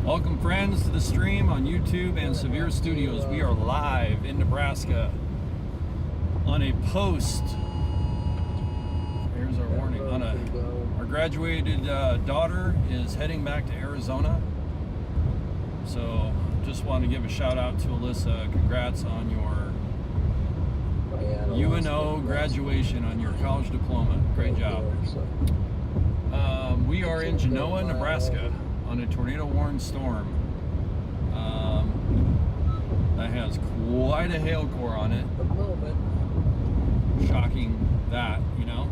Welcome friends to the stream on YouTube and Severe Studios. We are live in Nebraska on a post. Here's our warning. Our graduated daughter is heading back to Arizona. So just want to give a shout out to Alyssa. Congrats on your UNO graduation, on your college diploma. Great job. We are in Genoa, Nebraska, on a tornado-warned storm that has quite a hail core on it. Shocking that, you know.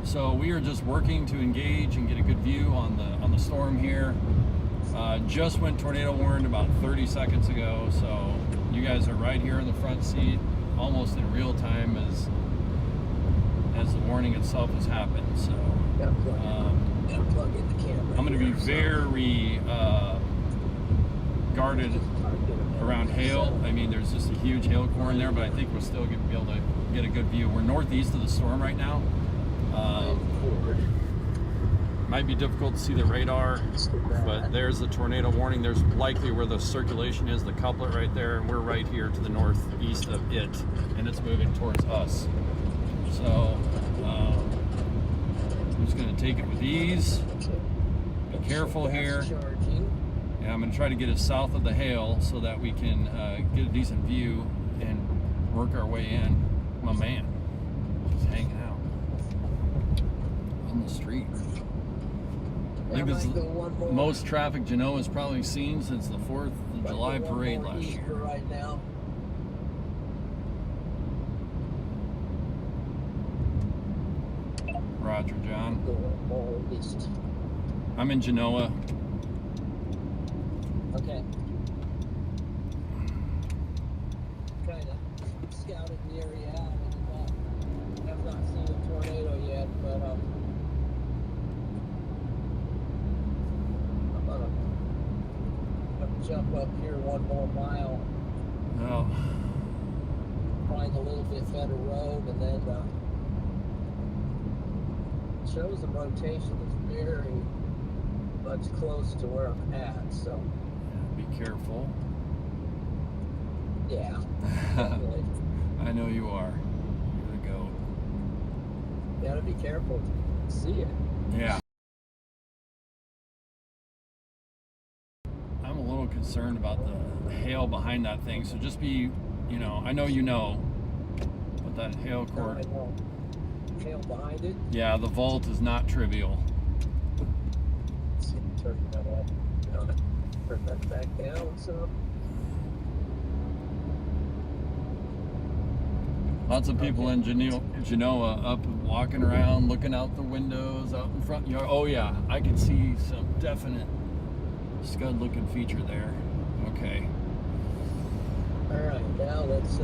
So we are just working to engage and get a good view on the storm here. Just went tornado warned about 30 seconds ago, so you guys are right here in the front seat, almost in real time as the warning itself has happened. So I'm going to be very guarded around hail. I mean, there's just a huge hail core in there, but I think we're still going to be able to get a good view. We're northeast of the storm right now. Might be difficult to see the radar, but there's the tornado warning. There's likely where the circulation is, the couplet right there, and we're right here to the northeast of it, and it's moving towards us. So I'm just going to take it with ease. Be careful here. And I'm going to try to get us south of the hail so that we can get a decent view and work our way in. My man, just hanging out on the street. I think this is the most traffic Genoa has probably seen since the 4th of July parade last year. Right now. Roger, John. I'm in Genoa. Okay. Trying to scout the area out. I have not seen a tornado yet, but I'm gonna jump up here one more mile. Oh. Find a little bit better road, and then shows the rotation is very much close to where I'm at, so be careful. Yeah. I know you are. You're the goat. You gotta be careful to see it. Yeah. I'm a little concerned about the hail behind that thing, so just be, you know, I know you know, but that hail core. Hail behind it? Yeah, the vault is not trivial. Let's see, turn that up. Turn that back down some. Lots of people in Genoa up walking around, looking out the windows, out in front yard. Oh yeah, I can see some definite scud looking feature there. Okay. Alright, now let's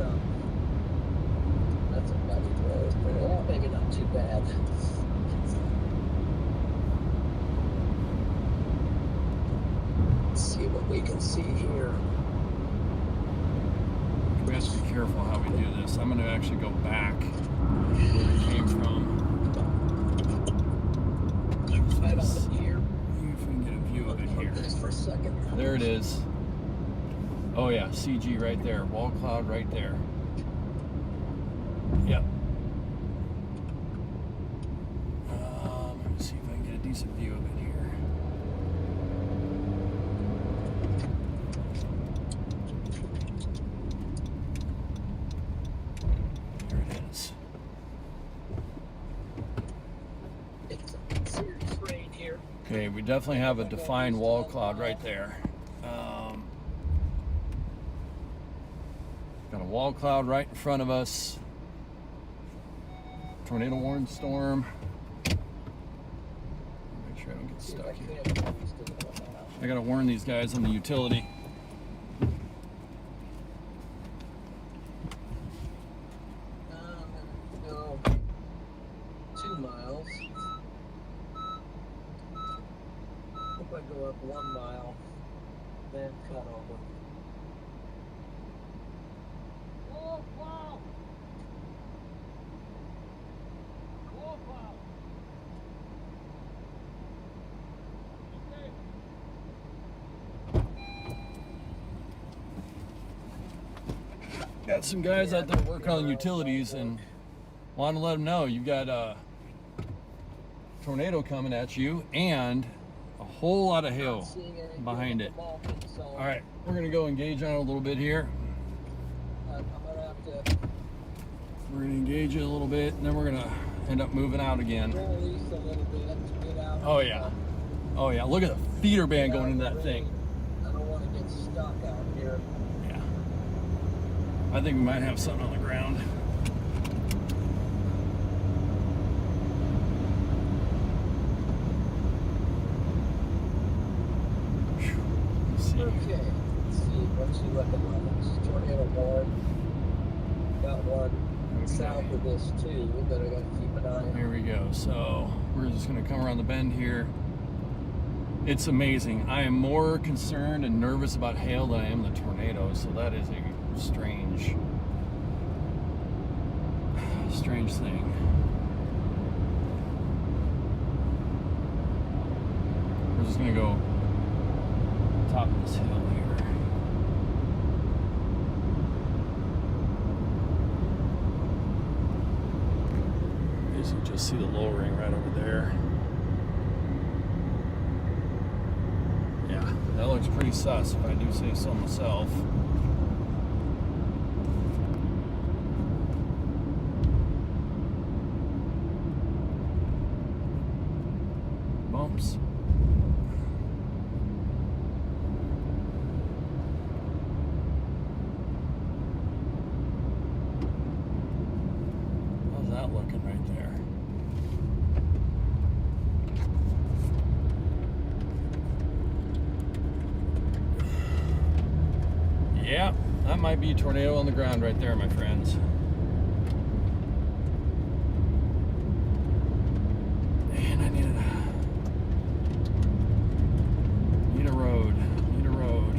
that's a muddy road, but maybe not too bad. Let's see what we can see here. We have to be careful how we do this. I'm going to actually go back where we came from. Right on here. See if we can get a view of it here. For a second. There it is. Oh yeah, CG right there. Wall cloud right there. Yep. Let me see if I can get a decent view of it here. There it is. It's a serious rain here. Okay, we definitely have a defined wall cloud right there. Got a wall cloud right in front of us. Tornado warned storm. Make sure I don't get stuck here. I gotta warn these guys on the utility. Go 2 miles. If I go up 1 mile, then cut over. Oh, wow! Oh, wow! Okay. got some guys out there working on utilities and want to let them know you've got a tornado coming at you and a whole lot of hail behind it. All right, we're gonna go engage on it a little bit here. I'm gonna have to We're gonna engage it a little bit, and then we're gonna end up moving out again. release a little bit to get out. Oh yeah, oh yeah. Look at the feeder band going into that thing. I don't want to get stuck out here. Yeah. I think we might have something on the ground. Let's see. Okay, let's see what the moments. Tornado warning. Got one south of this too that I gotta keep an eye on. Here we go. So we're just gonna come around the bend here. It's amazing. I am more concerned and nervous about hail than I am the tornadoes. So that is a strange thing. We're just gonna go top of this hill here. As you just see the lowering right over there. Yeah, that looks pretty sus if I do say so myself. Bumps. How's that looking right there? Yeah, that might be a tornado on the ground right there, my friends. Man, I need a road. Need a road.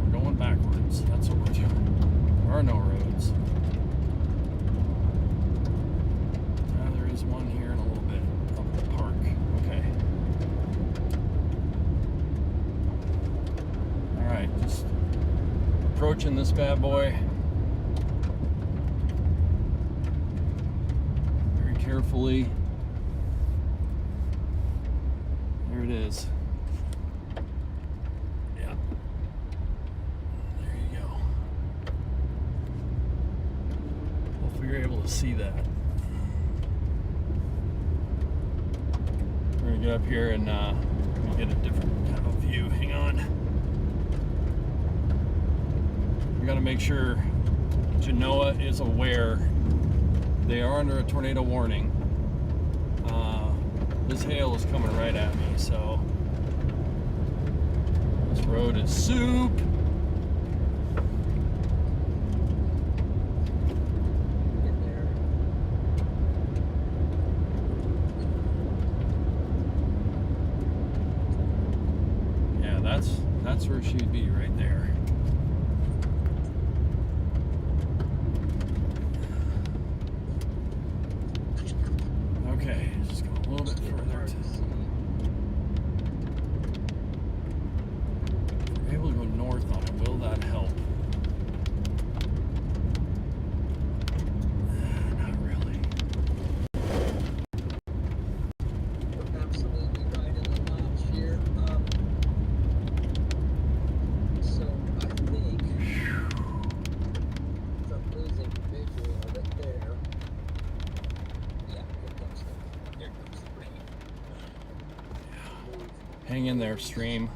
We're going backwards. That's what we're doing. There are no roads. There is one here in a little bit. Up at the park. Okay. Alright, just approaching this bad boy. Very carefully. There it is. Yeah. There you go. Hopefully you're able to see that. We're gonna get up here and get a different kind of view. Hang on. We gotta make sure Genoa is aware they are under a tornado warning. This hail is coming right at me, so this road is soup. Get there. Yeah, that's where she'd be right there. Okay, just go a little bit further. If we're able to go north on it, will that help? Not really. We're absolutely right in the notch here. So I think if I'm losing visual of it there. Yeah, here comes the rain. Hang in there, stream.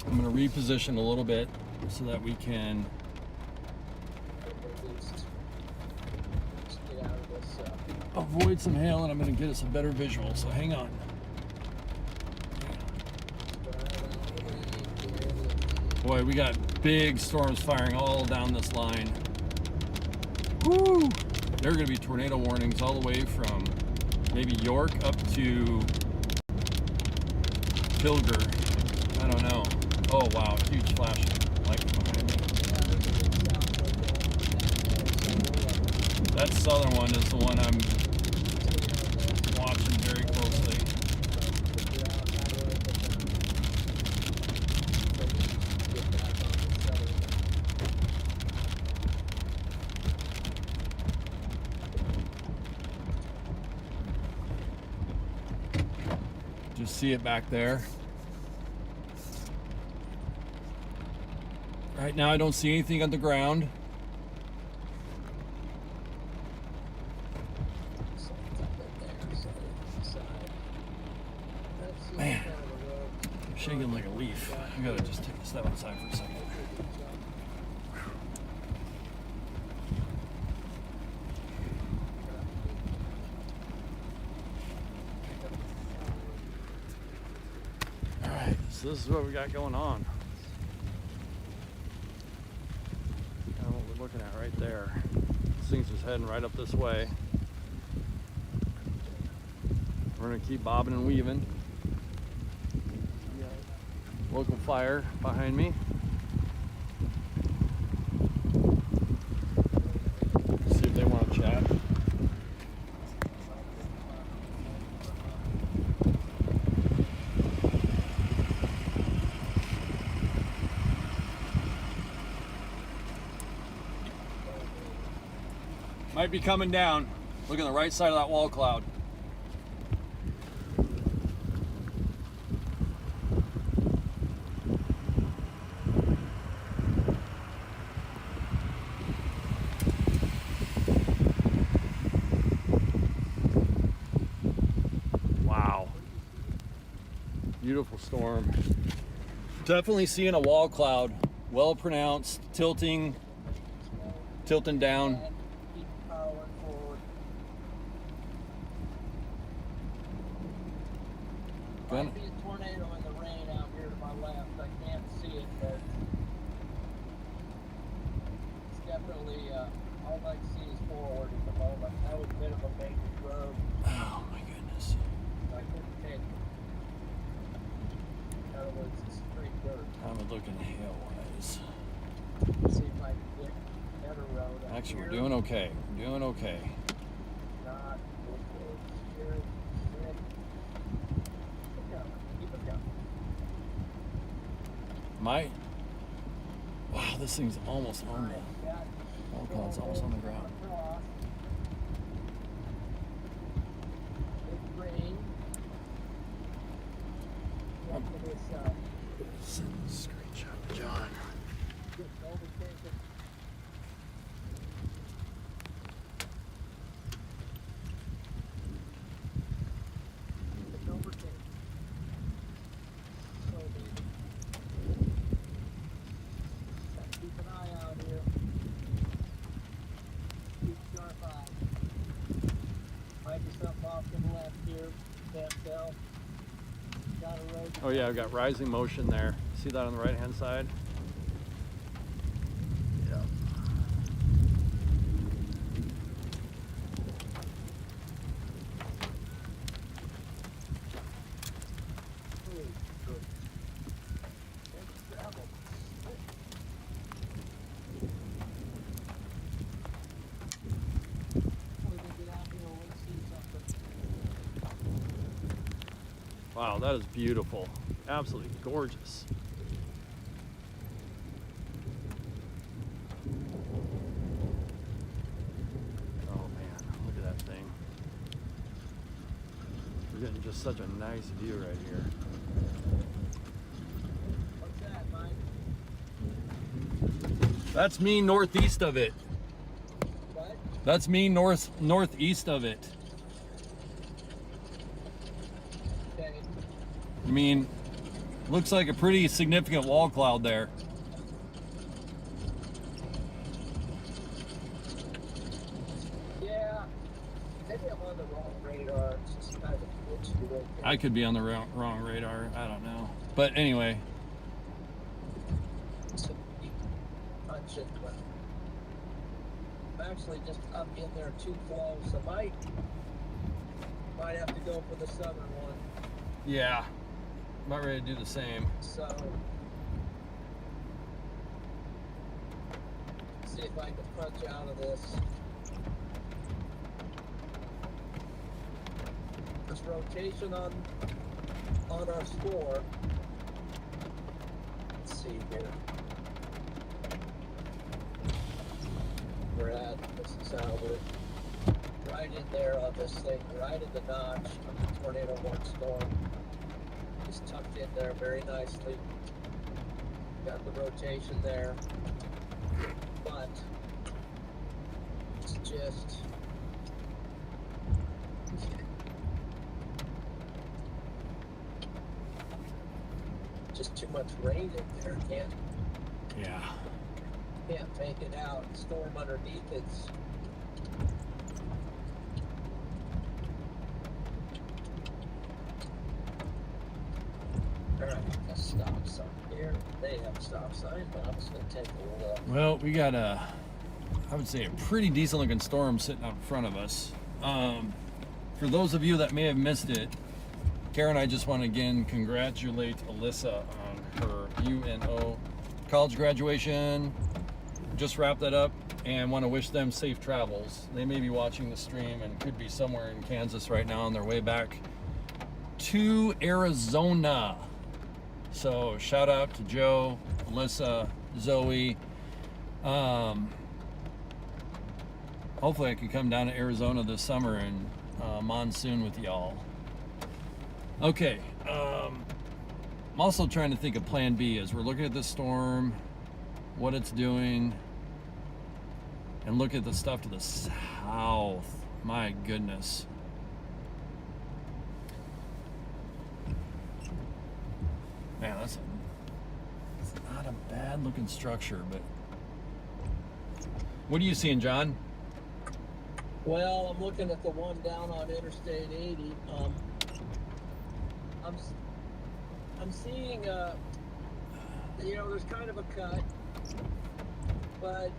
I'm going to reposition a little bit so that we can Just get out of this. avoid some hail, and I'm going to get us a better visual. So hang on. Boy, we got big storms firing all down this line. Woo! There are going to be tornado warnings all the way from maybe York up to Pilger. I don't know. Oh wow, huge flashing light behind me. That southern one is the one I'm watching very closely. Just see it back there. Right now I don't see anything on the ground. Man, I'm shaking like a leaf. I gotta just take a step outside for a second. Alright, so this is what we got going on. Kind of what we're looking at right there. This thing's just heading right up this way. We're gonna keep bobbing and weaving. Local fire behind me. See if they want to chat. Might be coming down. Look on the right side of that wall cloud. Beautiful storm. Definitely seeing a wall cloud. Well pronounced. Tilting down. Keep powering forward. Might be a tornado in the rain out here to my left. I can't see it, but it's definitely all I see is forward at the moment. That was minimum maintenance road. Oh my goodness. I couldn't take it. In other words, it's straight dirt. I'm looking hail-wise. See if I can get a better road up Actually, here. we're doing okay. We're doing okay. Not here. Keep it going. Keep it going. Wow, this thing's almost on the wall cloud's almost on the ground. Big rain. To this Send a screenshot to John. just overtaken. It's overtaken. So gotta keep an eye out here. Keep sharp eye. Might be something off to the left here. Can't tell. Got a road. Oh yeah, I've got rising motion there. See that on the right hand side? Yeah. Wow, that is beautiful. Absolutely gorgeous. Oh man, look at that thing. We're getting just such a nice view right here. What's that, Mike? That's me northeast of it. What? That's me northeast of it. Okay. I mean, looks like a pretty significant wall cloud there. Yeah. Maybe I'm on the wrong radar. It's just kind of glitchy right there. I could be on the wrong radar. I don't know. But anyway, Punch it. I'm actually just up in there too close. I might have to go for the southern one. yeah, about ready to do the same. So, see if I can punch out of this. This rotation on our score. Let's see here. We're at, this is how we're right in there on this thing, right in the notch of the tornado warning storm. It's tucked in there very nicely. Got the rotation there. But it's just too much rain in there. Can't make it out. Storm underneath it's alright, a stop sign here. They have a stop sign, but I'm just gonna take a look. Well, we got I would say a pretty decent looking storm sitting out in front of us. For those of you that may have missed it, Karen, I just want to again congratulate Alyssa on her UNO college graduation. Just wrapped that up and want to wish them safe travels. They may be watching the stream and could be somewhere in Kansas right now on their way back to Arizona. So shout out to Joe, Alyssa, Zoe. Hopefully I can come down to Arizona this summer and monsoon with y'all. Okay, I'm also trying to think of plan B as we're looking at this storm, what it's doing, and look at the stuff to the south. My goodness. Man, that's not a bad looking structure, but what are you seeing, John? Well, I'm looking at the one down on Interstate 80. I'm seeing, there's kind of a cut, but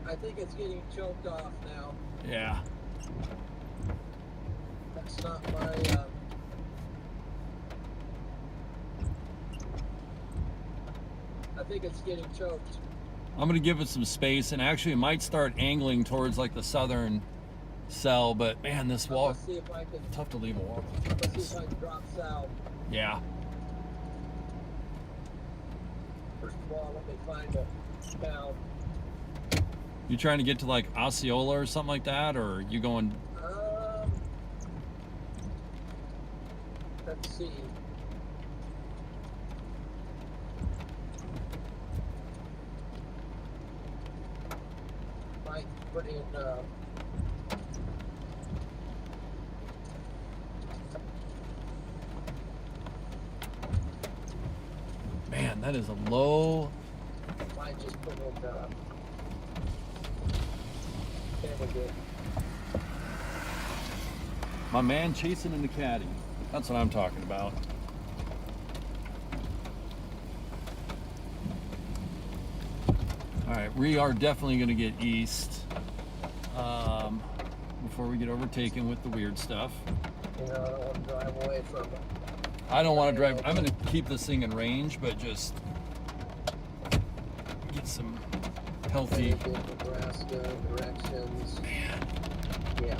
I think it's getting choked off now. Yeah. That's not my, I think it's getting choked. I'm going to give it some space, and actually it might start angling towards like the southern cell, but man, this wall, Let's see if I can, tough to leave a walk. let's see if I can drop south. Yeah. First of all, let me find a town. You trying to get to like Osceola or something like that, or are you going? Let's see. Might put in, Man, that is a low. might just put in, camera good. My man chasing in the caddy. That's what I'm talking about. All right, we are definitely going to get east before we get overtaken with the weird stuff. I don't want to drive away from it. I don't want to drive. I'm going to keep this thing in range, but just get some healthy. Nebraska directions. Man, Yeah.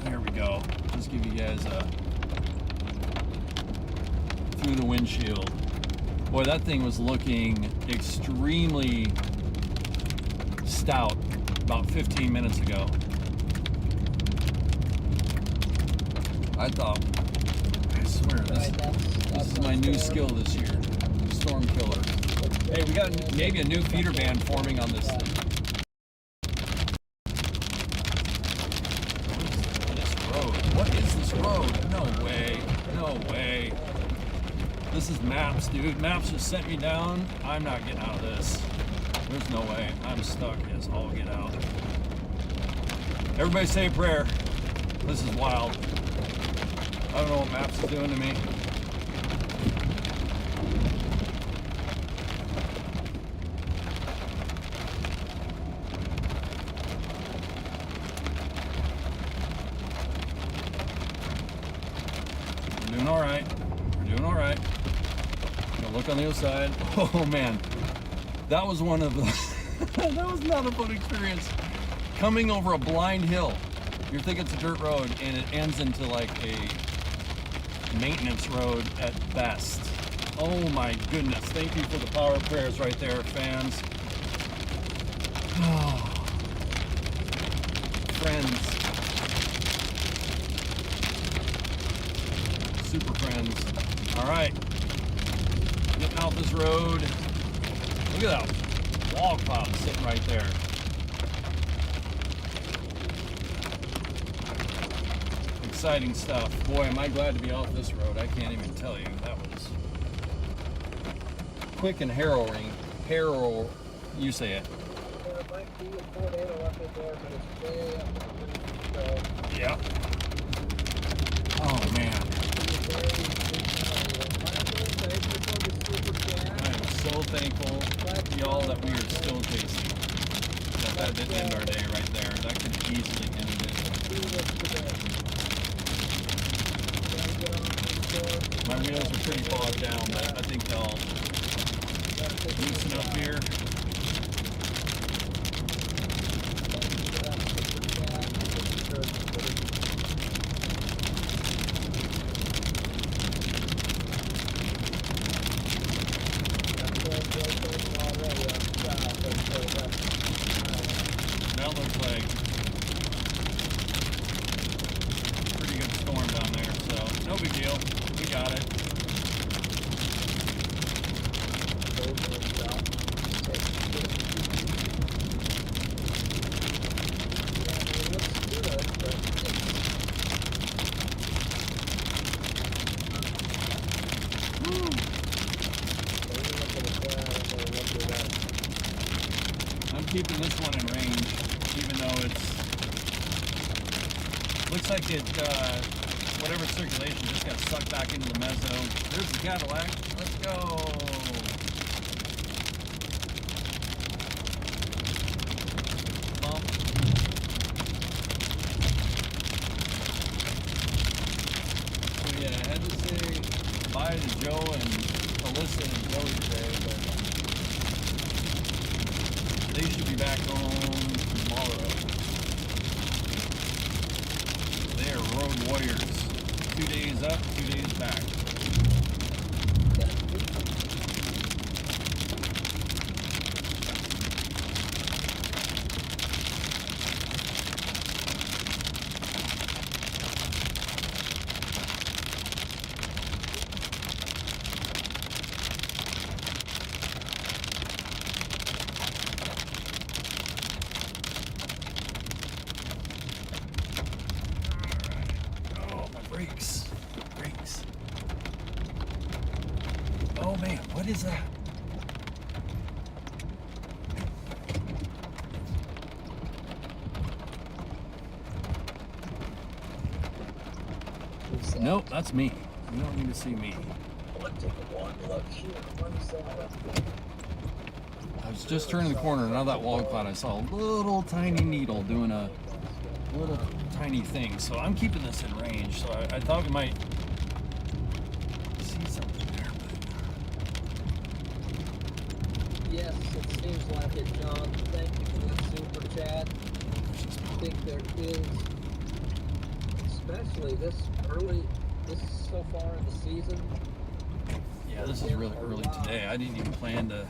there we go. Just give you guys a through the windshield. Boy, that thing was looking extremely stout about 15 minutes ago. I thought, I swear, this is my new skill this year, storm killer. Hey, we got maybe a new feeder band forming on this thing. What is this road? No way. No way. This is Maps, dude. Maps just sent me down. I'm not getting out of this. There's no way. I'm stuck as all get out. Everybody say a prayer. This is wild. I don't know what Maps is doing to me. We're doing all right. We're doing all right. Gonna look on the other side. Oh man, that was one of the. That was not a fun experience. Coming over a blind hill. You're thinking it's a dirt road, and it ends into like a maintenance road at best. Oh my goodness! Thank you for the power of prayers right there, fans. Oh. Friends. Super friends. All right, getting out this road. Look at that wall cloud sitting right there. Exciting stuff. Boy, am I glad to be off this road. I can't even tell you. That was quick and harrowing. You say it. There might be a tornado up in there, but it's way up in the roof, so. Yeah. Oh, man. I am so thankful, y'all, that we are still chasing. That didn't end our day right there. That could easily end it. My wheels are pretty bogged down, but I think they'll loosen up here. That looks like a pretty good storm down there, so no big deal. We got it. I'm keeping this one in range, even though looks like it, whatever circulation just got sucked back into the mezzo. There's the Cadillac. Let's go. Bump. So yeah, I had to say bye to Joe and Alyssa and Joey today, but they should be back home tomorrow. They are road warriors. 2 days up, 2 days back. Brakes. Oh man, what is that? Nope, that's me. You don't need to see me. Let's take one look here. I was just turning the corner and out of that wall cloud I saw a little tiny needle doing a little tiny thing. So I'm keeping this in range. So I thought we might see something there. But yes, it seems like it, John. Thank you for that super chat. I think there is, especially this so far in the season. Yeah, this is really early today. I didn't even plan to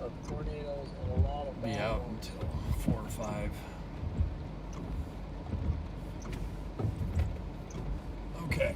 of tornadoes and a lot of be out until 4 or 5. Okay.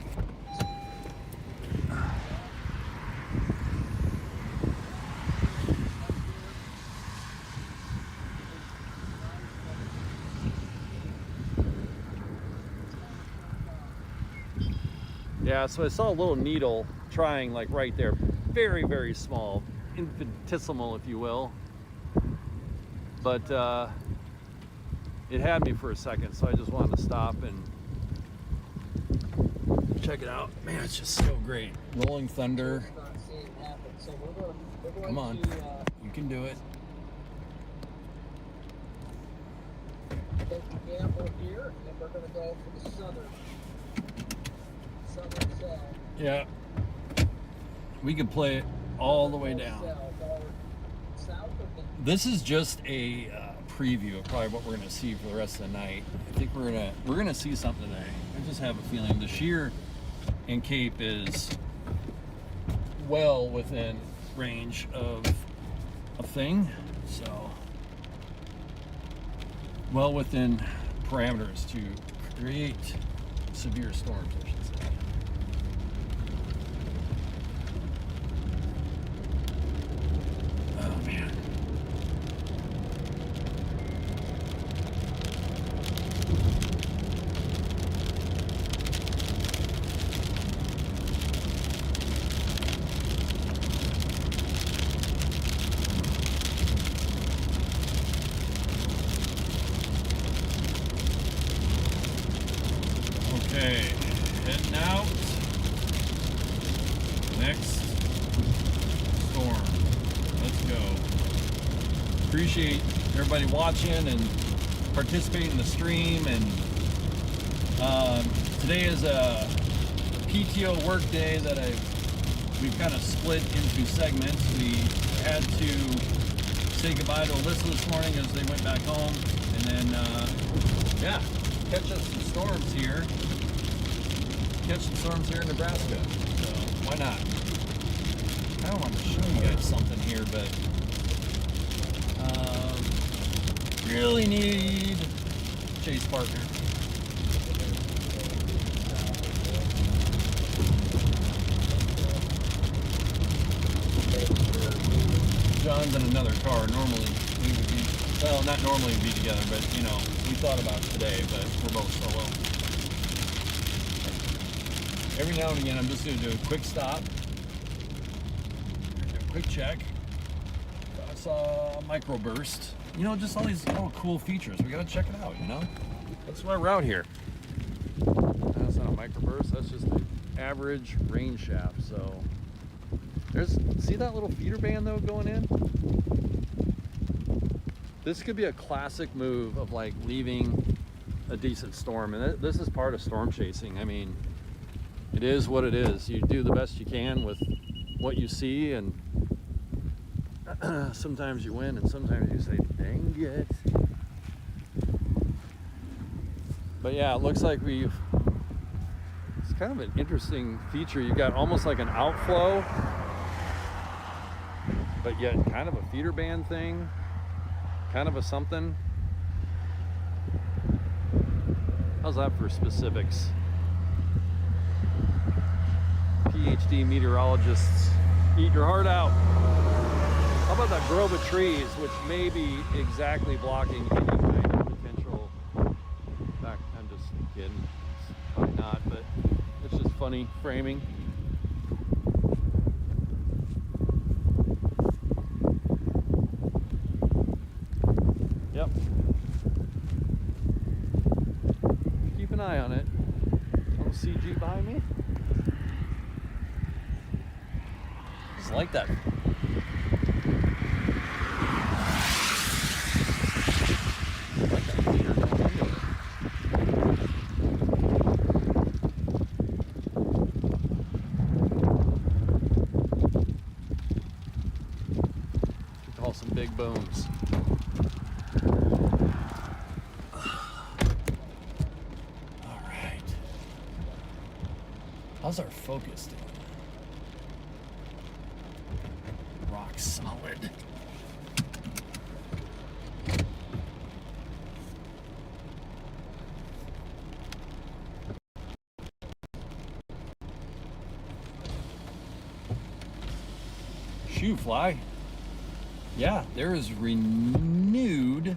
Yeah, so I saw a little needle trying like right there. Very, very small. Infinitesimal, if you will. But it had me for a second, so I just wanted to stop and check it out. Man, it's just so great. Rolling thunder. Come on, you can do it. Take a gamble here, and we're going to go for the southern cell. Yeah. We could play it all the way down. This is just a preview of probably what we're going to see for the rest of the night. I think we're gonna see something today. I just have a feeling the shear and cape is well within range of a thing, so well within parameters to create severe storms, I should say. Appreciate everybody watching and participating in the stream. And today is a PTO work day that we've kind of split into segments. We had to say goodbye to Alyssa this morning as they went back home, and then yeah, catch us some storms here. Catch some storms here in Nebraska. So why not? I don't want to show you guys something here, but really need chase partner. John's in another car. Normally we would be, well, not normally we'd be together, but you know, we thought about it today, but we're both solo. Every now and again, I'm just going to do a quick stop, do a quick check. I saw a microburst. You know, just all these little cool features. We got to check it out, you know? That's why we're out here. That's not a microburst. That's just the average rain shaft. So see that little feeder band though going in? This could be a classic move of like leaving a decent storm, and this is part of storm chasing. I mean, it is what it is. You do the best you can with what you see, and sometimes you win and sometimes you say, dang it. But yeah, it looks like it's kind of an interesting feature. You've got almost like an outflow, but yet kind of a feeder band thing, kind of a something. How's that for specifics? PhD meteorologists, eat your heart out. How about that grove of trees, which may be exactly blocking any kind of potential? In fact, I'm just kidding. It's probably not, but it's just funny framing. Yep. Keep an eye on it. Little CG behind me. Just like that. Some big booms. All right. How's our focus doing? Rock solid. Shoe fly. Yeah, there is renewed.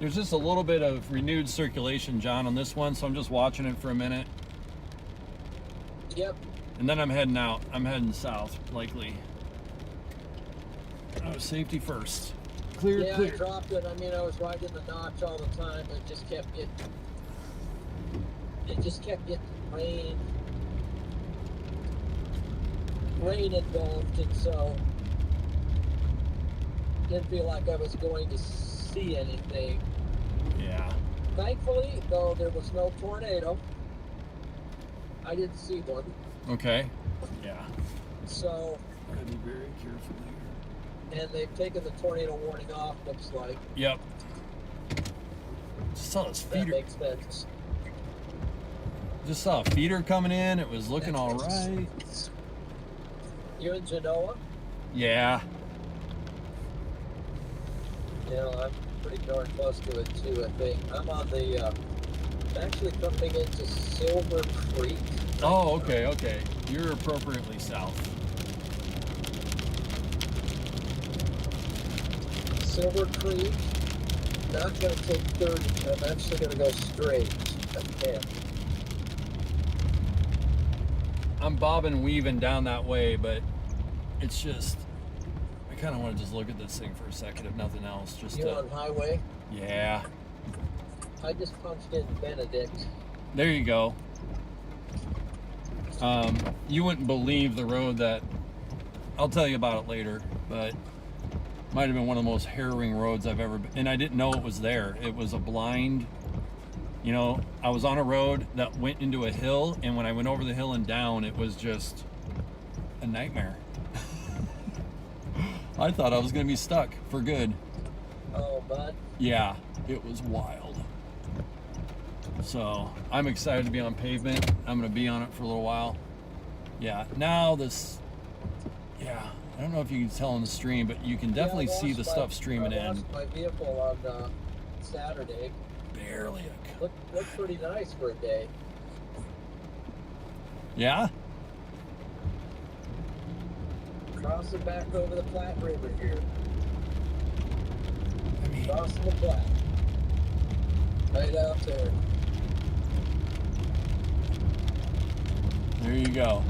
There's just a little bit of renewed circulation, John, on this one, so I'm just watching it for a minute. Yep. And then I'm heading out. I'm heading south, likely. Oh, safety first. Clear, yeah, clear. I dropped it. I mean, I was riding the notch all the time, but it just kept getting rain involved, and so didn't feel like I was going to see anything. Yeah. Thankfully, though, there was no tornado. I didn't see one. Okay. Yeah. So Gotta be very careful here. and they've taken the tornado warning off, looks like. Yep. Just saw this That feeder. makes sense. Just saw a feeder coming in. It was looking all right. You in Genoa? Yeah. Yeah, I'm pretty darn close to it too, I think. I'm on the, actually coming into Silver Creek. Oh, okay, okay. You're appropriately south. Silver Creek. Not going to take 30. I'm actually going to go straight. Okay. I'm bobbing and weaving down that way, but it's just, I kind of want to just look at this thing for a second, if nothing else. Just You on highway? Yeah. I just punched in Benedict. There you go. You wouldn't believe the road that, I'll tell you about it later, but Might have been one of the most harrowing roads I've ever been, and I didn't know it was there. It was a blind, you know, I was on a road that went into a hill, and when I went over the hill and down, it was just a nightmare. I thought I was going to be stuck for good. Oh, bud. Yeah, it was wild. So I'm excited to be on pavement. I'm going to be on it for a little while. Yeah, now this, yeah, I don't know if you can tell in the stream, but you can definitely see the stuff streaming in. I washed my vehicle on Saturday. Barely. Looked pretty nice for a day. Yeah? Crossing back over the Platte River here. I mean, Crossing the Platte. Right out there. there you go.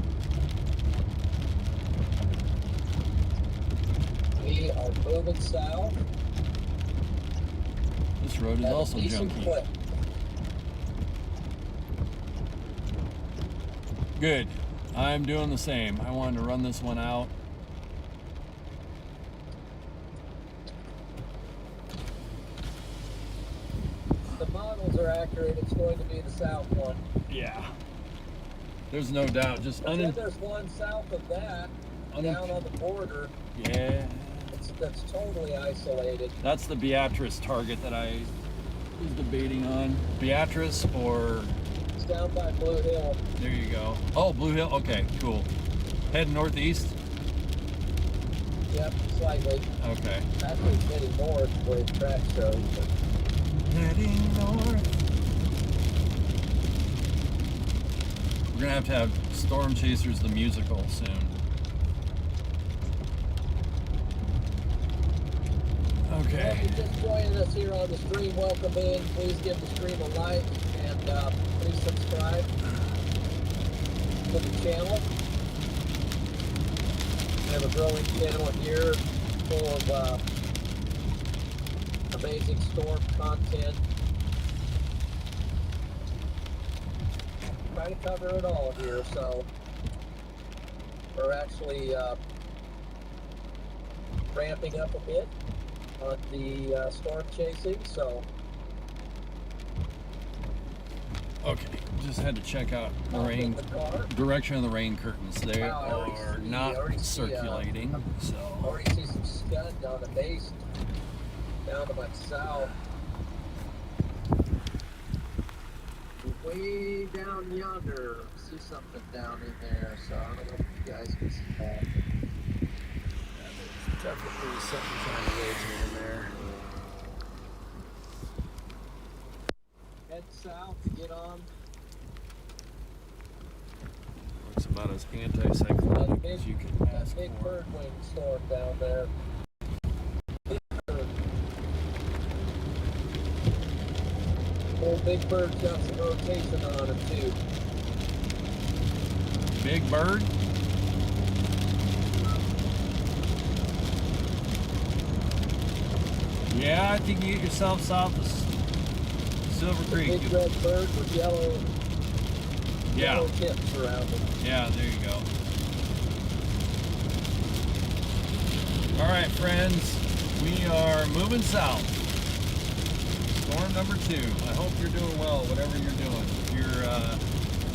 We are moving south. This road is at a also decent junky. clip. Good. I'm doing the same. I wanted to run this one out. The models are accurate. It's going to be the south one. Yeah. There's no doubt. Just But then there's one south of that, down on the border. Yeah. That's totally isolated. That's the Beatrice target that I was debating on. Beatrice or... It's down by Blue Hill. There you go. Oh, Blue Hill. Okay, cool. Heading northeast? Yep, slightly. Okay. Actually, it's heading north where the track shows. But Heading north. We're going to have Storm Chasers the musical soon. Okay. Well, if you're just joining us here on the stream, welcome in. Please give the stream a like and please subscribe to the channel. We have a growing channel here full of amazing storm content. Try to cover it all here, so we're actually ramping up a bit on the storm chasing, so Okay, just had to check out the rain, direction of the rain curtains. They are not circulating, so. Already see some scud on the base down to my south. Way down yonder, see something down in there, so I don't know if you guys can see that. Definitely something kind of raging in there. Head south to get on. Looks about as anti-cyclonic as you can ask Big for. bird wing storm down there. Big bird. Old Big Bird's got some rotation on him too. Big Bird? Yeah, I think you get yourself south of Silver Creek. Big red bird with yellow, Yeah, yellow tips around him. yeah, there you go. All right, friends, we are moving south. Storm number 2. I hope you're doing well, whatever you're doing. If you're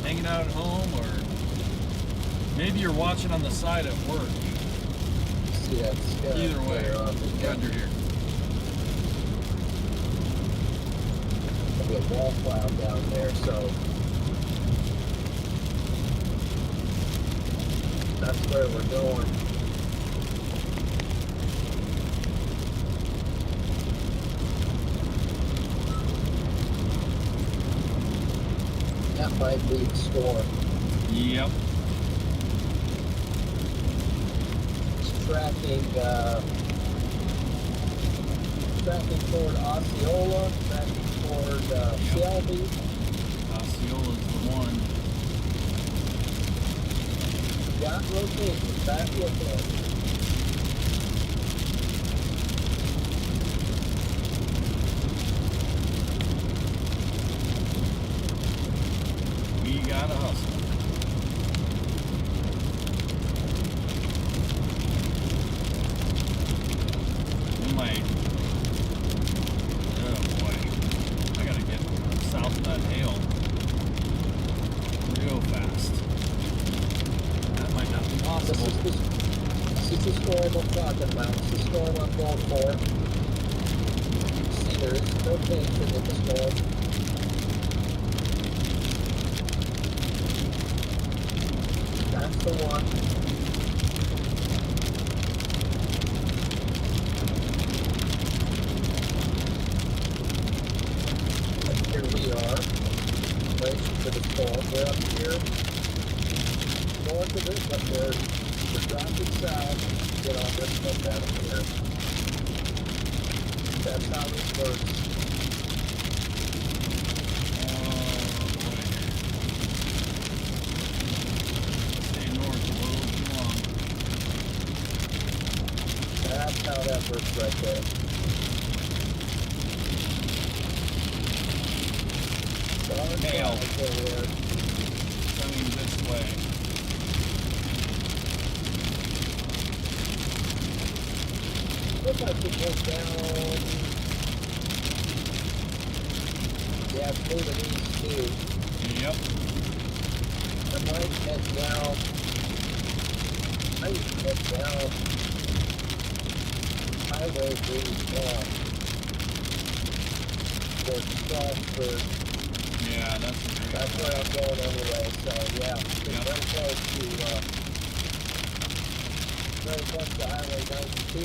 hanging out at home, or maybe you're watching on the side at work. See that scud Either way, there on the- glad you're here. There'll be a wall cloud down there, so that's where we're going. That might be the storm. Yep. It's tracking toward Osceola, tracking toward Shelby. Osceola's the one. Got rotation, back with it. We gotta hustle. on my... Oh boy. I gotta get south of that hail real fast. That might not be possible. This is the storm I'm talking about. This is the storm I'm going for. See, there is no tension in the storm. That's the one. And here we are. Racing for the storm. We're up here north of it, but we're dropping south. Get on this one down here. That's how this works. That's how that works right there. Hail coming this way. Looks like it goes down. Yeah, it's moving east too. Yep. I might head down. I need to head down. Highway 81 towards Strasburg. Yeah, that's where I'm going anyway, so yeah, it's very close to Highway 92.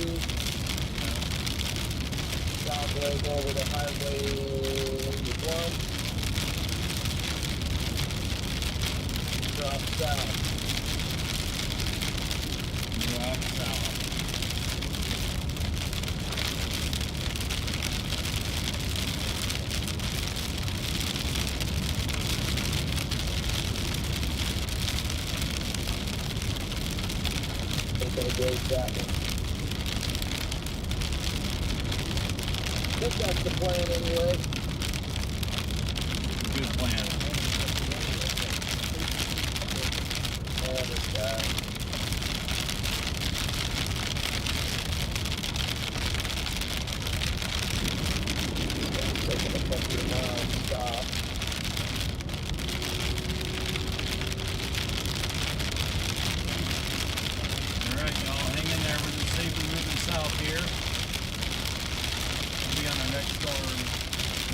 Dogleg over to Highway 81. Drop south. Drop south. Great jacket. I think that's the plan anyway. Good plan. Oh, this guy. Taking a couple of miles stop. South here. We'll be on our next storm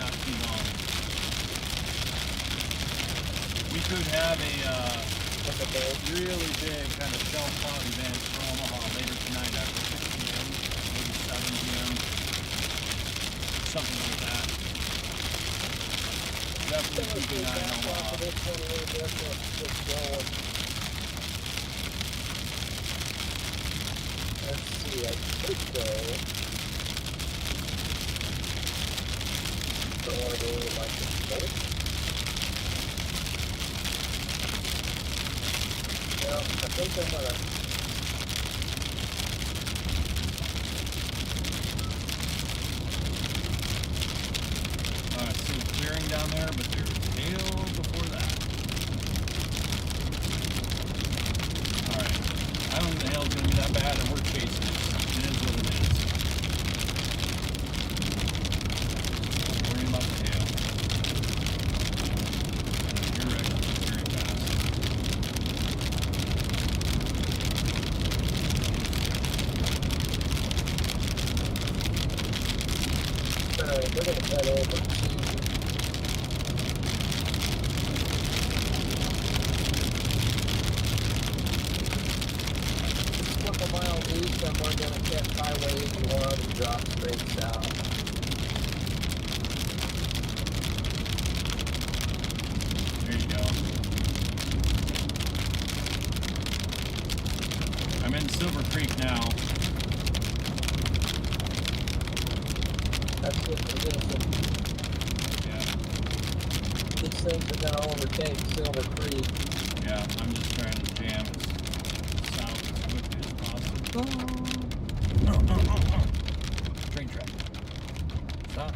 not too long. We could have a really big kind of shell cloud event for Omaha later tonight after 6 p.m., maybe 7 p.m., something like that. Definitely keep an eye on Omaha. Let's see, I could go. Don't want to go over like this place. Well, I think I'm gonna. Alright, so clearing down there, but there's hail before that. Alright. I don't think the hail's going to be that bad, and we're chasing it. It is what it is. Don't worry about the hail. You're right, it's very fast. Alright, we're going to head over to a mile east, and we're going to catch Highway 81 and drop straight south. There you go. I'm in Silver Creek now. That's good position. Yeah. These things are going to overtake Silver Creek. Yeah, I'm just trying to jam as south as quickly as possible. Train track. Stop.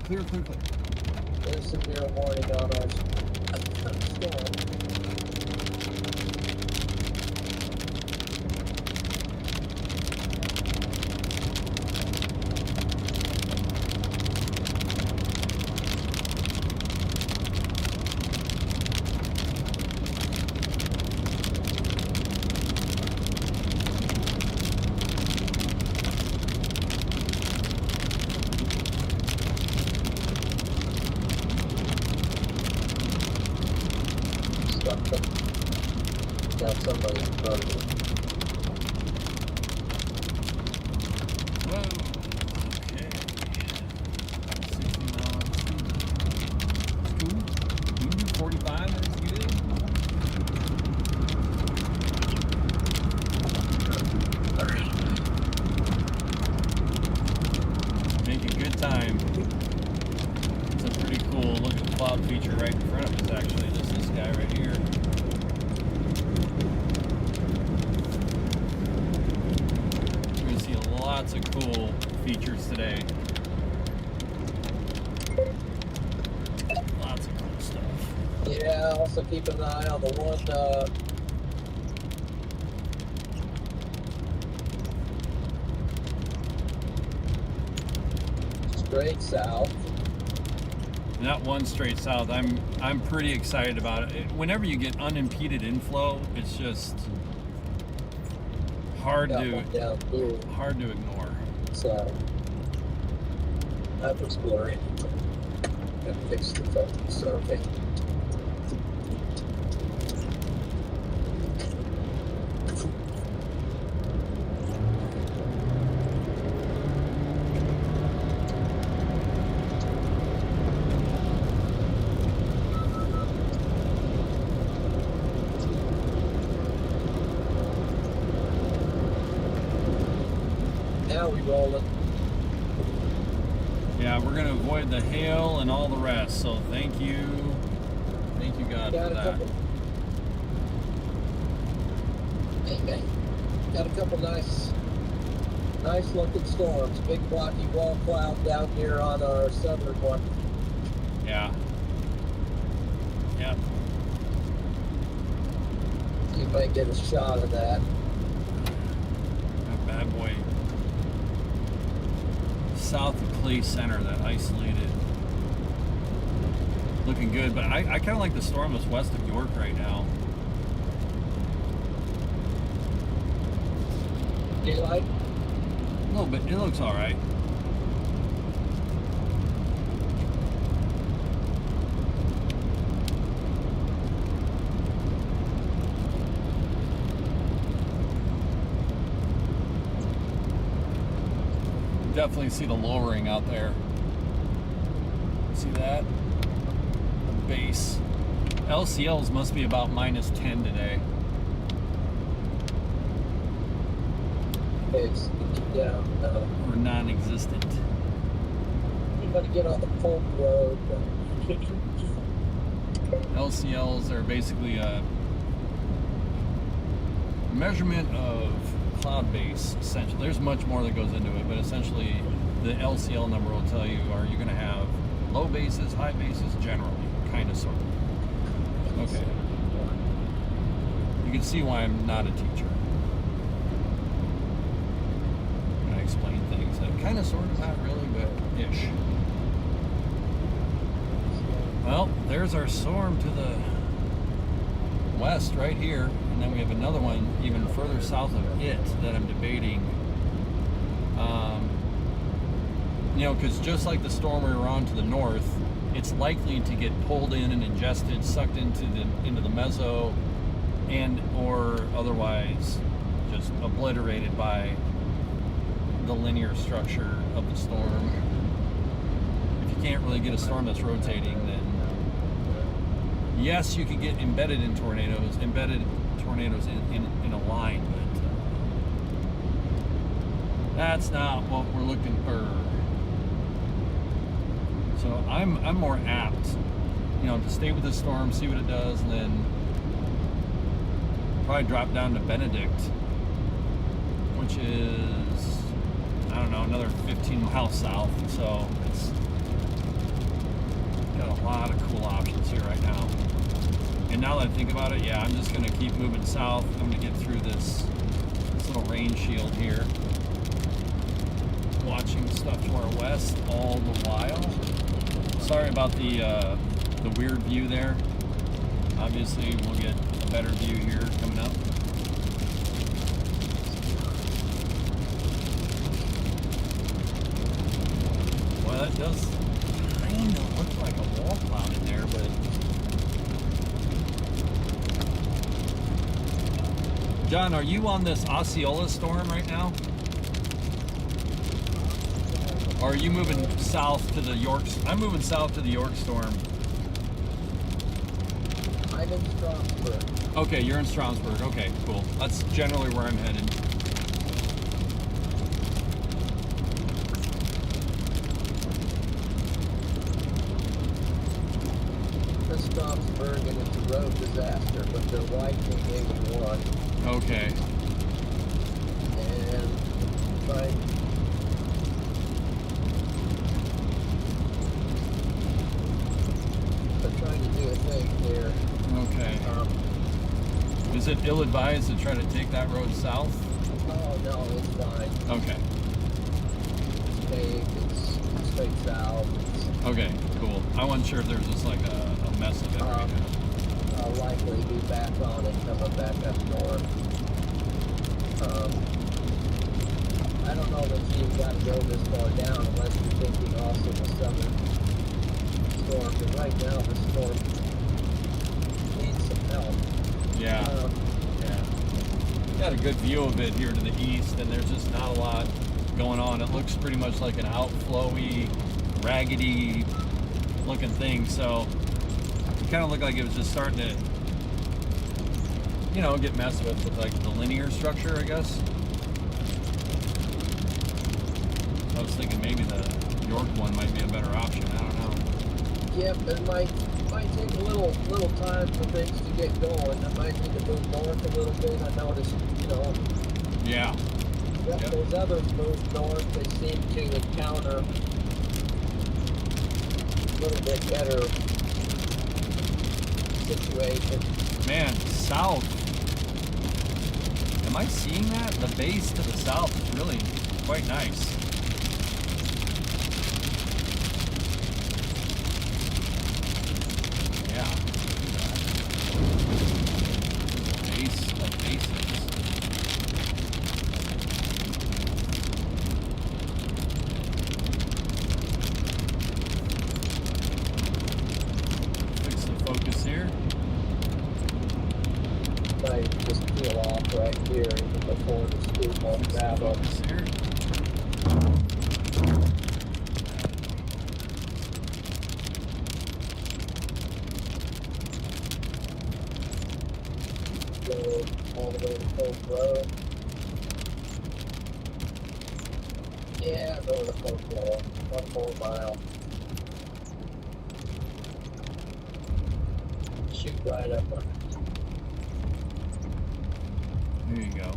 Clear, clear, clear. There's severe warning on our storm. Got somebody in front of me. Whoa. Okay. 60 miles. That's cool. You can do 45, that's good. Making good time. It's a pretty cool looking cloud feature right in front of us, actually. Just this guy right here. You're going to see lots of cool features today. Lots of cool stuff. Yeah, also keep an eye on the one straight south. Not one straight south. I'm pretty excited about it. Whenever you get unimpeded inflow, it's just hard Got to one down here. hard to ignore. So that was blurry. Gotta fix the focus. Okay. Now we roll it. Yeah, we're gonna avoid the hail and all the rest. So thank you God Got for a that. couple. Amen. Got a couple nice looking storms. Big blocky wall cloud down here on our southern one. Yeah. Yeah. See if I can get a shot of that. That bad boy. South of Clay Center, that isolated. Looking good, but I kind of like the storm that's west of York right now. Daylight? A little bit. It looks all right. Definitely see the lowering out there. See that? The base. LCLs must be about minus 10 today. Okay, so keep down. Or non-existent. Anybody get on the Polk Road? LCLs are basically a measurement of cloud base, essentially. There's much more that goes into it, but essentially the LCL number will tell you, are you going to have low bases, high bases, generally, kind of, sort of. Okay. You can see why I'm not a teacher. I explain things that kind of, sort of, not really, but ish. Well, there's our storm to the west right here, and then we have another one even further south of it that I'm debating. You know, because just like the storm we were on to the north, it's likely to get pulled in and ingested, sucked into the meso, and or otherwise just obliterated by the linear structure of the storm. If you can't really get a storm that's rotating, then yes, you could get embedded tornadoes in a line, but that's not what we're looking for. So I'm more apt, you know, to stay with the storm, see what it does, and then probably drop down to Benedict, which is, I don't know, another 15 miles south. So it's got a lot of cool options here right now. And now that I think about it, yeah, I'm just gonna keep moving south. I'm gonna get through this little rain shield here. Watching stuff to our west all the while. Sorry about the weird view there. Obviously, we'll get a better view here coming up. Well, that does kind of look like a wall cloud in there, but John, are you on this Osceola storm right now? Or are you moving south to the York? I'm moving south to the York storm. I'm in Strasburg. Okay, you're in Strasburg. Okay, cool. That's generally where I'm headed. This Strasburg, and it's a road disaster, but they're widening 81. Okay. And trying. They're trying to do a thing here. Okay. Is it ill-advised to try to take that road south? Oh no, it's fine. Okay. It's paved, it's straight south. Okay, cool. I wasn't sure if there was just like a mess of it right now. I'll likely be back on it coming back up north. I don't know that you've got to go this far down unless you're thinking also the southern storm. But right now the storm needs some help. Yeah. Yeah. Got a good view of it here to the east, and there's just not a lot going on. It looks pretty much like an outflowy, raggedy looking thing. So it kind of looked like it was just starting to, you know, get messed with like the linear structure, I guess. I was thinking maybe the York one might be a better option. I don't know. Yep, it might take a little time for things to get going. I might need to move north a little bit. I noticed, you know. Yeah. Yep. Those others moved north. They seem to encounter a little bit better situation. Man, south. Am I seeing that? The base to the south is really quite nice. Yeah. Base of bases. Fix the focus here. Might just peel off right here even before the scoop on gravel. Focus here. Go all the way to Post Road. Yeah, go to Post Road. 1 more mile. Shoot right up on it. There you go.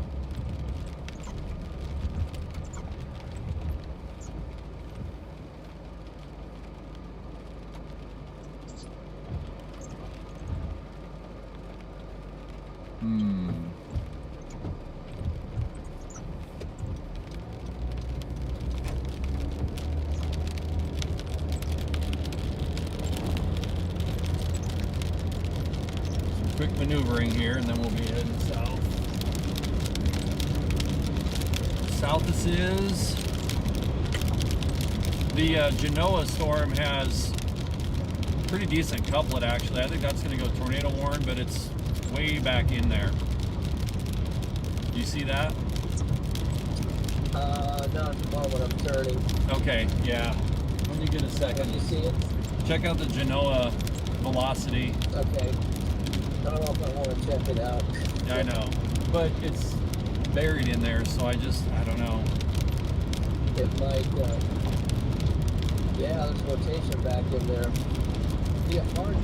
Quick maneuvering here, and then we'll be heading south. South this is. The Genoa storm has pretty decent couplet, actually. I think that's going to go tornado warn, but it's way back in there. Do you see that? Not at the moment I'm turning. Okay, yeah. When you get a second. Can you see it? Check out the Genoa velocity. Okay. I don't know if I want to check it out. Yeah, I know. But it's buried in there, so I don't know. It might, yeah, there's rotation back in there. Be a hard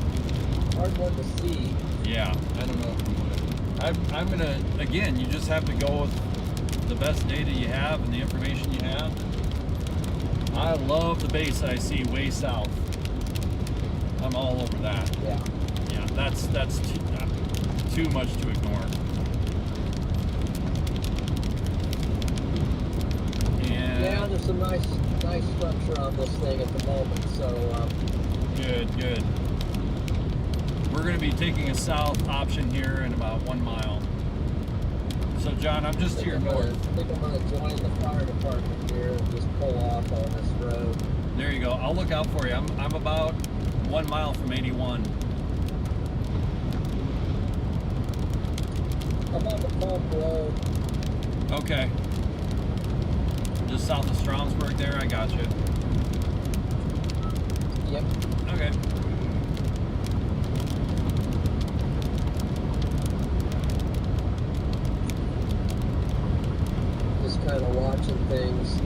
one to see. Yeah, I don't know if you would. I'm gonna, again, you just have to go with the best data you have and the information you have. I love the base I see way south. I'm all over that. Yeah. Yeah, that's too much to ignore. And Yeah, there's some nice structure on this thing at the moment, so good. We're going to be taking a south option here in about 1 mile. So John, I'm just to your north. I think I'm going to join the fire department here and just pull off on this road. There you go. I'll look out for you. I'm about 1 mile from 81. I'm on the Pump Road. Okay. Just south of Stromsburg there, I got you. Yep. Okay. Just kind of watching things.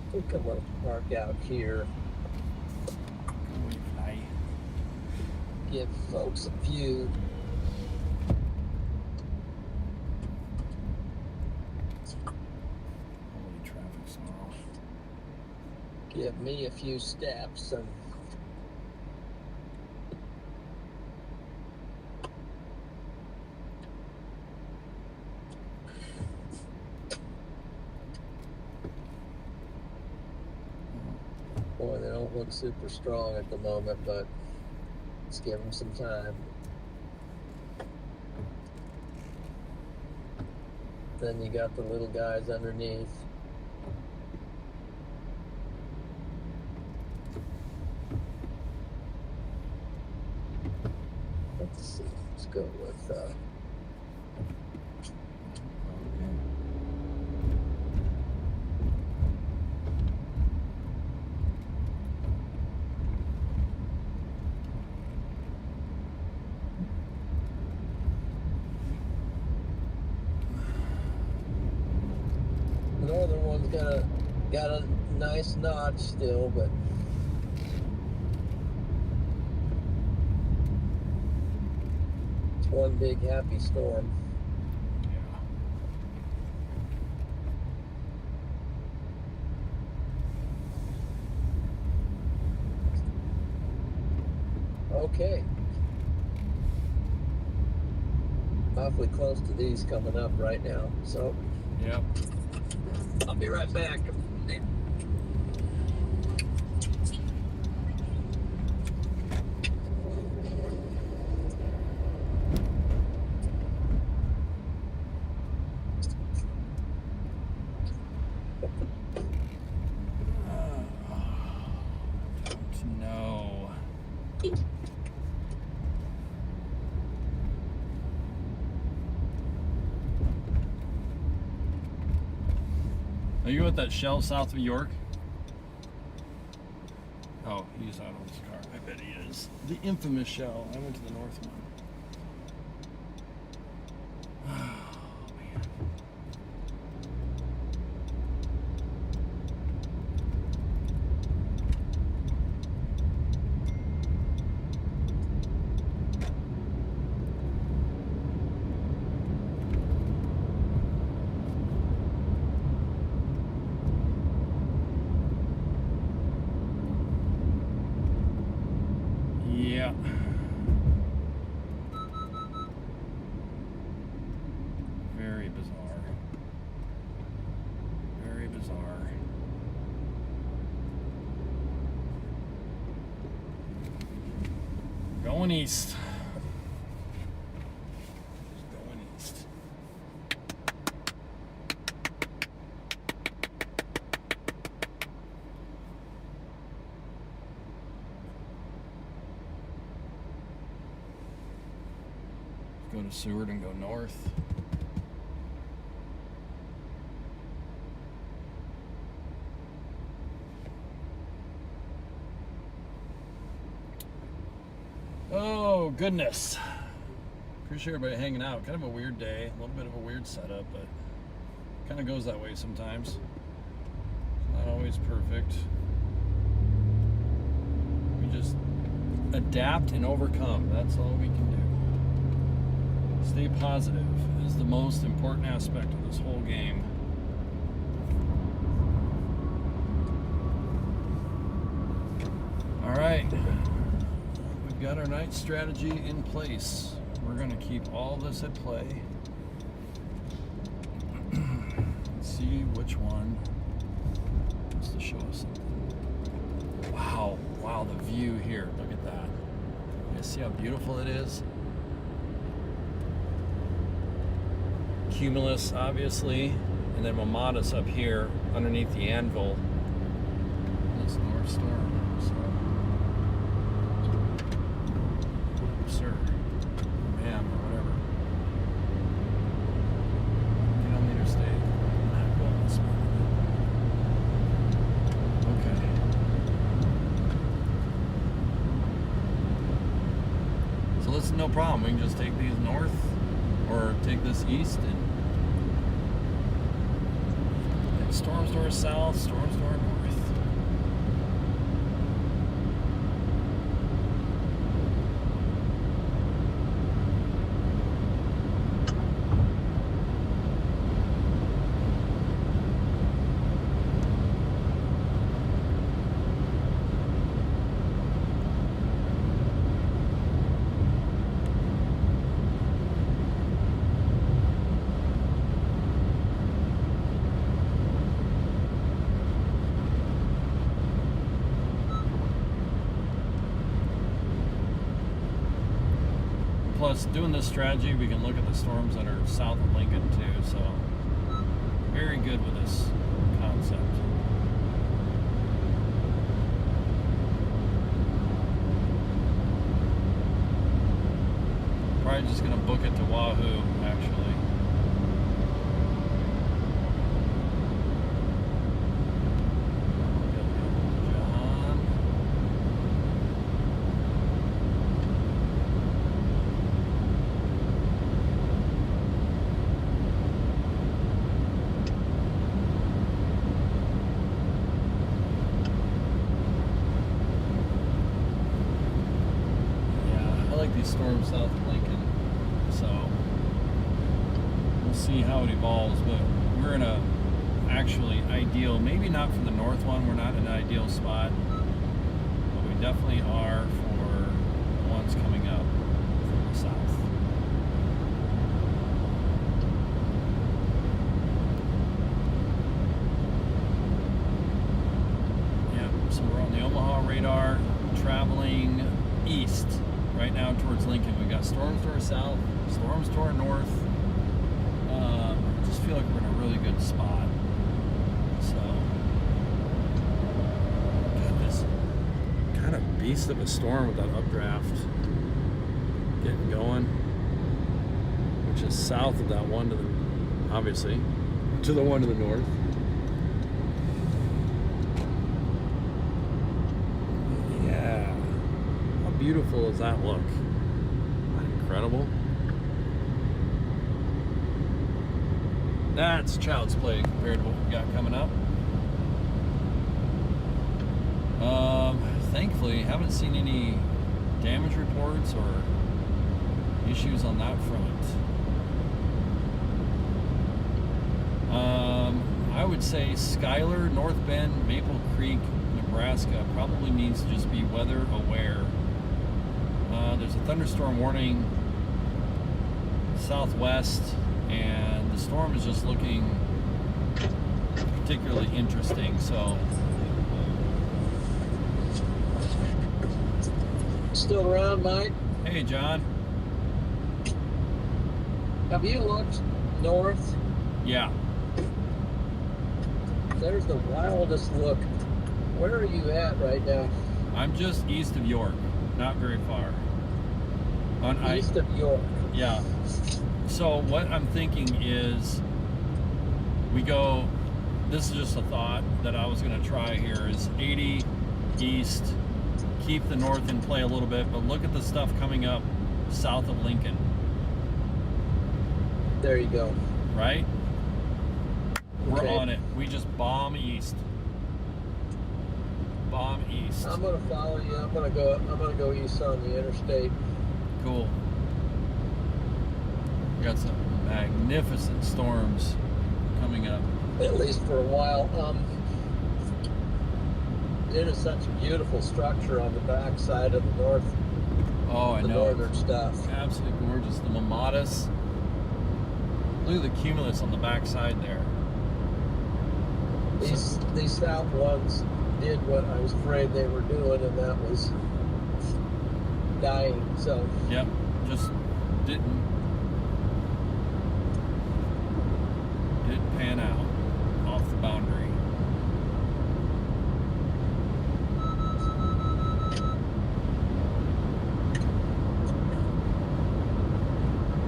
I think I'm gonna park out here. Give folks a view. Holy traffic snarl. Give me a few steps and boy, they don't look super strong at the moment, but let's give them some time. Then you got the little guys underneath. Let's see. Let's go with northern one's got a nice notch still, but it's one big happy storm. Okay. Awfully close to these coming up right now, so Yep. I'll be right back. No. Are you at that Shell south of York? Oh, he's out of his car. I bet he is. The infamous Shell. I went to the north one. Oh, man. Yeah. storms are. Going east. Going east. Go to Seward and go north. Oh, goodness. Appreciate everybody hanging out. Kind of a weird day. A little bit of a weird setup, but kind of goes that way sometimes. Not always perfect. We just adapt and overcome. That's all we can do. Stay positive is the most important aspect of this whole game. All right. We've got our night strategy in place. We're going to keep all this at play. Let's see which one wants to show us something. Wow, wow, the view here. Look at that. You guys see how beautiful it is? Cumulus, obviously, and then Mamadas up here underneath the anvil. This north storm. Sir, ma'am, or whatever. Get on the interstate. I'm not going this way. Okay. So listen, no problem. We can just take these north or take this east and storms door south, storms door north. Plus, doing this strategy, we can look at the storms that are south of Lincoln too, so very good with this concept. Probably just going to book it to Wahoo, actually. Storm south of Lincoln, so we'll see how it evolves, but we're in a actually ideal, maybe not for the north one, we're not in an ideal spot, but we definitely are for the ones coming up from the south. Yeah, so we're on the Omaha radar, traveling east. Right now towards Lincoln, we've got storms to our south, storms to our north. Just feel like we're in a really good spot. So, got this kind of beast of a storm with that updraft getting going, which is south of that one to the, obviously, to the one to the north. Beautiful does that look? Incredible. That's child's play compared to what we got coming up. Thankfully, haven't seen any damage reports or issues on that front. I would say Schuyler, North Bend, Maple Creek, Nebraska probably needs to just be weather aware. There's a thunderstorm warning southwest, and the storm is just looking particularly interesting. So Still around, Mike? hey, John. Have you looked north? Yeah. There's the wildest look. Where are you at right now? I'm just east of York, not very far. East of York. Yeah. So what I'm thinking is we go, this is just a thought that I was going to try here, is 80 east, keep the north in play a little bit, but look at the stuff coming up south of Lincoln. There you go. Right? We're Okay. on it. We just bomb east. Bomb east. I'm gonna follow you. I'm gonna go east on the interstate. Cool. We got some magnificent storms coming up. At least for a while. It is such a beautiful structure on the back side of the north. Oh, I the know. northern stuff. Absolutely gorgeous. The Mamadas. Look at the cumulus on the back side there. These south ones did what I was afraid they were doing, and that was dying. So Yep. Just didn't pan out off the boundary.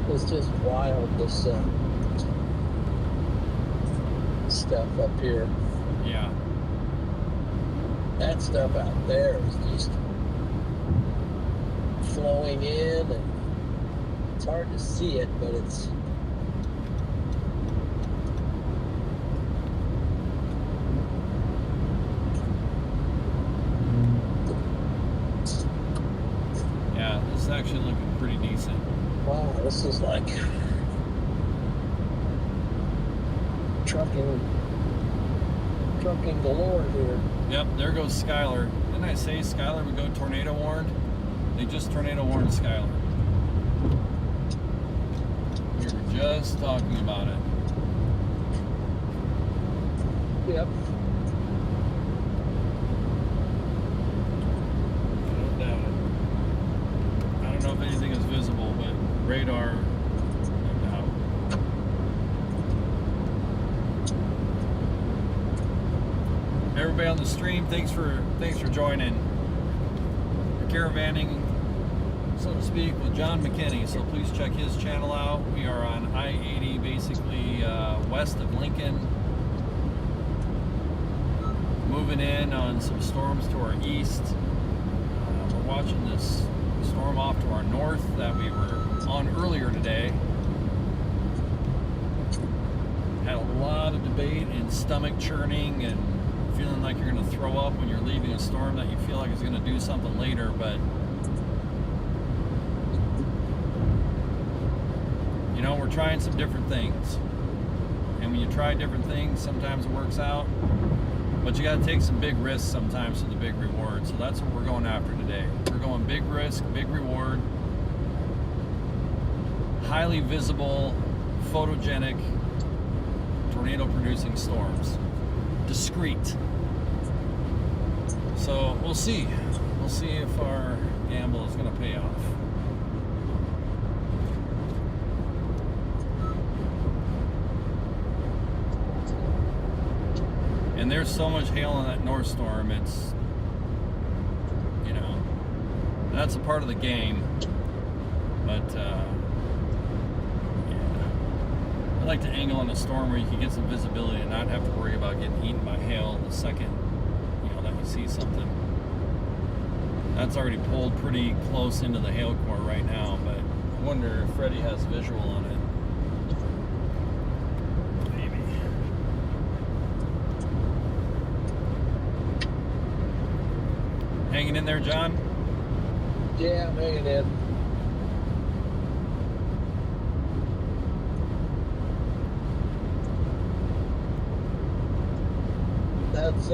it's just wild, this stuff up here. Yeah. That stuff out there is just flowing in, and it's hard to see it, but it's Yeah, this is actually looking pretty decent. wow, this is like trucking galore here. Yep, there goes Skylar. Didn't I say Skylar would go tornado warned? They just tornado warned Skylar. We were just talking about it. Yep. I don't doubt it. I don't know if anything is visible, but radar, no doubt. Everybody on the stream, thanks for joining. We're caravanning, so to speak, with John McKinney. So please check his channel out. We are on I-80, basically west of Lincoln. Moving in on some storms to our east. We're watching this storm off to our north that we were on earlier today. Had a lot of debate and stomach churning and feeling like you're going to throw up when you're leaving a storm that you feel like is going to do something later, but you know, we're trying some different things. And when you try different things, sometimes it works out. But you got to take some big risks sometimes for the big reward. So that's what we're going after today. We're going big risk, big reward, highly visible, photogenic, tornado-producing storms. Discreet. So we'll see. We'll see if our gamble is going to pay off. And there's so much hail in that north storm, it's, you know, that's a part of the game. But, yeah. I like to angle on a storm where you can get some visibility and not have to worry about getting eaten by hail the second, you know, that you see something. That's already pulled pretty close into the hail core right now, but I wonder if Freddie has visual on it. Hanging in there, John? Yeah, I'm hanging in. That's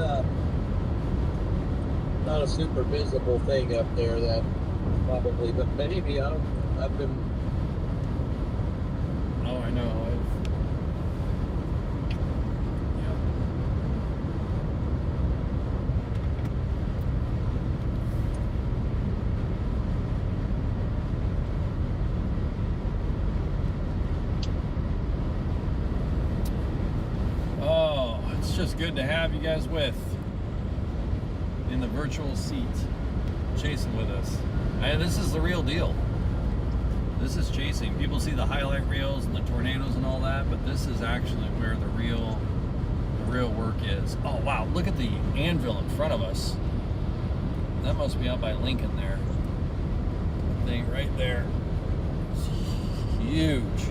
not a super visible thing up there, that probably, but maybe I've been. Oh, I know. just good to have you guys with in the virtual seat, chasing with us. And this is the real deal. This is chasing. People see the highlight reels and the tornadoes and all that, but this is actually where the real work is. Oh wow, look at the anvil in front of us. That must be out by Lincoln there. Thing right there. It's huge.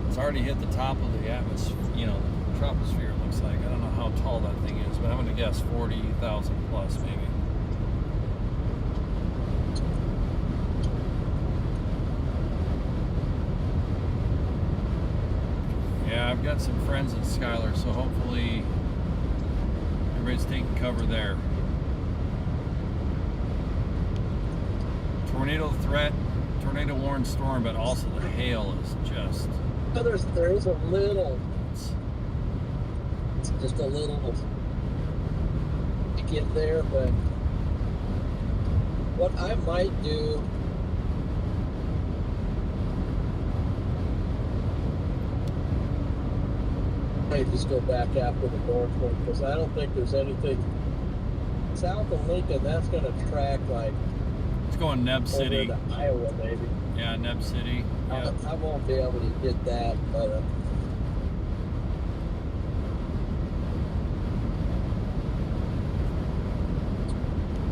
It's already hit the top of the atmosphere, troposphere, it looks like. I don't know how tall that thing is, but I'm going to guess 40,000 plus maybe. Yeah, I've got some friends in Schuyler, so hopefully everybody's taking cover there. Tornado threat, tornado warned storm, but also the hail is just... There is a little, just a little to get there, but what I might do, I might just go back after the north one, because I don't think there's anything south of Lincoln that's going to track like it's going Neb City. Over to Iowa, maybe. Yeah, Neb City. Yep. I won't be able to get that, but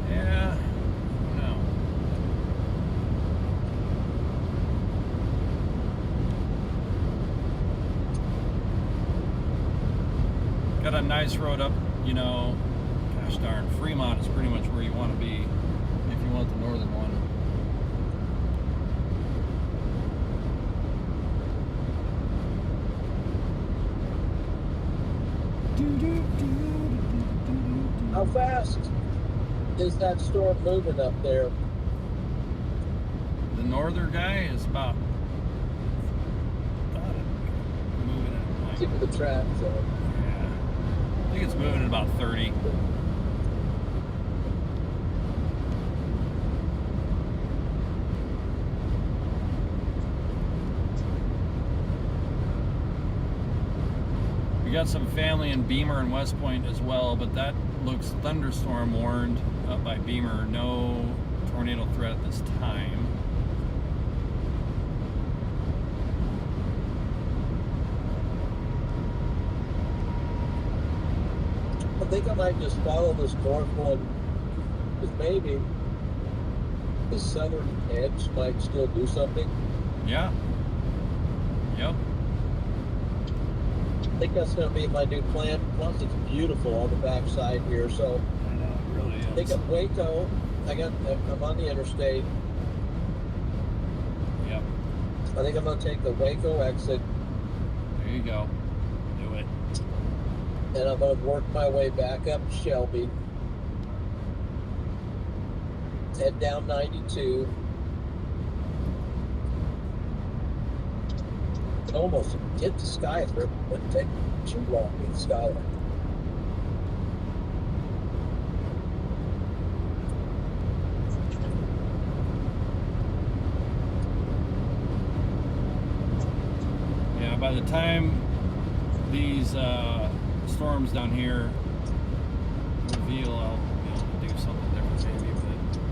yeah, no. Got a nice road up, gosh darn, Fremont is pretty much where you want to be if you want the northern one. how fast is that storm moving up there? The northern guy is about moving at like, Keep the track, so. yeah, I think it's moving at about 30. We got some family in Beamer and West Point as well, but that looks thunderstorm warned up by Beamer. No tornado threat at this time. I think I might just follow this north one, because maybe the southern edge might still do something. Yeah. Yep. I think that's going to be my new plan. Plus, it's beautiful on the backside here. So I know, it really I think is. at Waco, I'm on the interstate. Yep. I think I'm going to take the Waco exit, There you go. Do it. and I'm going to work my way back up Shelby. Head down 92. Almost get to Schuyler, but it wouldn't take too long to get to Schuyler. Yeah, by the time these storms down here reveal, I'll be able to do something different maybe,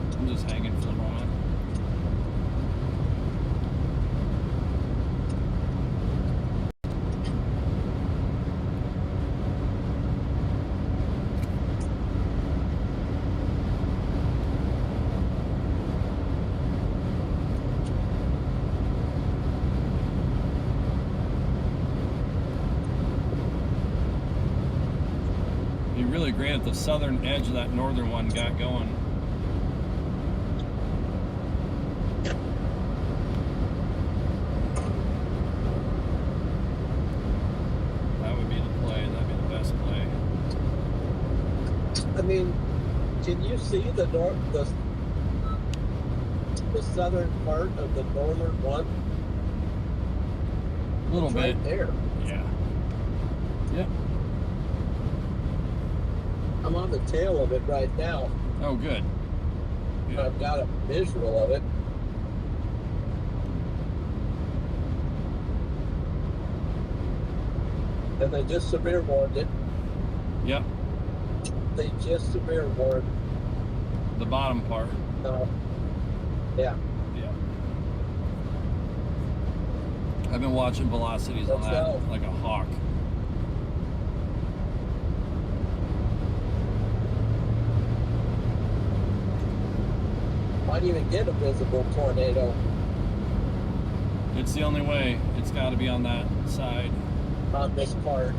but I'm just hanging for the moment. Really great if the southern edge of that northern one got going. That would be the play. That'd be the best play. I mean, can you see the southern part of the northern one? A little It's bit. right there. Yeah. Yep. I'm on the tail of it right now. Oh, good. Good. I've got a visual of it. And they just severe warned it. Yep, They just severe warned. the bottom part. Yeah. Yeah. I've been watching velocities on Let's that go. like a hawk. Might even get a visible tornado It's the only way. It's got to be on that side. on this part.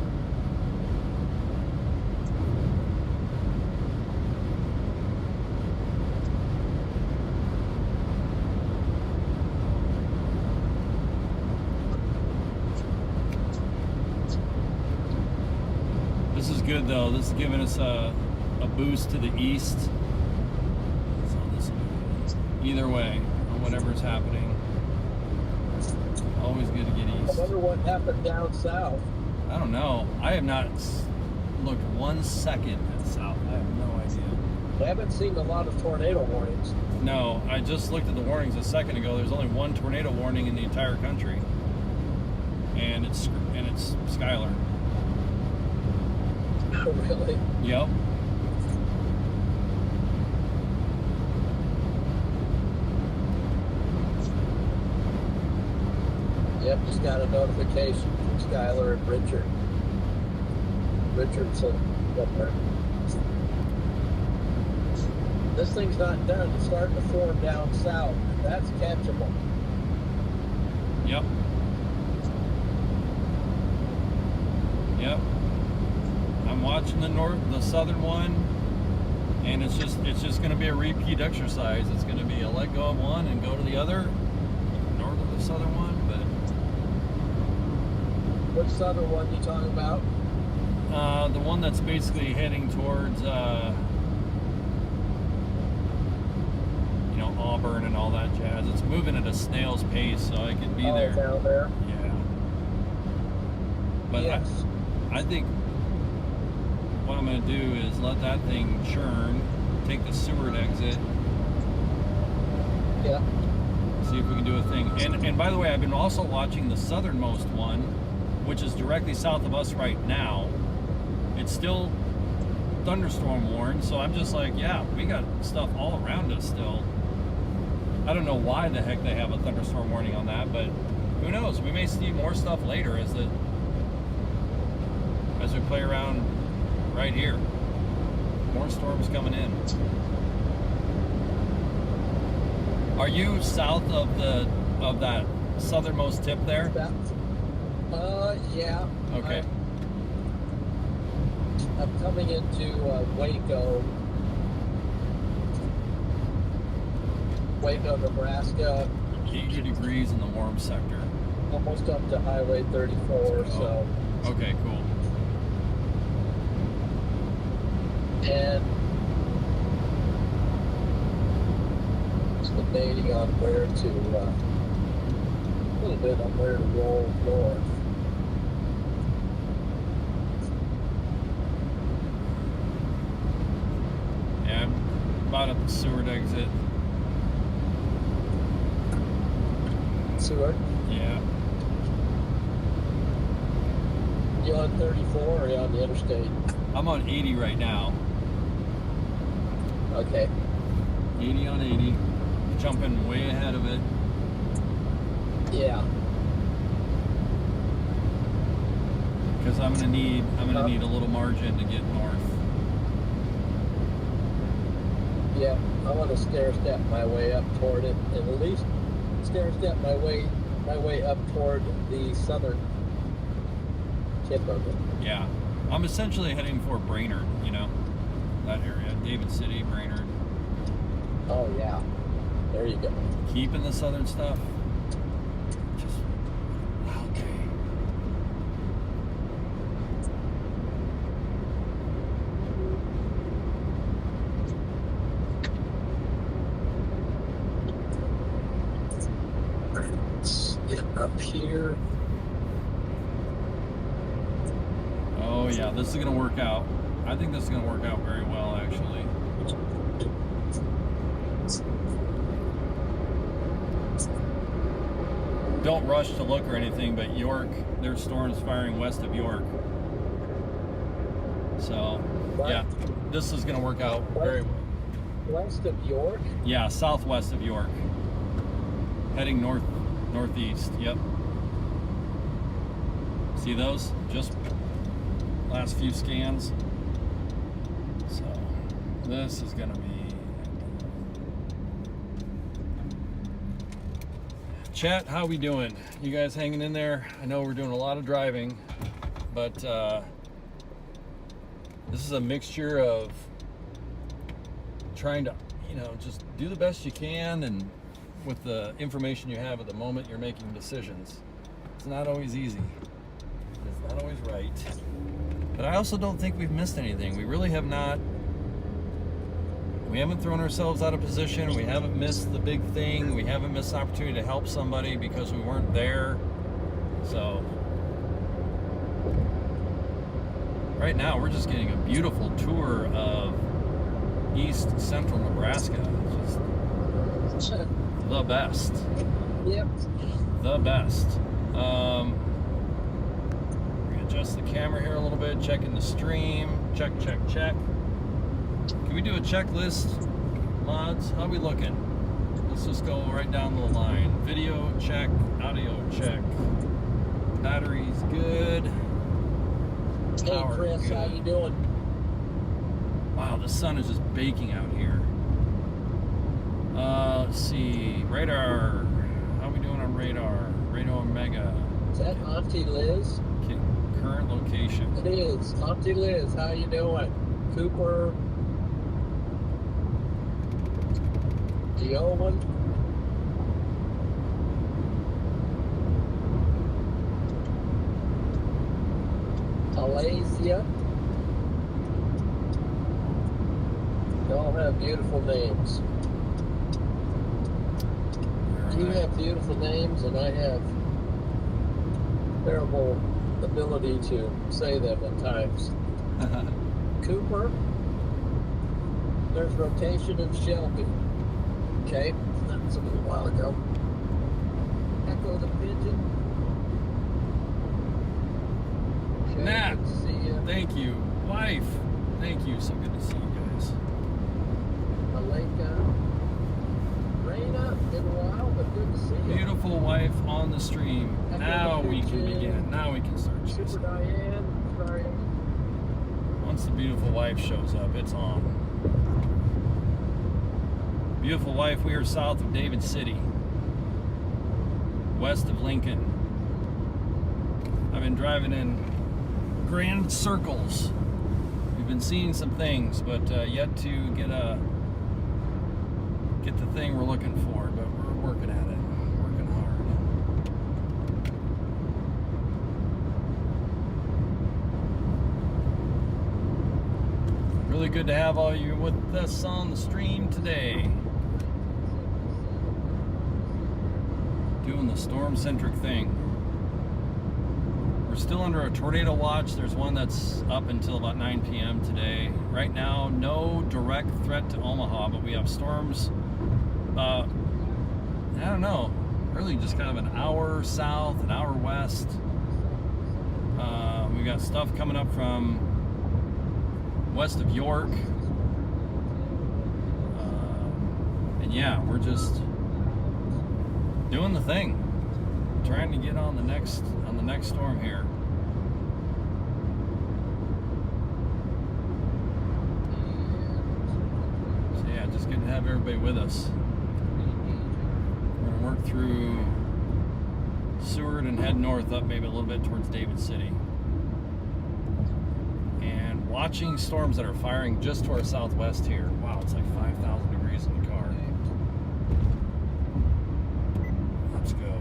This is good though. This is giving us a boost to the east. So this, either way, or whatever's happening, always good to get I east. wonder what happened down south. I don't know. I have not looked 1 second at south. I have no idea. I haven't seen a lot of tornado warnings. No, I just looked at the warnings a second ago. There's only one tornado warning in the entire country, and it's Skylar. Really? Yep. Yep, just got a notification from Skylar and Richard. Richardson up there. This thing's not done. It's starting to form down south. That's catchable. Yep. Yep. I'm watching the southern one, and it's just going to be a repeat exercise. It's going to be a let go of one and go to the other, north of the southern one. But Which southern one you talking about? the one that's basically heading towards Auburn and all that jazz. It's moving at a snail's pace, so I could be there. Down there. Yeah. But Yes. I think what I'm going to do is let that thing churn, take the Seward exit, Yeah. see if we can do a thing. And by the way, I've been also watching the southernmost one, which is directly south of us right now. It's still thunderstorm warned, so I'm just like, yeah, we got stuff all around us still. I don't know why the heck they have a thunderstorm warning on that, but who knows? We may see more stuff later as we play around right here. More storms coming in. Are you south of that southernmost tip there? Yeah. Okay. I'm coming into Waco, Nebraska, 80 degrees in the warm sector. almost up to Highway 34. So, Okay, cool. and just debating on where to, a little bit on where to roll north. Yeah, I'm about at the Seward exit. Seward, Yeah. you on 34 or you on the interstate? I'm on 80 right now. Okay. 80 on 80. Jumping way ahead of it. Yeah. Because I'm gonna need a little margin to get north. Yeah. I want to stair step my way up toward it, and at least stair step my way up toward the southern tip of it. Yeah. I'm essentially heading for Brainerd, that area. David City, Brainerd. Oh yeah. There you go. Keeping the southern stuff. Just okay. Let's get up here. Oh yeah, this is gonna work out. I think this is gonna work out very well, actually. Don't rush to look or anything, but York, there's storms firing west of York. So, Right. yeah, this is going to work out very well. West of York? Yeah, southwest of York. Heading northeast. Yep. See those? Just last few scans. So, this is going to be... Chat, how we doing? You guys hanging in there? I know we're doing a lot of driving, but this is a mixture of trying to, just do the best you can, and with the information you have at the moment, you're making decisions. It's not always easy. It's not always right. But I also don't think we've missed anything. We really have not. We haven't thrown ourselves out of position. We haven't missed the big thing. We haven't missed the opportunity to help somebody because we weren't there. So right now we're just getting a beautiful tour of East Central Nebraska. It's just the best. Yep. The best. We're gonna adjust the camera here a little bit, checking the stream. Check. Can we do a checklist, mods? How we looking? Let's just go right down the line. Video check, audio check. Battery's good. Hey Power Chris, good. how you doing? Wow, the sun is just baking out here. Let's see. Radar. How we doing on radar? Radar Mega. Is that Auntie Liz? Okay, current location. It is. Auntie Liz, how you doing? Cooper. The Owen. Alasia. They all have beautiful names. You have beautiful names, and I have terrible ability to say them at times. Cooper. There's rotation in Shelby. Okay, that was a little while ago. Echo the Pigeon. Okay, Nat, good to see you. thank you. Wife, thank you. So good to see you guys. Malika. Raina, been a while, but good to see you. Beautiful wife on the stream. Echo Now the we can Pigeon. begin. Now we can start Super chasing. Diane, sorry. Once the beautiful wife shows up, it's on. Beautiful wife, we are south of David City, west of Lincoln. I've been driving in grand circles. We've been seeing some things, but yet to get the thing we're looking for. But we're working at it, working hard. Really good to have all you with us on the stream today. Doing the StormCentric thing. We're still under a tornado watch. There's one that's up until about 9 p.m. today. Right now, no direct threat to Omaha, but we have storms about, I don't know, really just kind of an hour south, an hour west. We got stuff coming up from west of York. And yeah, we're just doing the thing, trying to get on the next storm here. So yeah, just good to have everybody with us. We're gonna work through Eastward and head north up maybe a little bit towards David City. And watching storms that are firing just to our southwest here. Wow, it's like 5,000 degrees in the car. Let's go.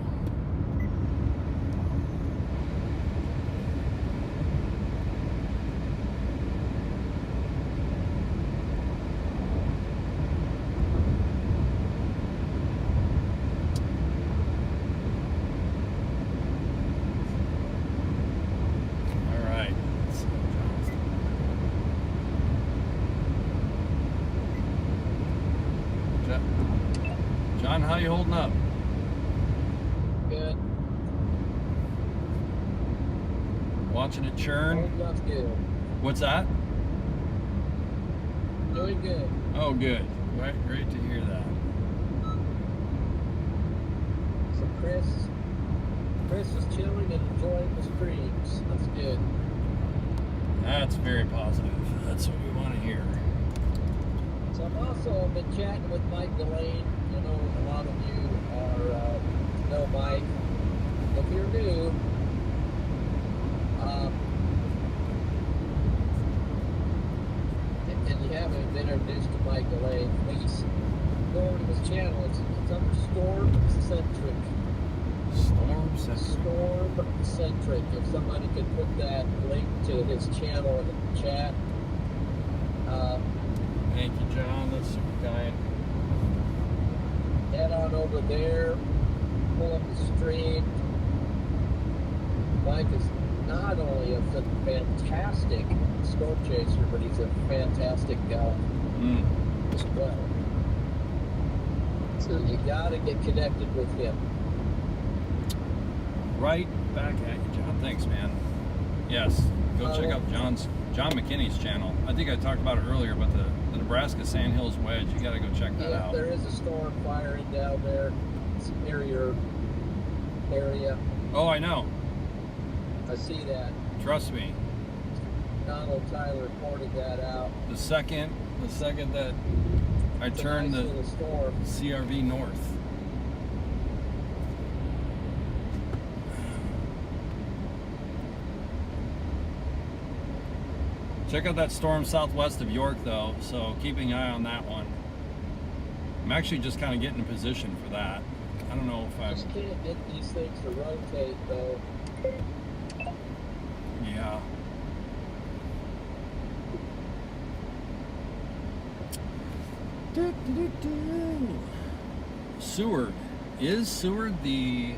All right. Let's see what John's doing. John, how you holding up? Good. Watching it churn? Holding up good. What's that? doing good. Oh, good. Right, great to hear that. So Chris is chilling and enjoying the streams. That's good. That's very positive. That's what we want to hear. So I've also been chatting with Mike Delane. I know a lot of you know Mike. If you're new, and you haven't been introduced to Mike Delane, please go over to his channel. It's under StormCentric. StormCentric. If somebody could put that link to his channel in the chat. Thank you, John. That's super kind. Head on over there, pull up the stream. Mike is not only a fantastic storm chaser, but he's a fantastic guy as well. So you gotta get connected with him. Right back at you, John. Thanks, man. Yes, go check out John McKinney's channel. I think I talked about it earlier, but the Nebraska Sandhills Wedge, you got to go check that out. There is a storm firing down there, Superior area. Oh, I know. I see that. Trust me. Donald Tyler pointed that out. The second that I turned the storm. CRV north. Check out that storm southwest of York, though, so keeping an eye on that one. I'm actually just kind of getting in position for that. I don't know if I just can't get these things to rotate, though. Yeah. Seward. Is Seward the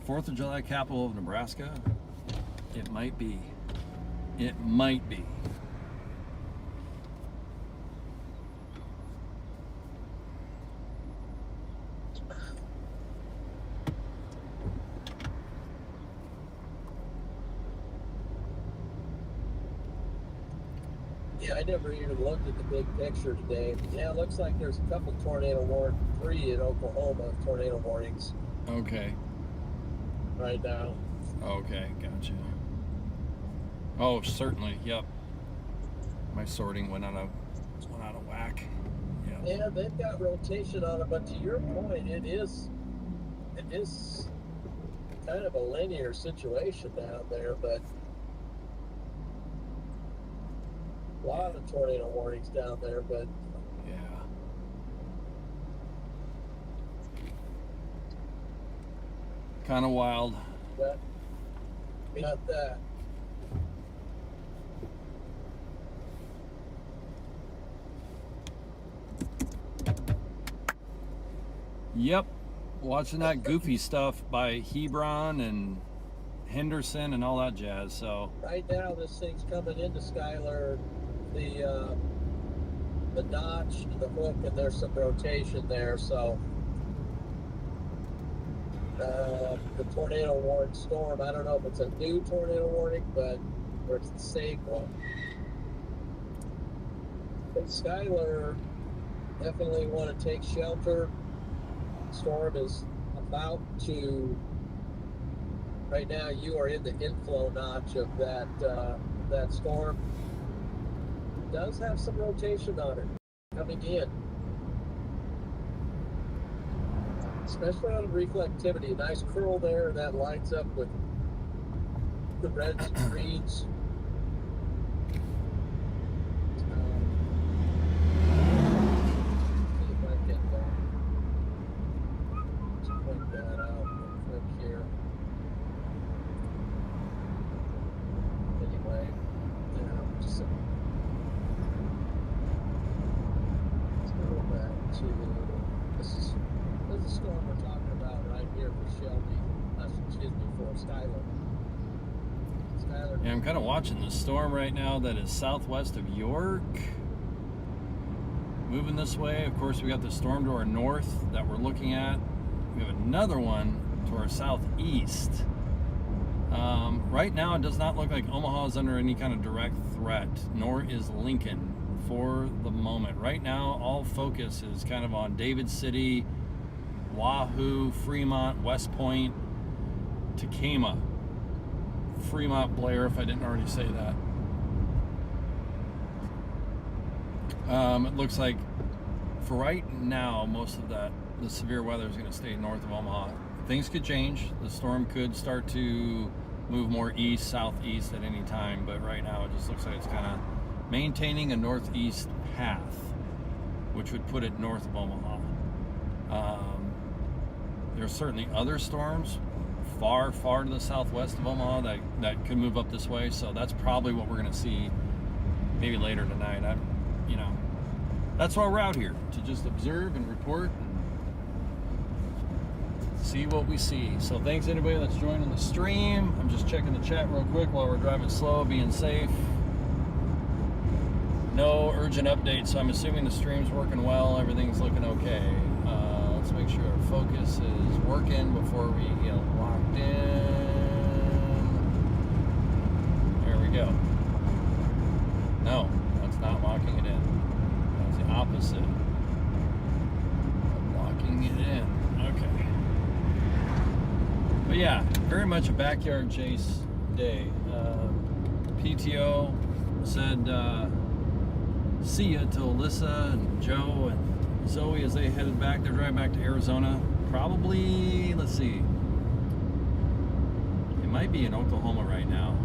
4th of July capital of Nebraska? It might be. It might be. Yeah, I never even looked at the big picture today. Yeah, it looks like there's a couple tornado warnings, 3 in Oklahoma tornado warnings Okay. right now. Okay, gotcha. Oh, certainly. Yep. My sorting went out of whack. Yeah. Yeah, they've got rotation on it, but to your point, it is kind of a linear situation down there, but a lot of tornado warnings down there, but Yeah. Kind of wild. but got that. Yep. Watching that goofy stuff by Hebron and Henderson and all that jazz. So Right now, this thing's coming into Schuyler, the notch, the hook, and there's some rotation there. So the tornado warning storm, I don't know if it's a new tornado warning, or it's the same one. But Schuyler, definitely want to take shelter. Storm is about to. Right now, you are in the inflow notch of that storm. It does have some rotation on it coming in, especially on reflectivity. Nice curl there that lines up with the reds and greens. See if I can just point that out real quick here. Anyway, let's go back to this is the storm we're talking about right here for Shelby. Excuse me, for Schuyler. yeah, I'm kind of watching the storm right now that is southwest of York. Moving this way. Of course, we got the storm to our north that we're looking at. We have another one to our southeast. Right now, it does not look like Omaha is under any kind of direct threat, nor is Lincoln for the moment. Right now, all focus is kind of on David City, Wahoo, Fremont, West Point, Tacoma, Fremont, Blair, if I didn't already say that. It looks like for right now, most of the severe weather is going to stay north of Omaha. Things could change. The storm could start to move more east, southeast at any time, but right now it just looks like it's kind of maintaining a northeast path, which would put it north of Omaha. There's certainly other storms far to the southwest of Omaha that could move up this way, so that's probably what we're going to see maybe later tonight. That's why we're out here, to just observe and report and see what we see. So thanks anybody that's joining the stream. I'm just checking the chat real quick while we're driving slow, being safe. No urgent updates, so I'm assuming the stream's working well, everything's looking okay. Let's make sure our focus is working before we get locked in. There we go. No, that's not locking it in. That's the opposite of locking it in. Okay. But yeah, very much a backyard chase day. PTO said see ya to Alyssa and Joe and Zoe as they headed back. They're driving back to Arizona. Probably, let's see, it might be in Oklahoma right now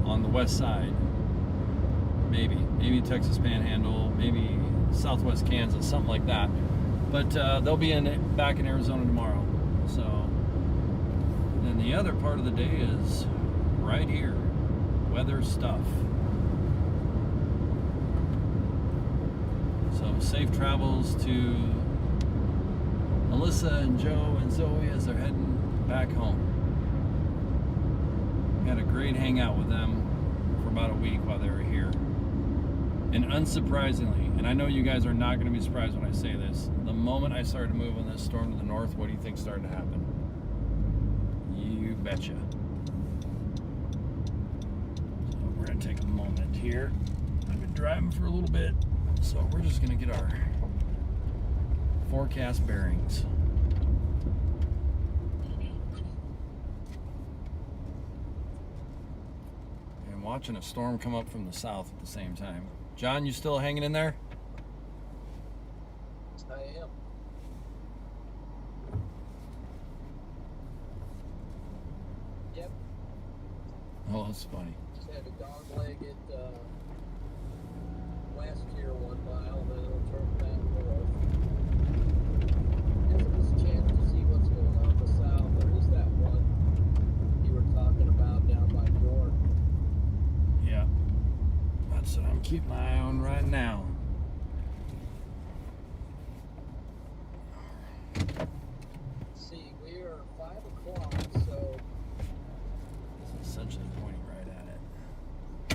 on the west side. Maybe Texas Panhandle, maybe Southwest Kansas, something like that. But they'll be back in Arizona tomorrow. So then the other part of the day is right here, weather stuff. So safe travels to Alyssa and Joe and Zoe as they're heading back home. We had a great hangout with them for about a week while they were here. And unsurprisingly, and I know you guys are not going to be surprised when I say this, the moment I started moving this storm to the north, what do you think started to happen? You betcha. So we're going to take a moment here. I've been driving for a little bit, so we're just going to get our forecast bearings. And watching a storm come up from the south at the same time. John, you still hanging in there? I am. Yep. Oh, that's funny. Just had to dog leg it west here 1 mile, then it'll turn back north. Gives us a chance to see what's going on in the south. There is that one you were talking about down by York. Yeah. That's what I'm keeping my eye on right now. Let's see, we are 5 o'clock, so It's essentially pointing right at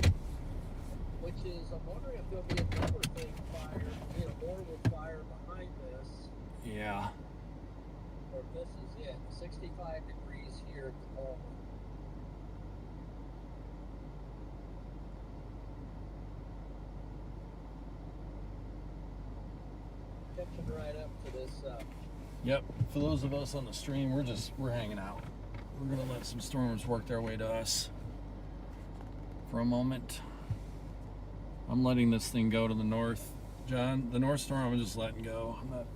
it. which is, I'm wondering if there'll be another thing fired, more will fire behind this, Yeah. or if this is it. 65 degrees here at the moment. Catching right up to this, Yep. For those of us on the stream, we're hanging out. We're gonna let some storms work their way to us for a moment. I'm letting this thing go to the north. John, the north storm I'm just letting go. I'm not.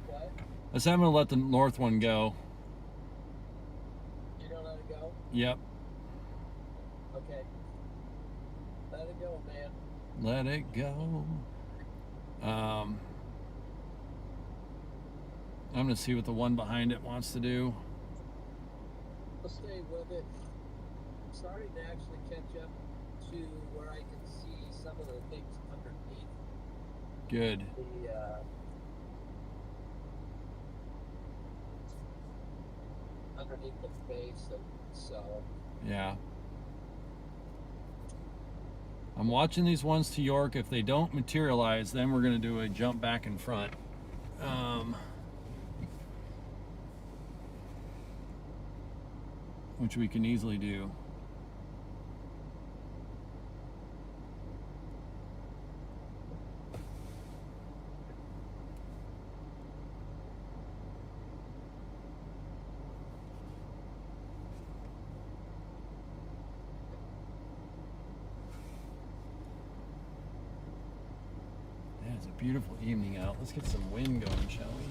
what? I said I'm gonna let the north one go. You don't let it go? Yep. Okay. Let it go, man. Let it go. I'm gonna see what the one behind it wants to do. I'll stay with it. I'm starting to actually catch up to where I can see some of the things underneath Good. the underneath the base, and so Yeah. I'm watching these ones to York. If they don't materialize, then we're going to do a jump back in front. Which we can easily do. It's a beautiful evening out. Let's get some wind going, shall we?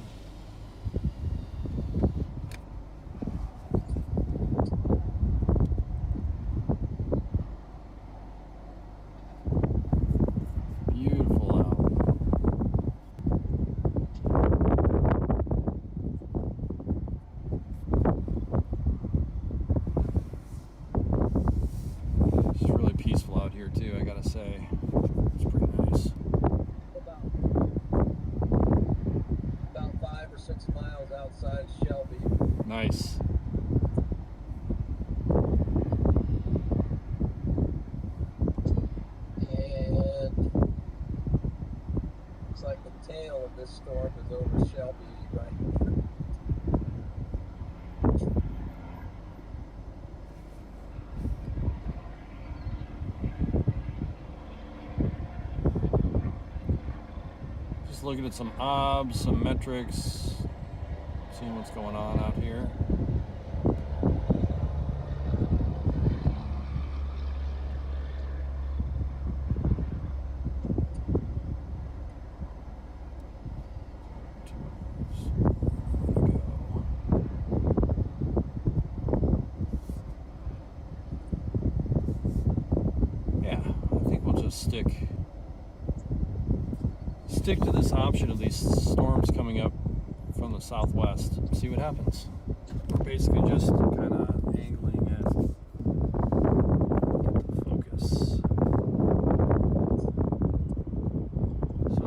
Beautiful out. It's really peaceful out here too, I gotta say. It's pretty nice. About 5 or 6 miles outside Shelby. Nice. And looks like the tail of this storm is over Shelby right here. Just looking at some obs, some metrics, seeing what's going on out here. Yeah, I think we'll just stick to this option of these storms coming up from the southwest. See what happens. We're basically just kind of angling it. Get the focus. So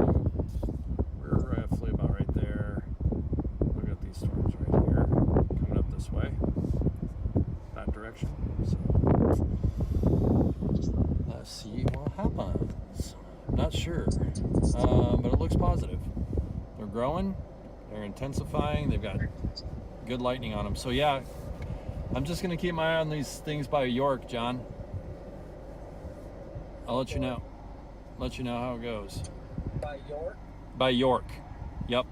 we're roughly about right there. Look at these storms right here coming up this way, that direction. So let's see what happens. Not sure, but it looks positive. They're growing, they're intensifying, they've got good lightning on them. So yeah, I'm just gonna keep my eye on these things by York, John. I'll let you know how it goes. By York? By York, yep.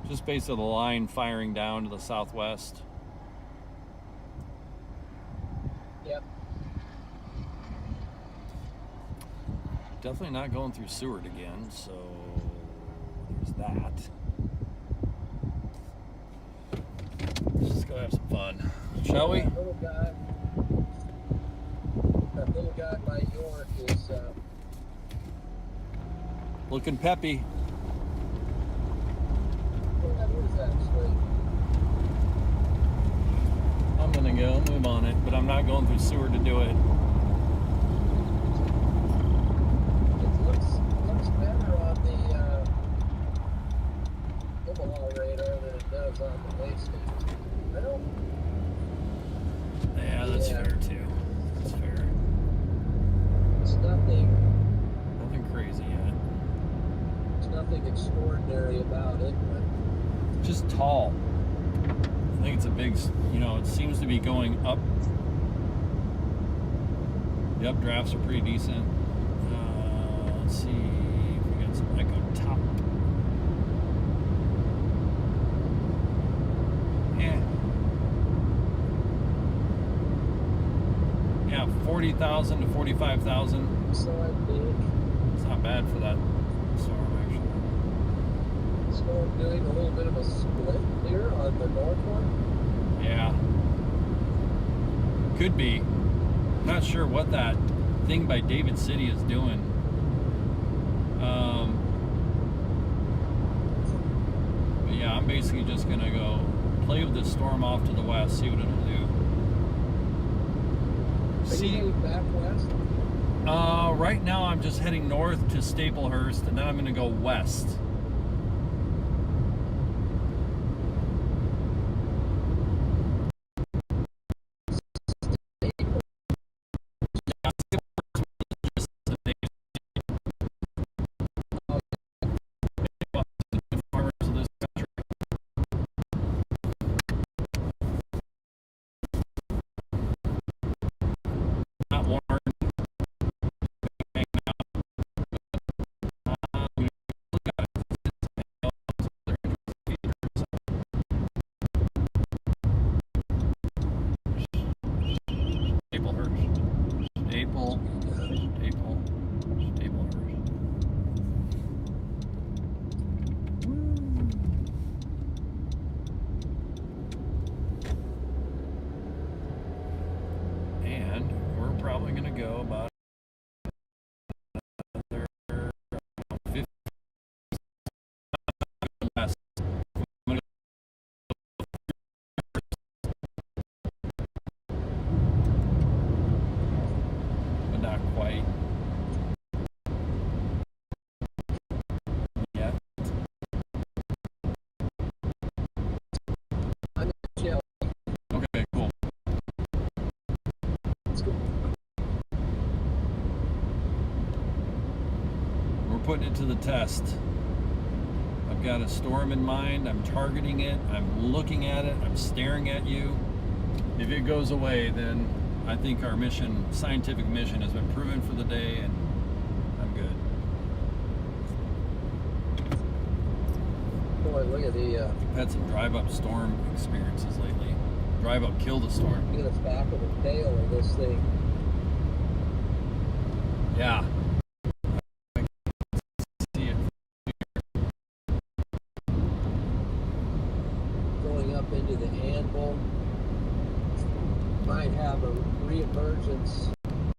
Just based on the line firing down to the southwest. Yep. Definitely not going through Seward again, so there's that. Let's just go have some fun, shall we? That little guy by York is Looking peppy. well, that is actually. I'm gonna go move on it, but I'm not going through Seward to do it. It looks better on the Omaha radar than it does on the way station. I don't. Yeah, that's fair too. That's fair. It's nothing. Nothing crazy yet. There's nothing extraordinary about it, but Just tall. I think it's a big, it seems to be going up. The updrafts are pretty decent. Let's see if we got some echo top. Yeah, 40,000 to 45,000. so I think It's not bad for that storm, actually. storm doing a little bit of a split here on the north one. Yeah. Could be. Not sure what that thing by David City is doing. But yeah, I'm basically just gonna go play with this storm off to the west, see what it'll do. Are you heading back west? Right now I'm just heading north to Staplehurst, and then I'm gonna go west. Not warned. Look at it. probably going to go about another 50 less. But not quite yet. Okay, cool. We're putting it to the test. I've got a storm in mind. I'm targeting it. I'm looking at it. I'm staring at you. If it goes away, then I think our mission, scientific mission, has been proven for the day, and I'm good. Boy, look at the. I've had some drive-up storm experiences lately. Drive-up killed a storm. Look at the back of the tail of this thing. Yeah. See it. Going up into the anvil. Might have a reemergence,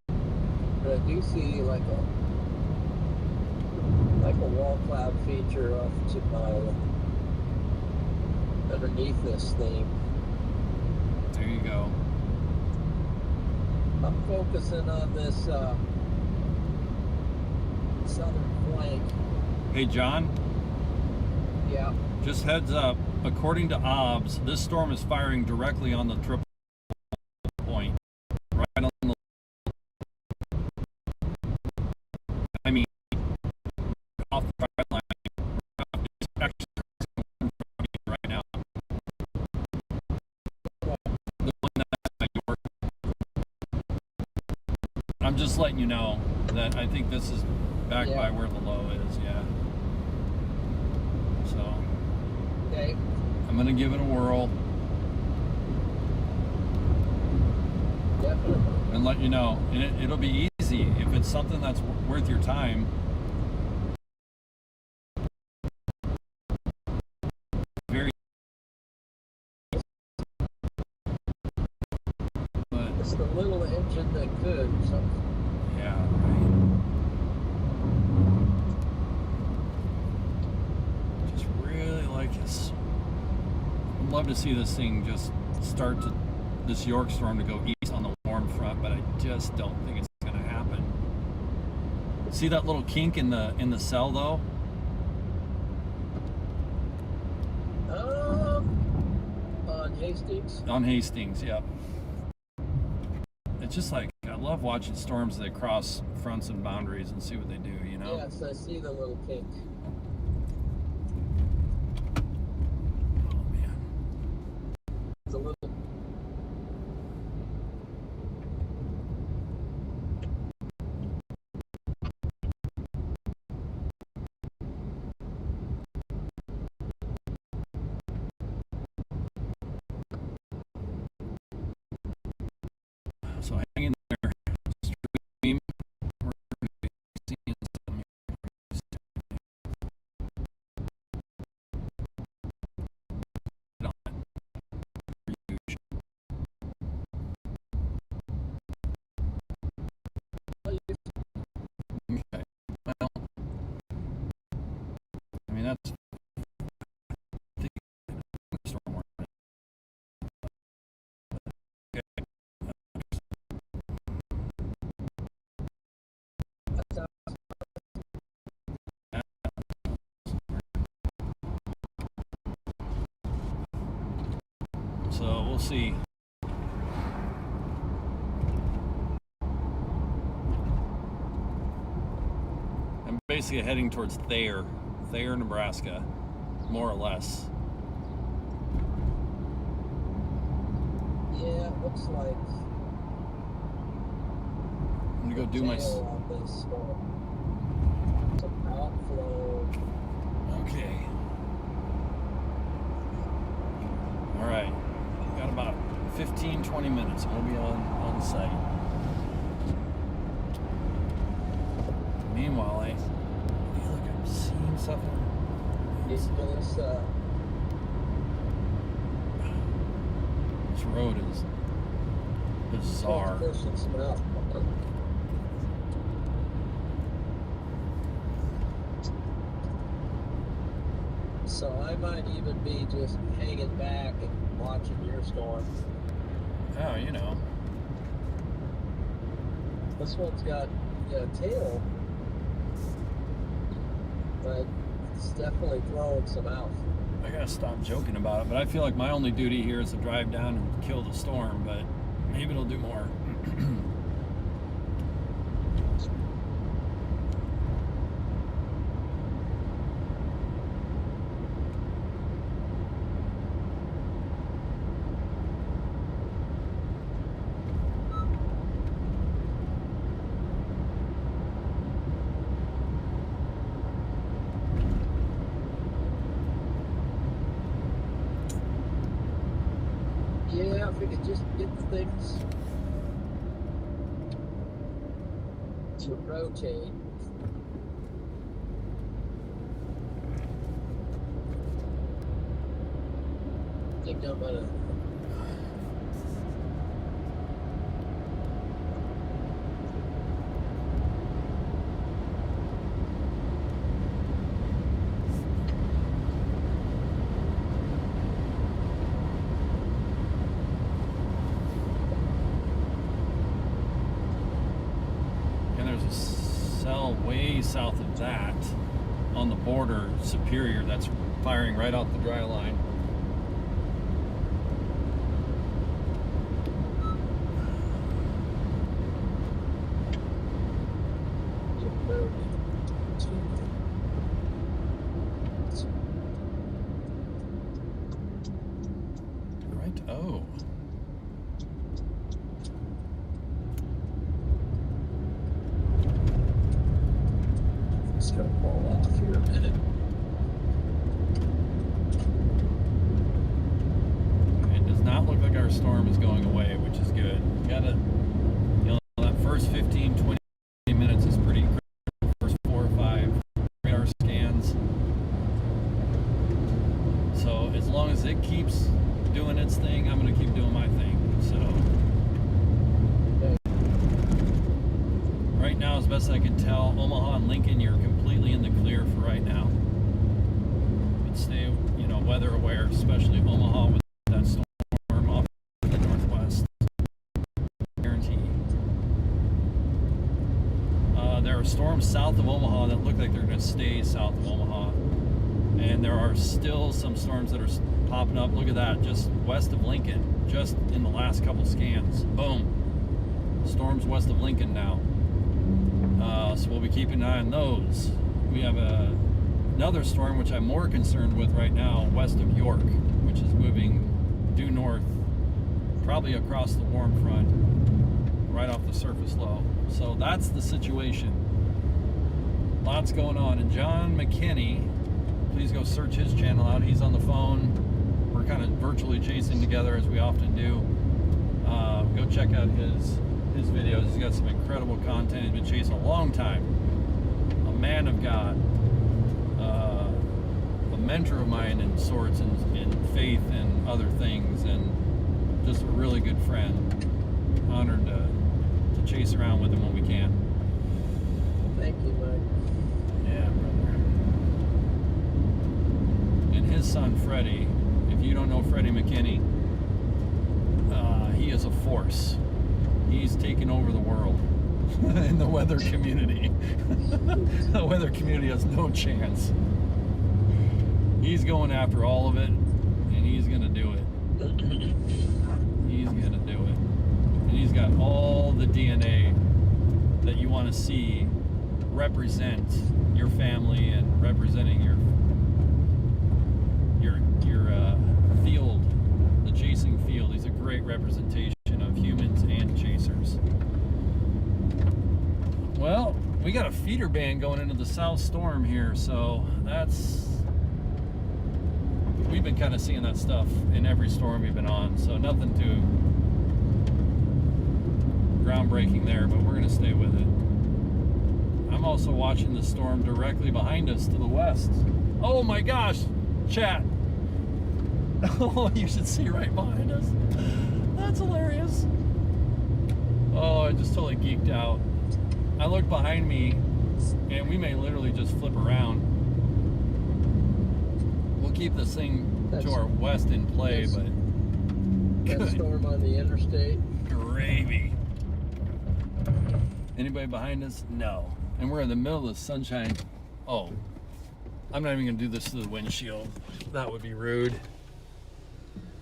but I do see like a wall cloud feature off to my underneath this thing. There you go. I'm focusing on this southern flank. Hey, John. Yeah. Just heads up. According to OBS, this storm is firing directly on the triple point, right on the. I mean, off the right line. It's actually right now. The one that's York. I'm just letting you know that I think this is back by where the low is. Yeah. So. Okay. I'm gonna give it a whirl. Definitely. And let you know. And it'll be easy if it's something that's worth your time. Very. But It's the little engine that could. So. yeah, right. Just really like this. I'd love to see this thing just start to, this York storm to go east on the warm front, but I just don't think it's going to happen. See that little kink in the cell though? On Hastings. On Hastings, yep. It's just like, I love watching storms that cross fronts and boundaries and see what they do, you know? Yes, I see the little kink. Oh man. It's a little. So hang in there. Stream. We're gonna be seeing some huge. Okay. Well, I mean that's. I think storm warning. So we'll see. I'm basically heading towards Thayer, Nebraska, more or less. Yeah, it looks like. I'm gonna go do my. tail on this storm. Some outflow. Okay. All right. Got about 15-20 minutes. We'll be on site. Meanwhile, I feel like I'm seeing something. This This road is bizarre. pushing some out So I might even be just hanging back and watching your storm. Oh, you know. This one's got a tail, but it's definitely throwing some out. I gotta stop joking about it, but I feel like my only duty here is to drive down and kill the storm, but maybe it'll do more. Yeah, if we could just get things to rotate. I think I'm gonna cell way south of that on the border, Superior, that's firing right off the dry line. Right, oh. It's gonna fall off here a minute. It does not look like our storm is going away, which is good. Gotta, that first 15, 20 minutes is pretty critical. First 4 or 5 radar scans. So as long as it keeps doing its thing, I'm gonna keep doing my thing. So right now, as best I can tell, Omaha and Lincoln, you're completely in the clear for right now. But stay, weather aware, especially Omaha with that storm off to the northwest. Guarantee. There are storms south of Omaha that look like they're going to stay south of Omaha. And there are still some storms that are popping up. Look at that, just west of Lincoln, just in the last couple scans. Boom. Storms west of Lincoln now. So we'll be keeping an eye on those. We have another storm which I'm more concerned with right now, west of York, which is moving due north, probably across the warm front, right off the surface low. So that's the situation. Lots going on. And John McKinney, please go search his channel out. He's on the phone. We're kind of virtually chasing together as we often do. Go check out his videos. He's got some incredible content. He's been chasing a long time. A man of God. A mentor of mine in sorts, in faith and other things, and just a really good friend. Honored to chase around with him when we can. Thank you, Mike. Yeah, brother. And his son, Freddie, if you don't know Freddie McKinney, he is a force. He's taken over the world in the weather community. The weather community has no chance. He's going after all of it, and he's going to do it. He's going to do it. And he's got all the DNA that you want to see represent your family and representing your field, the chasing field. He's a great representation of humans and chasers. Well, we got a feeder band going into the south storm here, so we've been kind of seeing that stuff in every storm we've been on, so nothing too groundbreaking there, but we're going to stay with it. I'm also watching the storm directly behind us to the west. Oh my gosh, chat. Oh, you should see right behind us. That's hilarious. Oh, I just totally geeked out. I look behind me, and we may literally just flip around. We'll keep this thing to our west in play, but that storm on the interstate. Gravy. Anybody behind us? No. And we're in the middle of the sunshine. Oh, I'm not even gonna do this to the windshield. That would be rude.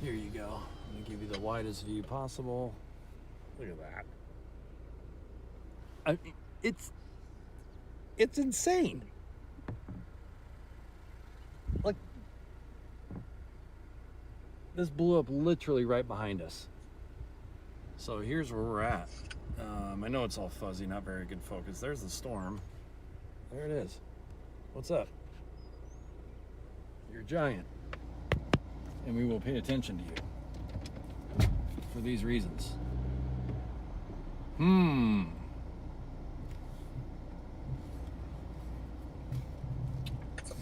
Here you go. I'm gonna give you the widest view possible. Look at that. It's insane. Like, this blew up literally right behind us. So here's where we're at. I know it's all fuzzy, not very good focus. There's the storm. There it is. What's up? You're giant. And we will pay attention to you for these reasons.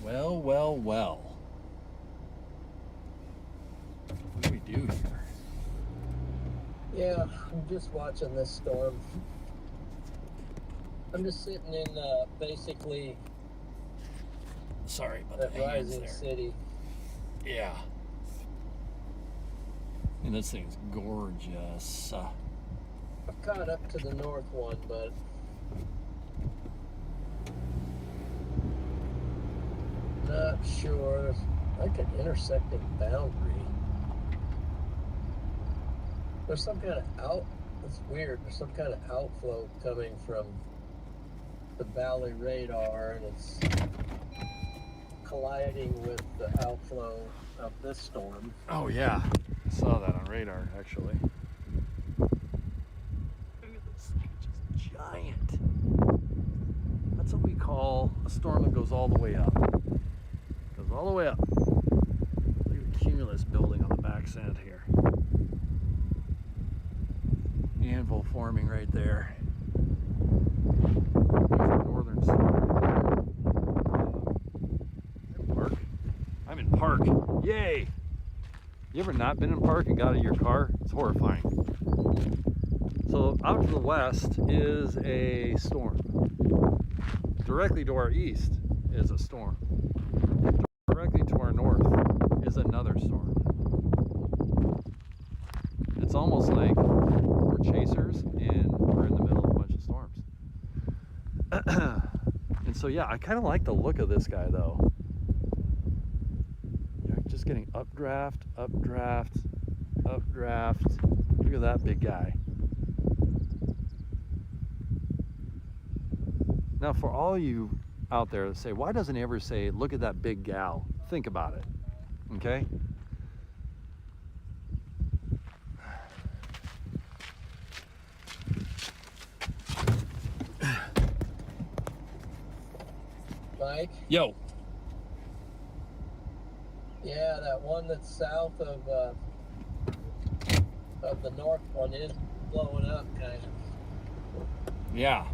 Well, well, well. What do we do here? Yeah, I'm just watching this storm. I'm just sitting in basically Sorry about that the hands rising there. city. Yeah. And this thing's gorgeous. I've caught up to the north one, but not sure. There's like an intersecting boundary. There's some kind of it's weird. There's some kind of outflow coming from the valley radar, and it's colliding with the outflow of this storm. Oh yeah, I saw that on radar actually. Look at this thing, just giant. That's what we call a storm that goes all the way up. Goes all the way up. Look at the cumulus building on the back end here. Anvil forming right there. There's our northern storm. Park. I'm in park. Yay! You ever not been in park and got out of your car? It's horrifying. So out to the west is a storm. Directly to our east is a storm. Directly to our north is another storm. It's almost like we're chasers and we're in the middle of a bunch of storms. And so yeah, I kind of like the look of this guy though. You're just getting updraft, updraft, updraft. Look at that big guy. Now for all you out there that say, why doesn't he ever say, look at that big gal? Think about it, okay? Mike? Yo. Yeah, that one that's south of the north one is blowing up, kind of. Yeah.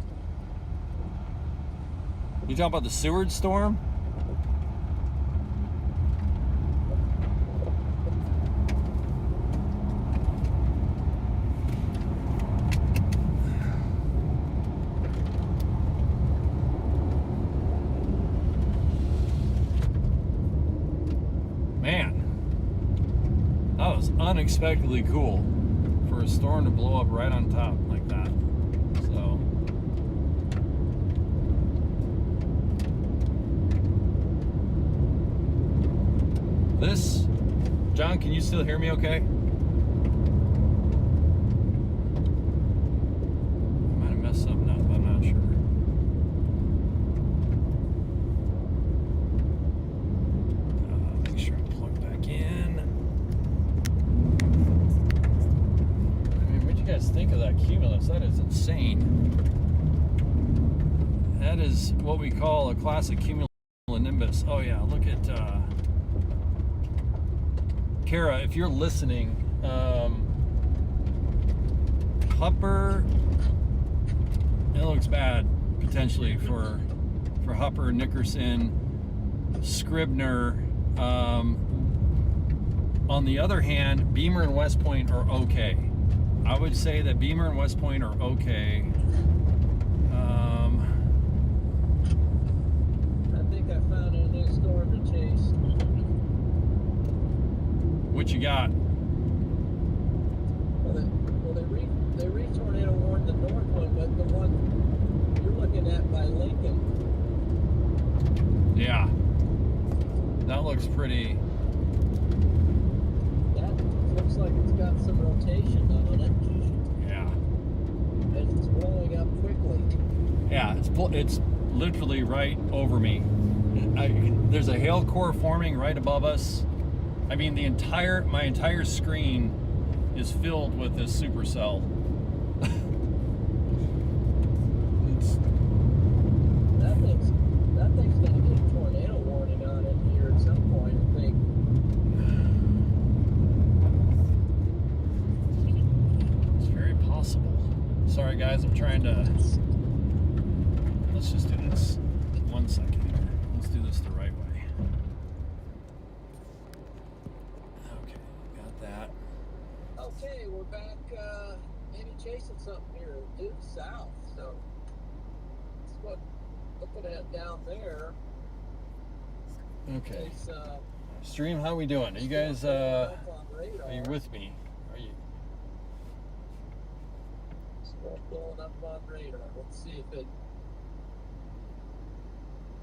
You talking about the Seward storm? Man, that was unexpectedly cool for a storm to blow up right on top like that. So this, John, can you still hear me okay? I might have messed something up, I'm not sure. Make sure I'm plugged back in. I mean, what do you guys think of that cumulus? That is insane. That is what we call a classic cumulonimbus. Oh yeah, look at Kara, if you're listening, Hupper, it looks bad potentially for Hupper, Nickerson, Scribner. On the other hand, Beamer and West Point are okay. I would say that Beamer and West Point are okay. I think I found a new storm to chase. What you got? Well, they re-tornado warned the north one, but the one you're looking at by Lincoln. Yeah. That looks pretty. That looks like it's got some rotation on it. Yeah. And it's blowing up quickly. Yeah, it's literally right over me. There's a hail core forming right above us. I mean, my entire screen is filled with this supercell. That thing's gonna get a tornado warning on it here at some point, I think. It's very possible. Sorry guys, I'm trying to. Let's just do this. 1 second here. Let's do this the right way. Okay, got that. Okay, we're back, maybe chasing something here due south, so that's what looking at down there Okay. is, Stream, how we doing? Are you guys, are you with me? Are you? Storm blowing up on radar. Let's see if it,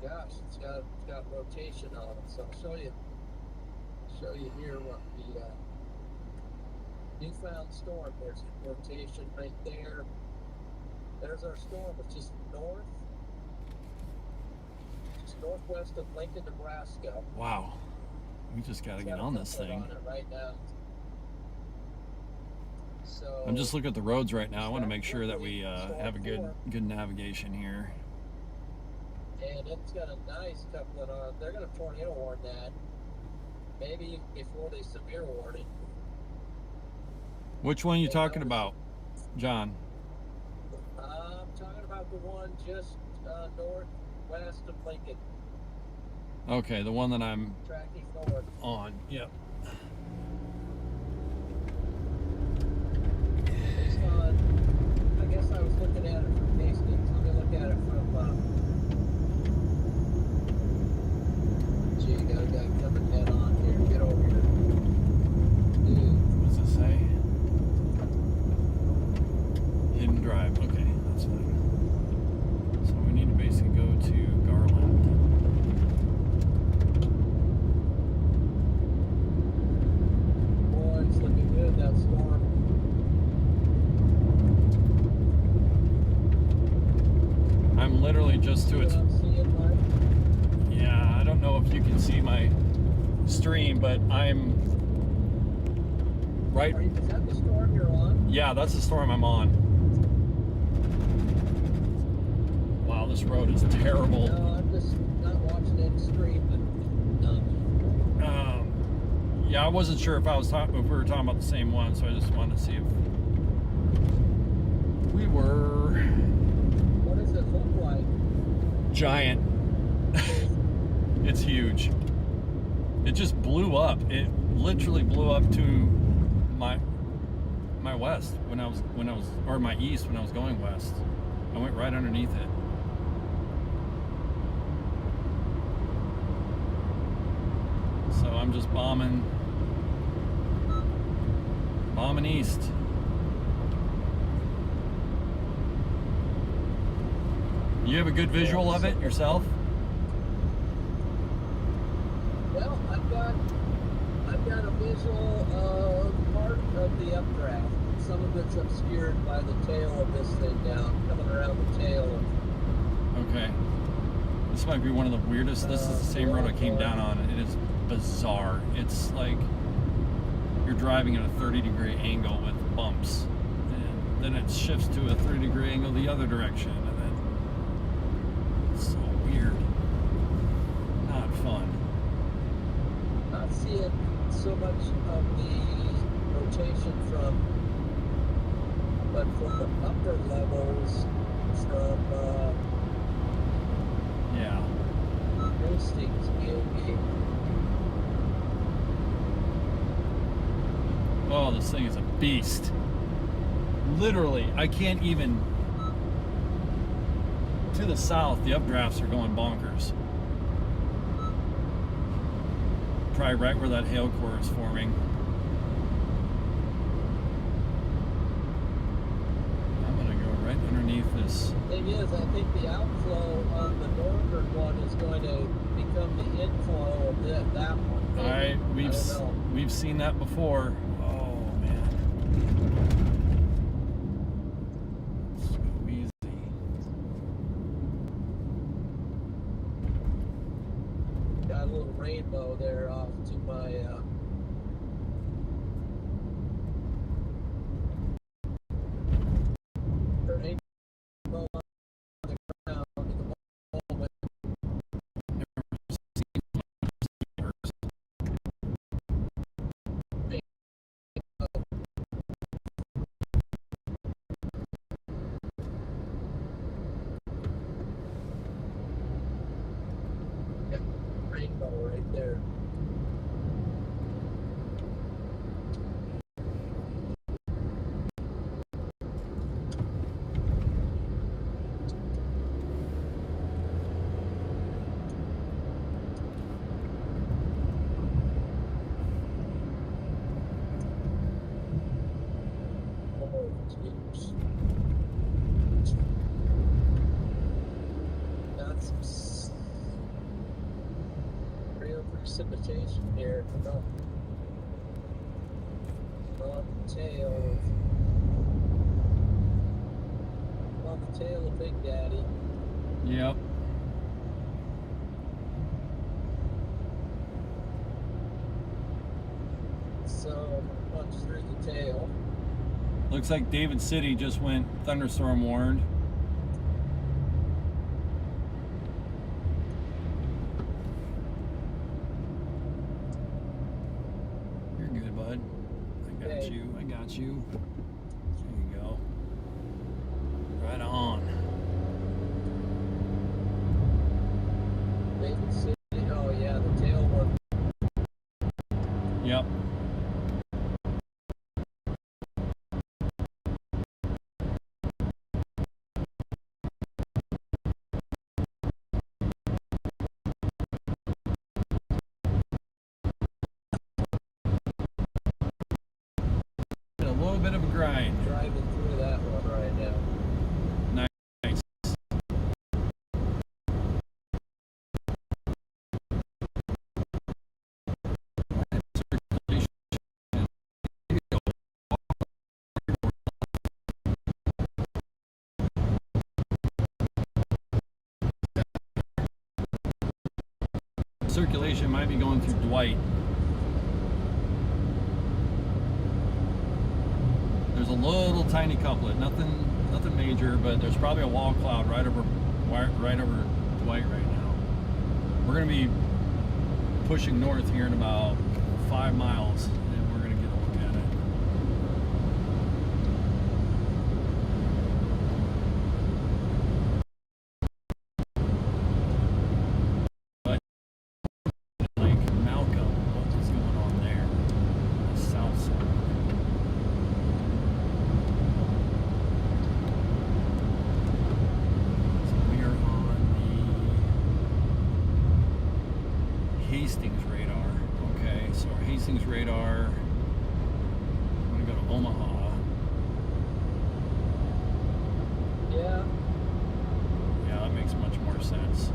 gosh, it's got rotation on it, so I'll show you here what the, newfound storm. There's rotation right there. There's our storm, which is north, just northwest of Lincoln, Nebraska. Wow. We just got to get on this thing. On it right now. So I'm just looking at the roads right now. I want to make sure that we have a good navigation here. And it's got a nice coupling on. They're going to tornado warn that. Maybe before they severe warn it. Which one are you talking about, John? I'm talking about the one just northwest of Lincoln. Okay, the one that I'm Tracking north. on. Yep. Based on, I guess I was looking at it from Hastings. Let me look at it from, gee, got a guy coming head on here. Get over here. Dude. What's it say? Hidden drive. Okay, that's fine. So we need to basically go to Garland. Boy, it's looking good, that storm. I'm literally just to its. Yeah, I don't know if you can see my stream, but I'm right. Is that the storm you're on? Yeah, that's the storm I'm on. Wow, this road is terrible. No, I'm just not watching any stream, but Yeah, I wasn't sure if we were talking about the same one, so I just wanted to see if we were. what does it look like? Giant. It's huge. It just blew up. It literally blew up to my west when I was or my east when I was going west. I went right underneath it. So I'm just bombing east. You have a good visual of it yourself? Well, I've got a visual of part of the updraft. Some of it's obscured by the tail of this thing down, coming around the tail of. Okay. This might be one of the weirdest. This is the same road I came down on. It is bizarre. It's like you're driving at a 30-degree angle with bumps. And then it shifts to a 30-degree angle the other direction. And then it's so weird. Not fun. Not seeing so much of the rotation but from the upper levels from Yeah. Hastings, EOB. Oh, this thing is a beast. literally, I can't even. To the south, the updrafts are going bonkers. Probably right where that hail core is forming. I'm gonna go right underneath this. Thing is, I think the outflow on the northern one is going to become the inflow of that one. Maybe. We've seen that before. Oh man. Let's go easy. Got a little rainbow there off to my rainbow on the ground at the moment. Rainbow right there. Oh, jeez. Got some real precipitation here on the tail of Big Daddy. Yep. So punch through the tail. Looks like David City just went thunderstorm warned. You're good, bud. I got you. I got you. There you go. Right on. David City. Oh yeah, the tail one. Yep. A little bit of a grind. Driving through that one right now. Nice. Circulation might be going through Dwight. There's a little tiny couplet, nothing major, but there's probably a wall cloud right over Dwight right now. We're gonna be pushing north here in about 5 miles, and we're gonna get a look at it. But like Malcolm, what is going on there? The south side. Hastings radar. Okay, so our Hastings radar, I'm gonna go to Omaha. Yeah. Yeah, that makes much more sense.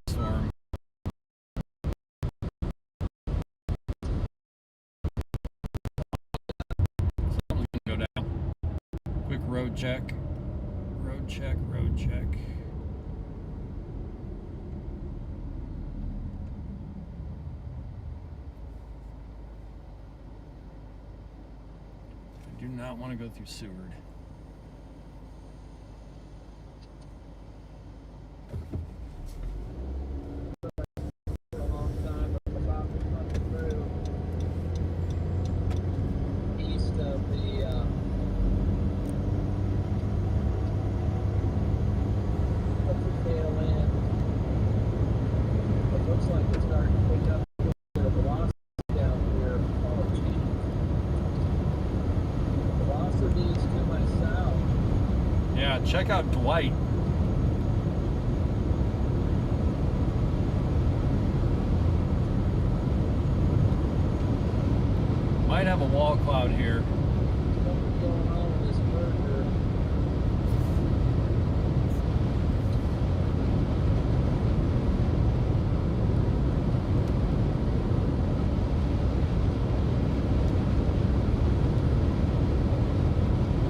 Storm. Something's gonna go down. Quick road check. Road check, road check. I do not want to go through Seward. A long time. Yeah, check out Dwight. Might have a wall cloud here. What's going on with this merger?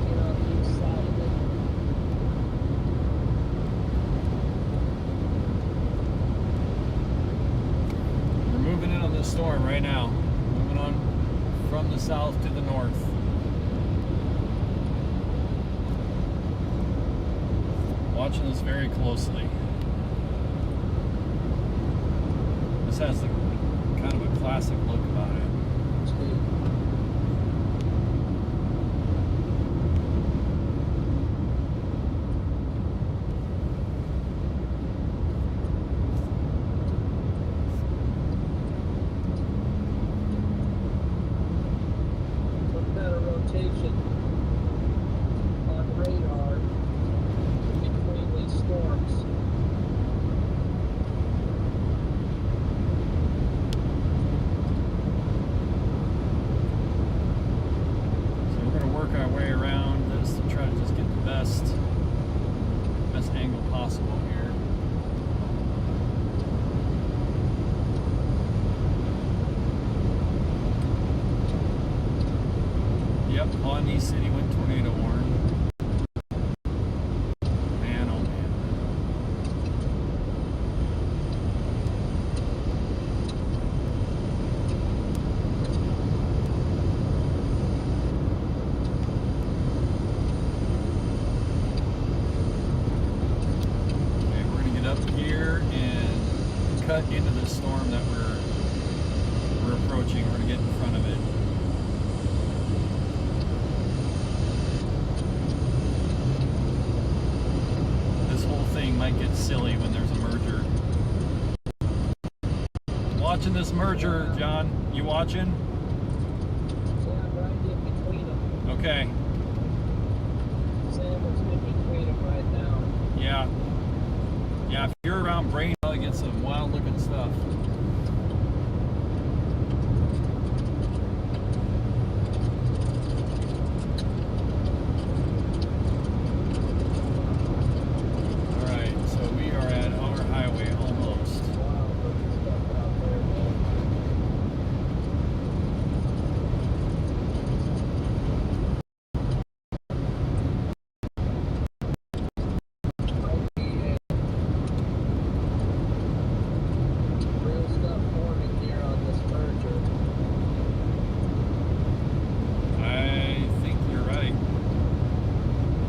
Get on the east side of it. We're moving in on this storm right now. Moving on from the south to the north. Watching this very closely. This has the kind of a classic look about it. Some better rotation on radar between these storms. So we're going to work our way around this to try to just get the best angle possible here. Yep, Pawnee City went tornado warn. Man, oh man. Okay, we're gonna get up here and cut into the storm that we're approaching. We're gonna get in front of it. This whole thing might get silly when there's a merger. Watching this merger, John. You watching? Yeah, right in between them. Okay. Sandwiched in between them right now. Yeah. Yeah, if you're around Brain, you'll probably get some wild looking stuff. Alright, so we are at our highway almost. Wow, looking stuff out there, man. Real stuff forming here on this merger. I think you're right.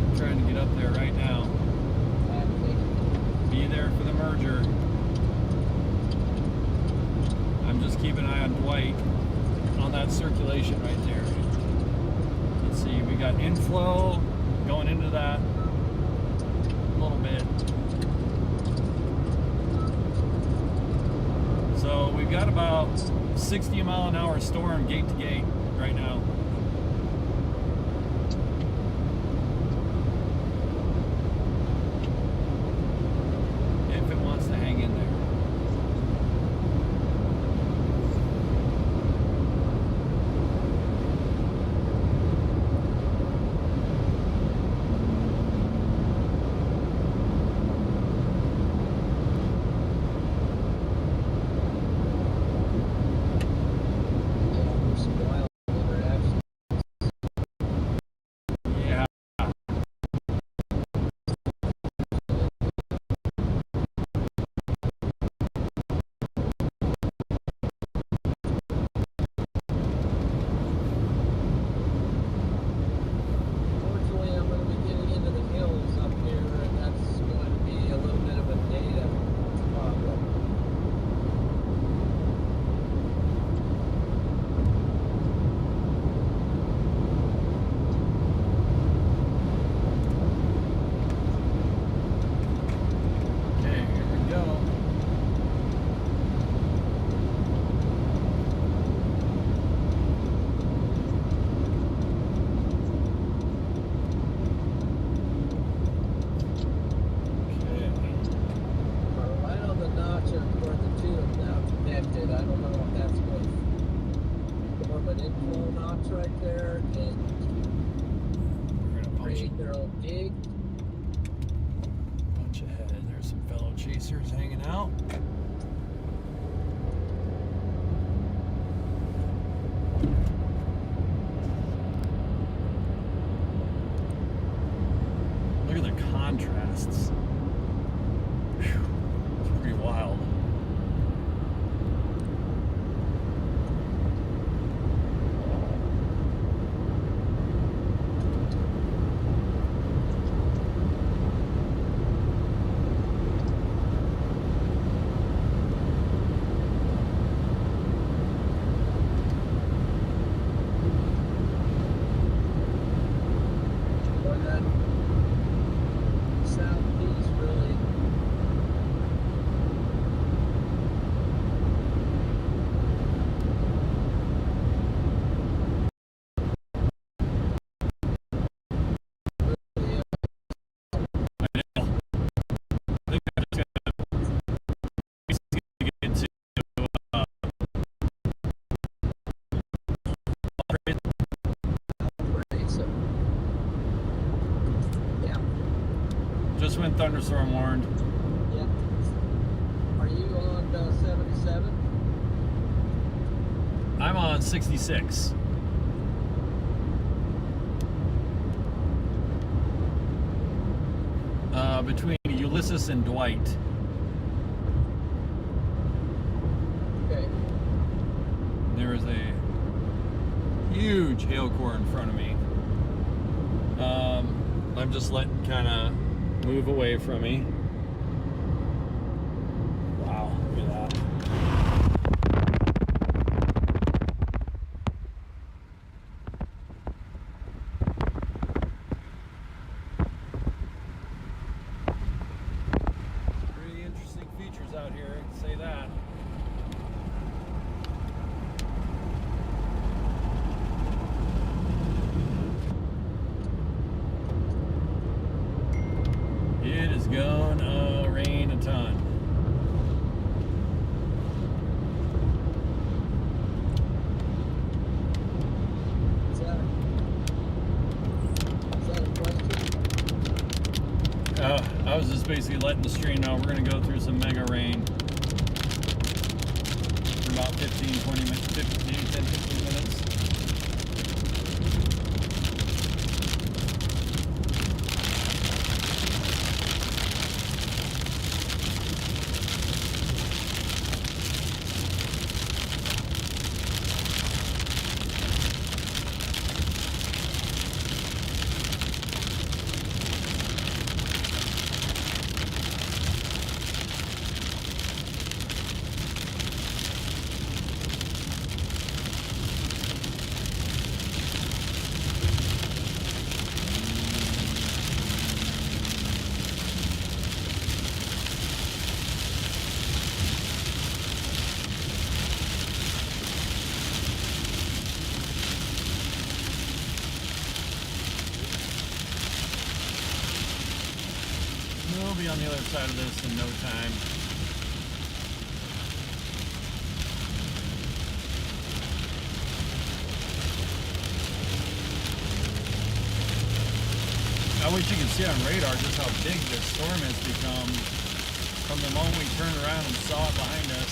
I'm trying to get up there right now. Be there for the merger. I'm just keeping an eye on Dwight on that circulation right there. Let's see, we got inflow going into that a little bit. So we've got about 60 mile an hour storm gate to gate right now. If it wants to hang in there. stops right there and We're gonna create their own gig. punch ahead. There's some fellow chasers hanging out. Look at the contrasts. Whew. It's pretty wild. Boy, that southeast really really I know. I think I just gotta get to outbreak. So, yeah. just when thunderstorm warned. Yeah. Are you on 77? I'm on 66. Between Ulysses and Dwight. Okay. There is a huge hail core in front of me. I'm just letting kind of move away from me. Wow, look at that. Pretty interesting features out here, I can say that. It is gonna rain a ton. Is that a question? I was just basically letting the stream know we're gonna go through some mega rain for about 15, 20 minutes, 15, 10, 15 minutes. We'll be on the other side of this in no time. I wish you could see on radar just how big this storm has become. From the moment we turned around and saw it behind us,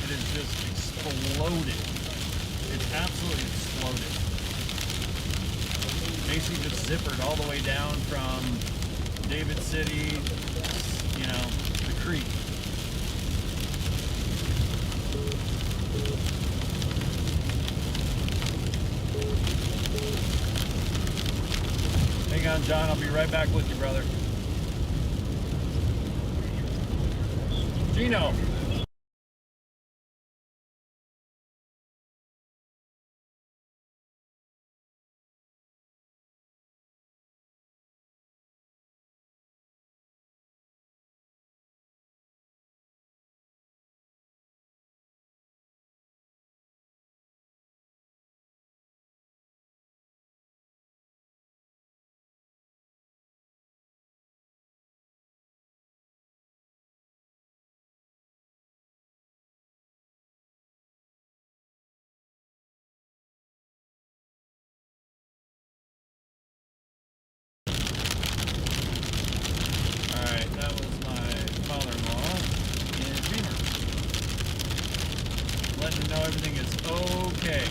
it has just exploded. It's absolutely exploded. Basically just zippered all the way down from David City, you know, the creek. Hang on, John, I'll be right back with you, brother. Gino. letting them know everything is okay.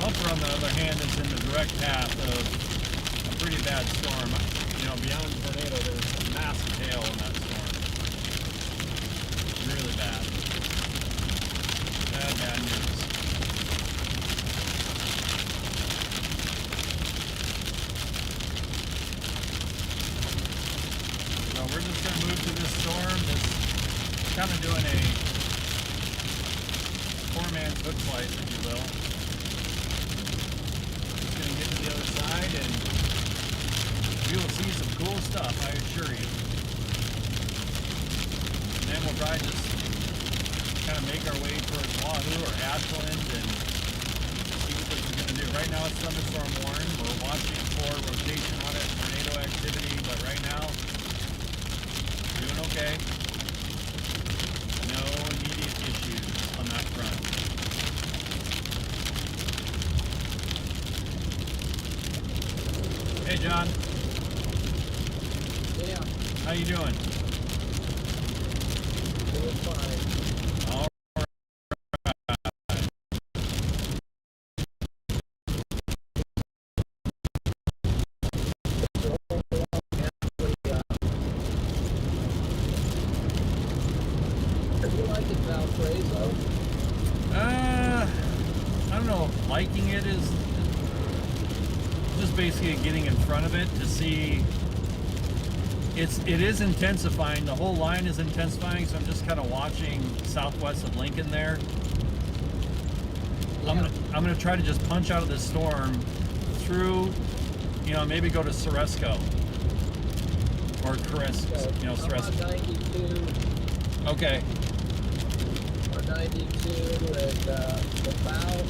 Upper, on the other hand, is in the direct path of a pretty bad storm. You know, beyond tornado, there's massive hail in that storm. Really bad. Bad news. So we're just going to move through this storm. This kind of doing a poor man's hook slice, if you will. Just going to get to the other side and we will see some cool stuff, I assure you. And then we'll probably just kind of make our way towards Wahoo or Ashland and see what this is going to do. Right now it's thunderstorm warning. We're watching for rotation on it, tornado activity, but right now, doing okay. No immediate issues on that front. Hey, John. Yeah. How you doing? Doing fine. All right. Do you like it, Valparaiso? I don't know if liking it is just basically getting in front of it to see. It is intensifying. The whole line is intensifying, so I'm just kind of watching southwest of Lincoln there. Yeah. I'm gonna try to just punch out of this storm through, you know, maybe go to Ceresco or Ceresco, you know, I'm on Ceresco. 92 Okay. or 92 and about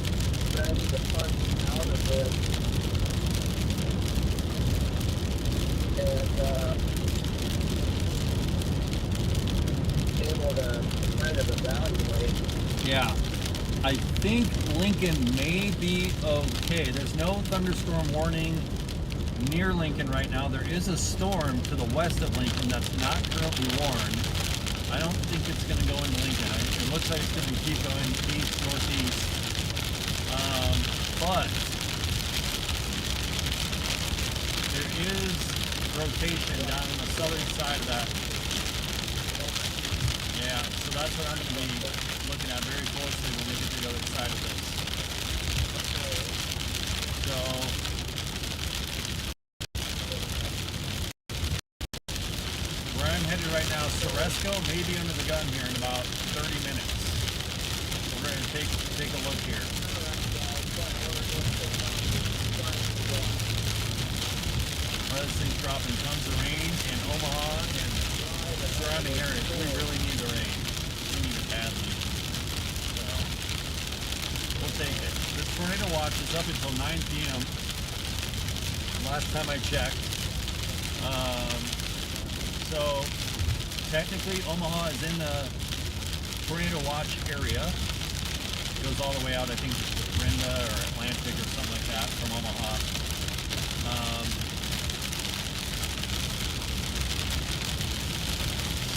ready to punch out of it. And able to kind of evaluate. Yeah. I think Lincoln may be okay. There's no thunderstorm warning near Lincoln right now. There is a storm to the west of Lincoln that's not currently warned. I don't think it's going to go into Lincoln. It looks like it's going to keep going east, northeast. But there is rotation down on the southern side of that. Yeah, so that's what I'm going to be looking at very closely when we get to the other side of this. So, where I'm headed right now, Ceresco may be under the gun here in about 30 minutes. We're going to take a look here. This thing's dropping tons of rain in Omaha and the surrounding areas. We really need the rain. We need it badly. So, we'll take it. This tornado watch is up until 9 p.m. Last time I checked. So, technically Omaha is in the tornado watch area. It goes all the way out, I think, to Brenda or Atlantic or something like that from Omaha.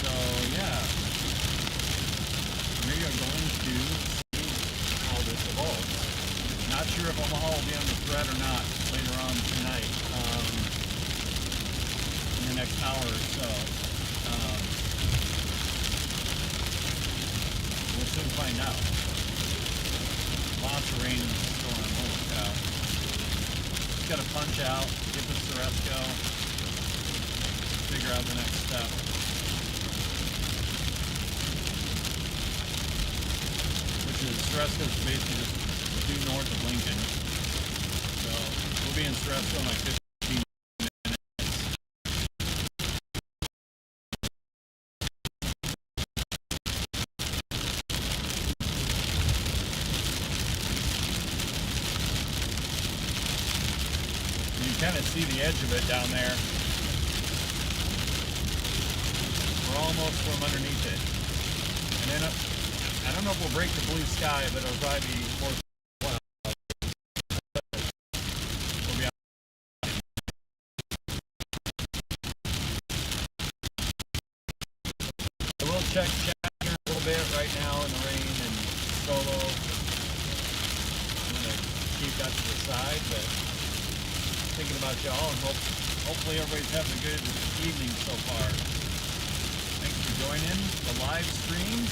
So yeah, we are going to see how this evolves. Not sure if Omaha will be on the thread or not later on tonight, in the next hour or so. We'll soon find out. Lots of rain in the storm, holy cow. Just gotta punch out, get to Ceresco, figure out the next step. Ceresco is basically just due north of Lincoln. So we'll be in Ceresco in like 15 minutes. And you kind of see the edge of it down there. We're almost from underneath it. And then I don't know if we'll break the blue sky, but it'll probably be more clouds. check Chapter a little bit right now in the rain and solo. I'm gonna keep that to the side, but thinking about y'all and hopefully everybody's having a good evening so far. Thanks for joining the live stream.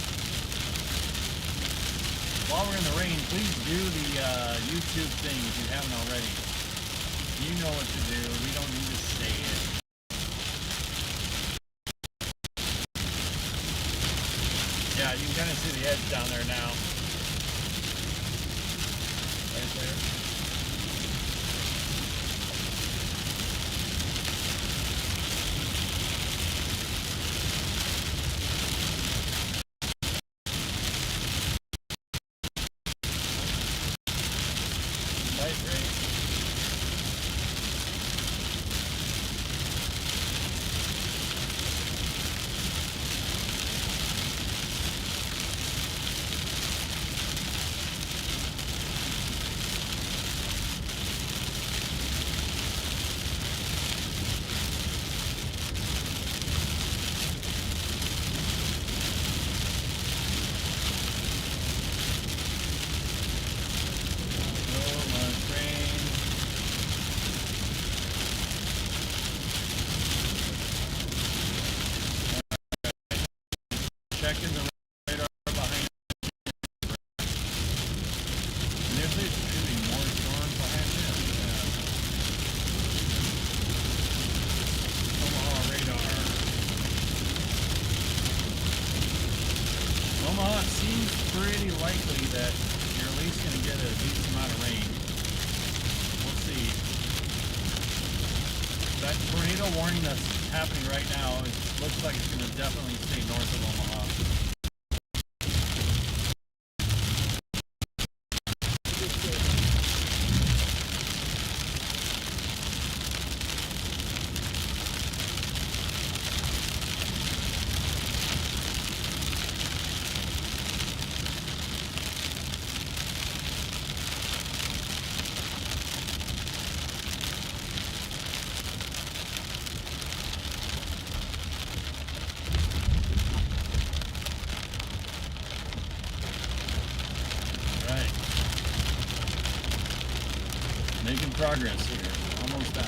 While we're in the rain, please do the YouTube thing if you haven't already. You know what to do. We don't need to say it. Yeah, you can kind of see the edge down there now. Right there. Light rain. Checking the radar behind. And there's maybe more storms behind them. Omaha radar. Omaha, it seems pretty likely that you're at least going to get a decent amount of rain. We'll see. That tornado warning that's happening right now, it looks like it's going to definitely stay north of Omaha. Making progress here. Almost out.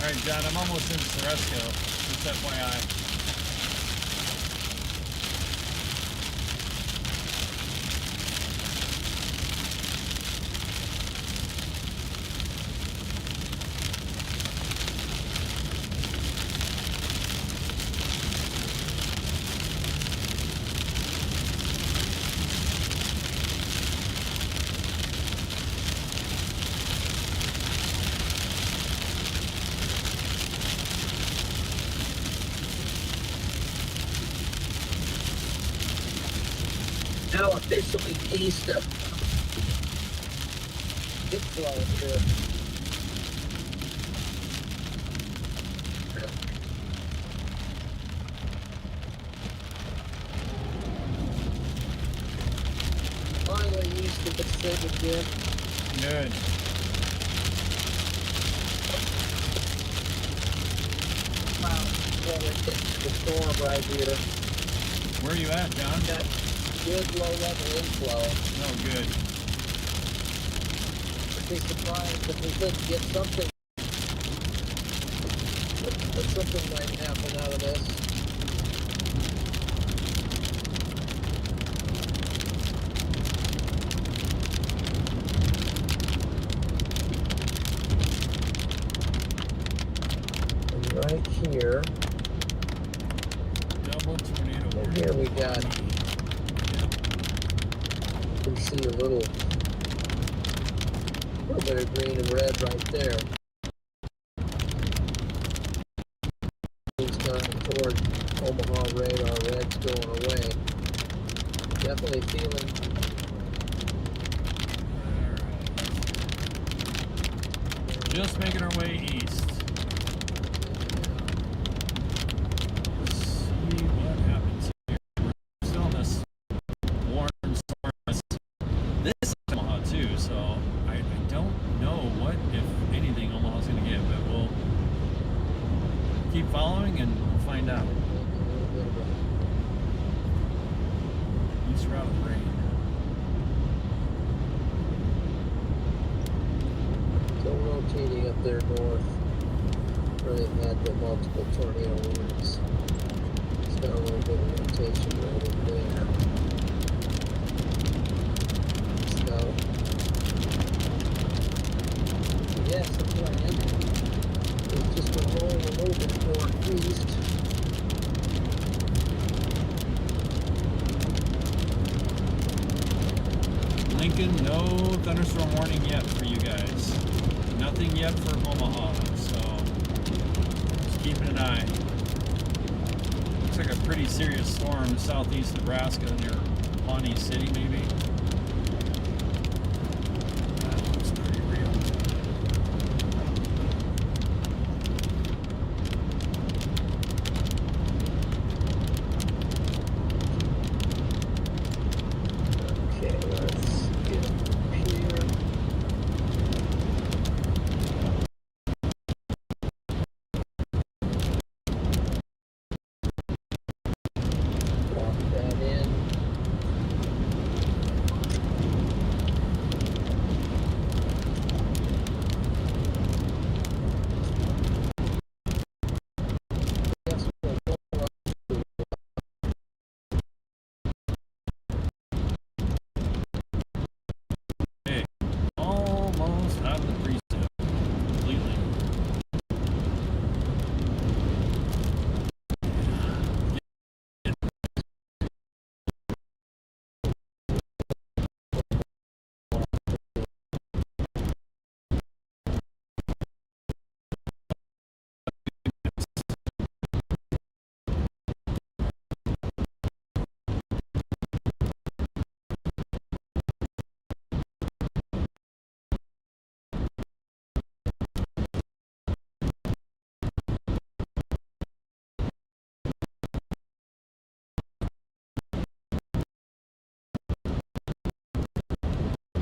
Alright, John, I'm almost in Nebraska. Just FYI. Now officially east of Eastward here. Finally east of the city again. Good. Wow. Well, we're getting the storm right here. Where are you at, John? Got good low-level inflow. Oh, good. I'd be surprised if we couldn't get something. But something might happen out of this. And right here. Double tornado warning. And here we got. You can see a little bit of green and red right there. It's going toward Omaha radar. Red's going away. Definitely feeling. Just making our way east. See what happens here. what, if anything, Omaha's going to get, but we'll keep following and we'll find out. East route of rain. So rotating up there north, where they've had the multiple tornado warnings. It's got a little bit of rotation right in there. So, yes, the plan is just to roll a little bit northeast. Lincoln, no thunderstorm warning yet for you guys. Nothing yet for Omaha, so just keeping an eye. Looks like a pretty serious storm southeast Nebraska near Pawnee City, maybe. That looks pretty real. Okay, let's get up here. Lock that in. Yes, we'll go up to Okay, almost out of the precip completely.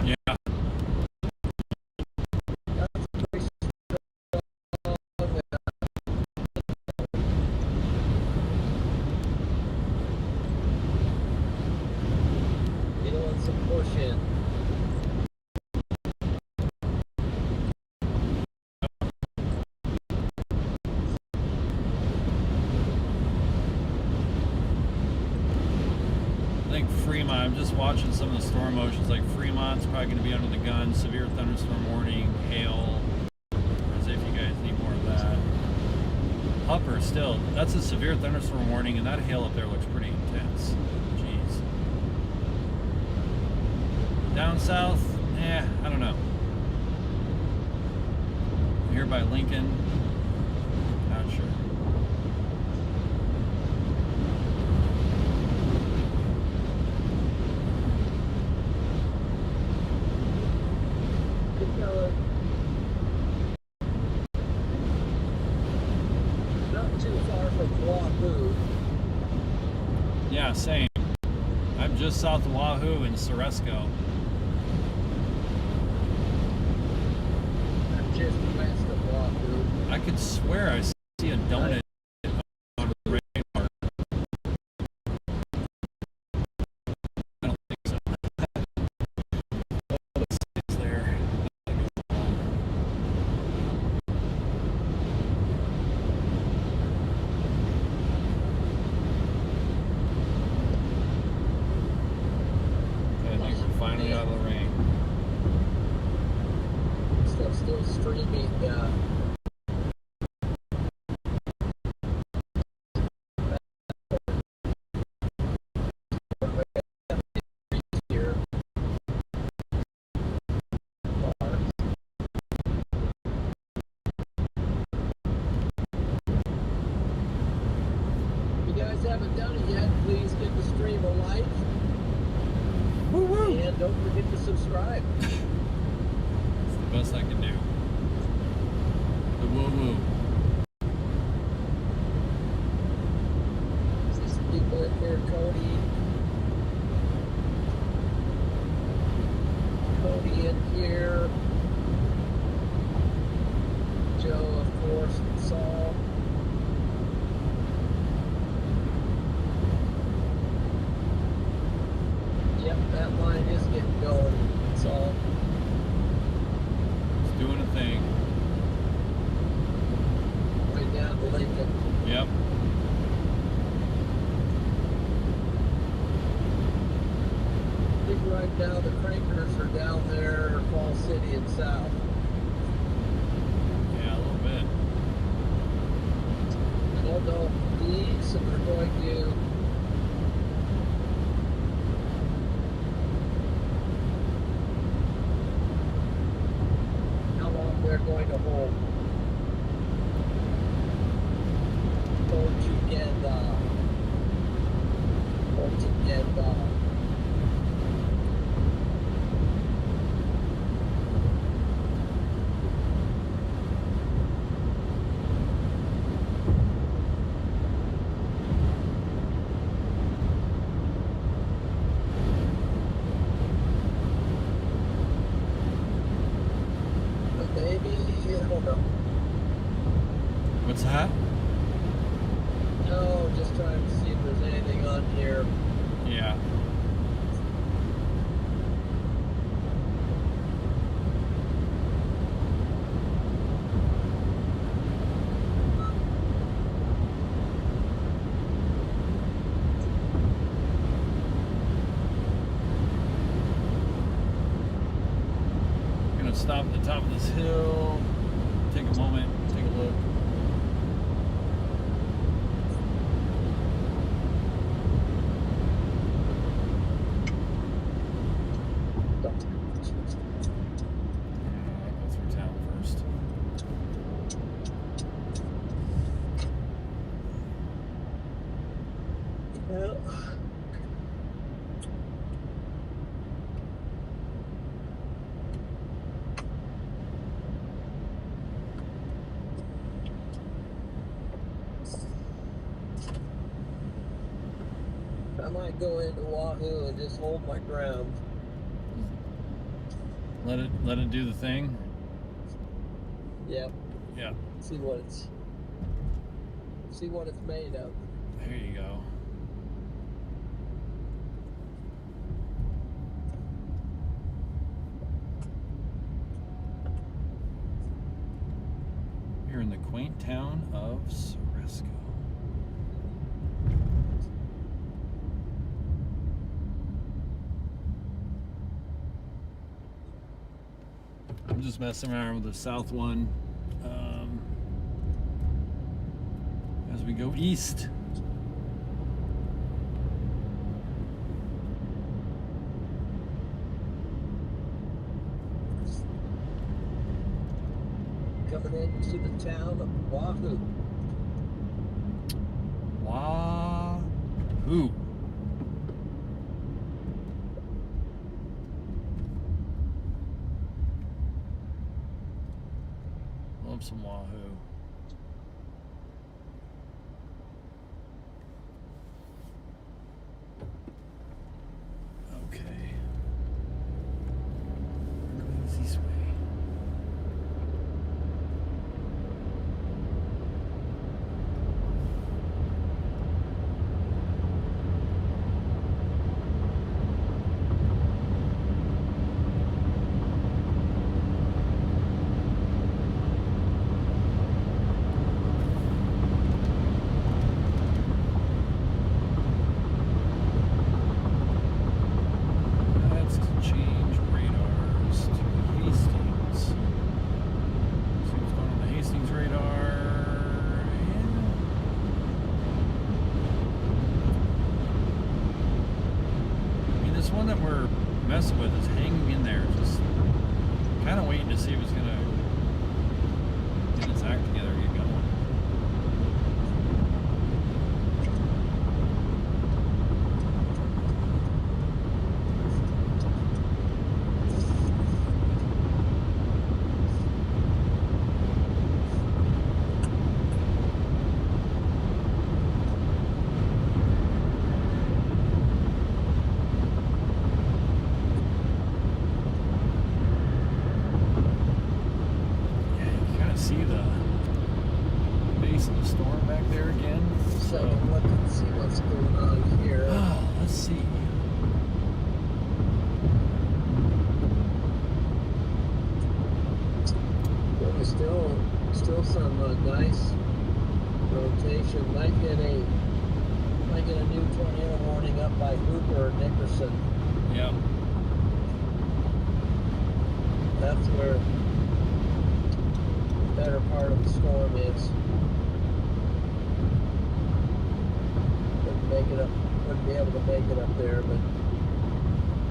Yeah. Feeling some push in. I think Fremont, I'm just watching some of the storm motions, like Fremont's probably going to be under the gun, severe thunderstorm warning, hail, as if you guys need more of that. Upper still, that's a severe thunderstorm warning, and that hail up there looks pretty intense. Jeez. Down south, I don't know. Here by Lincoln, not sure. Keep going. Not too far from Wahoo. Yeah, same. I'm just south of Wahoo in Ceresco. I'm just west of Wahoo. I could swear I see a donut on the radar. I don't think so. It's there. I think we're finally out of the rain. Stuff's still streaming. Here. If you guys haven't done it yet, please give the stream a like. Woo-woo! And don't forget to subscribe. It's the best I can do. The woo-woo. See some people in here, Cody. Cody in here. all. Yep, that line is getting going. It's all. It's doing a thing. Right down to Lincoln. Yep. Big right now, the crankers are down there, Fall City and south. Yeah, a little bit. Although these are going to how long they're going to hold. Hold to get maybe, I don't know. What's that? No, just trying to see if there's anything on here. Yeah. I'm gonna stop at the top of this hill, take a moment, take a look. Go through town first. Well, I might go into Wahoo and just hold my ground. Let it do the thing. Yep. Yeah. See what it's made of. There you go. Here in the quaint town of Nebraska. I'm just messing around with the south one as we go east. Coming into the town of Wahoo. Wahoo. Love some Wahoo. Okay. We're going this way. Let's change radars to Hastings. See what's going on the Hastings radar. I mean, this one that we're messing with is hanging in there, just kind of waiting to see if it's going to get its act together and get going. Yeah, you can kind of see the chasing a storm back there again. So So let's see what's going on here. let's see. Well, still some nice rotation. Might get a new tornado warning up by Hooper or Nickerson. Yep. That's where the better part of the storm is. Wouldn't be able to make it up there, but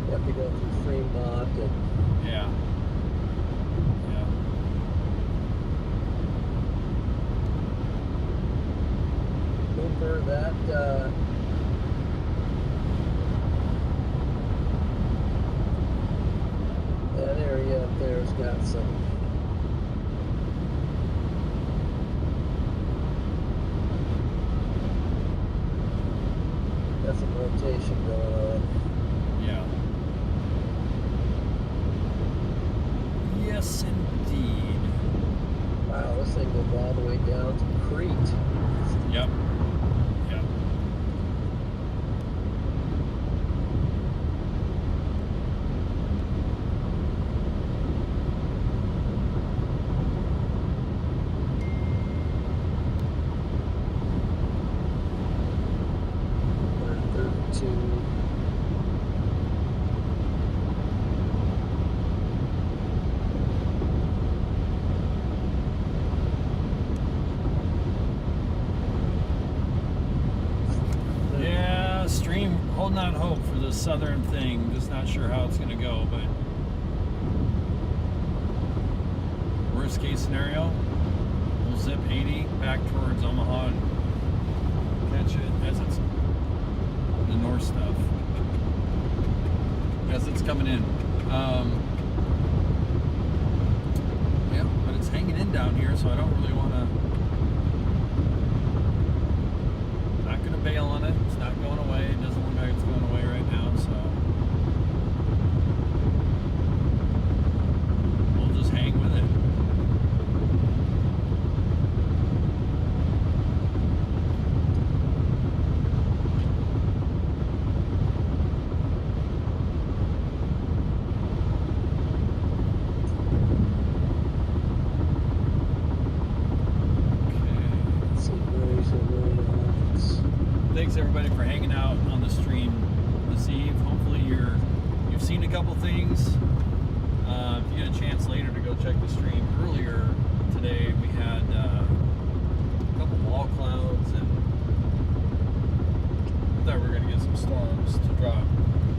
you have to go through Fremont and Yeah. Yeah. Hooper. That area up there's got some rotation going on. Yeah. Yes, indeed. Wow, this thing goes all the way down to Crete. Yep. Yep. Yeah, stream holding out hope for the southern thing. Just not sure how it's going to go, but worst case scenario, we'll zip 80 back towards Omaha and catch it as it's the north stuff as it's coming in. Yeah, but it's hanging in down here, so I don't really want to. Not going to bail on it. It's not going away. It doesn't look like it's going away right now, so we'll just hang with it. Thanks everybody for hanging out on the stream this eve. Hopefully you've seen a couple things. If you get a chance later to go check the stream, earlier today we had a couple wall clouds, and I thought we were going to get some storms to drop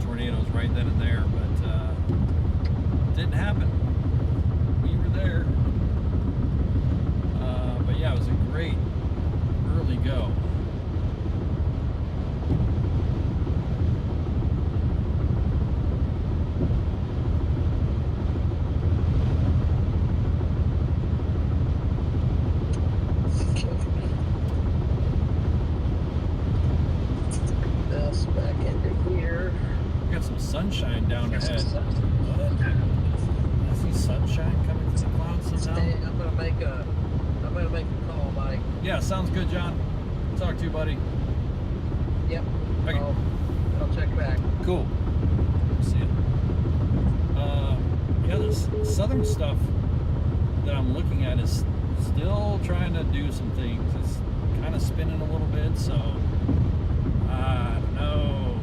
tornadoes right then and there, but didn't happen. We were there. But yeah, it was a great early go. Sunshine down ahead. What? I see sunshine coming through the clouds somehow. Hey, I'm gonna make a call, Mike. Yeah, sounds good, John. Talk to you, buddy. Yep. Okay. I'll check back. Cool. See ya. Yeah, this southern stuff that I'm looking at is still trying to do some things. It's kind of spinning a little bit, so I don't know.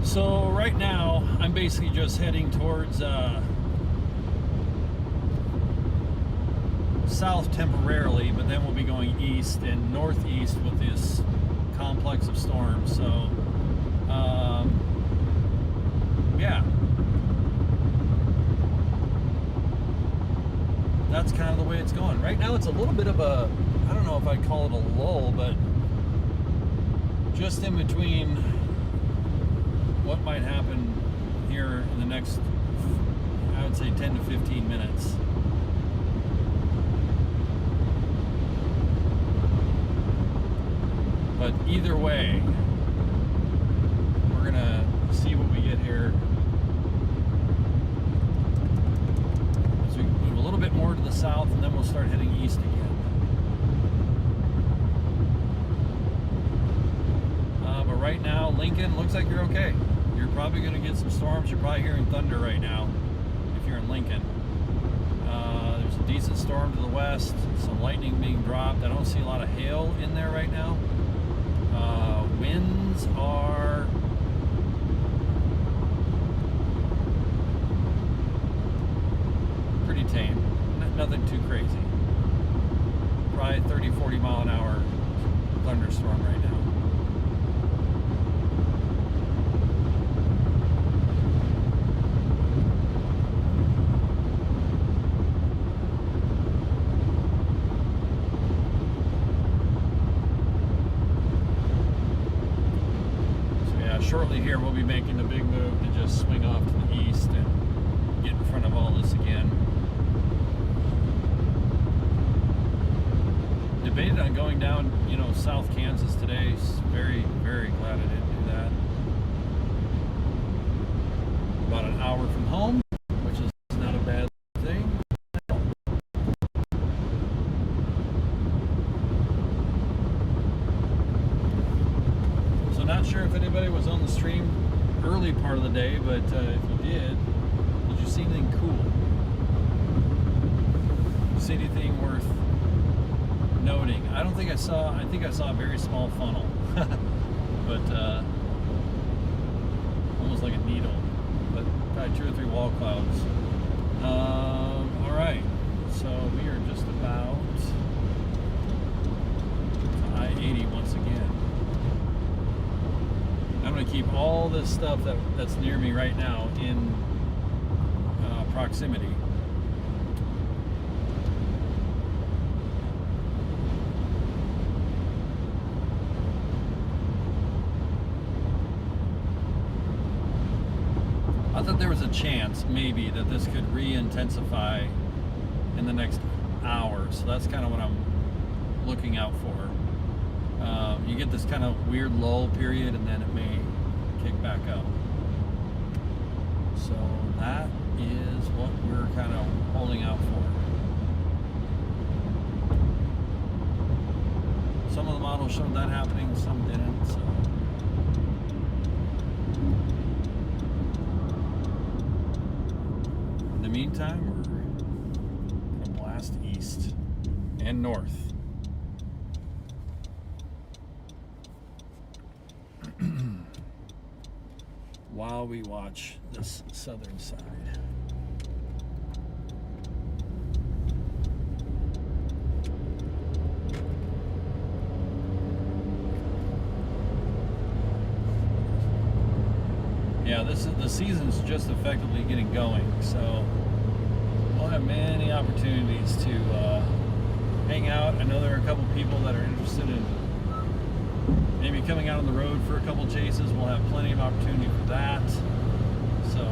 So right now, I'm basically just heading towards south temporarily, but then we'll be going east and northeast with this complex of storms. So, yeah. that's kind of the way it's going. Right now it's a little bit of a, I don't know if I'd call it a lull, but just in between what might happen here in the next, I would say 10 to 15 minutes. But either way, we're gonna see what we get here as we move a little bit more to the south, and then we'll start heading east again. But right now, Lincoln looks like you're okay. You're probably gonna get some storms. You're probably hearing thunder right now if you're in Lincoln. There's a decent storm to the west, some lightning being dropped. I don't see a lot of hail in there right now. Winds are pretty tame, nothing too crazy. Probably 30-40 mile an hour thunderstorm right now. Shortly here, we'll be making a big move to just swing off to the east and get in front of all this again. Debated on going down, South Kansas today. Very, very glad I didn't do that. About an hour from home, which is not a bad thing. Not sure if anybody was on the stream early part of the day, but if you did you see anything cool? Did you see anything worth noting? I think I saw a very small funnel, but almost like a needle, but probably 2 or 3 wall clouds. All right, so we are just about to I-80 once again. I'm going to keep all this stuff that's near me right now in proximity. I thought there was a chance maybe that this could re-intensify in the next hour, so that's kind of what I'm looking out for. You get this kind of weird lull period, and then it may kick back up. So that is what we're kind of holding out for. Some of the models showed that happening, some didn't. So in the meantime, we're gonna blast east and north. While we watch this southern side. Yeah, the season's just effectively getting going, so we'll have many opportunities to hang out. I know there are a couple people that are interested in maybe coming out on the road for a couple chases. We'll have plenty of opportunity for that. So,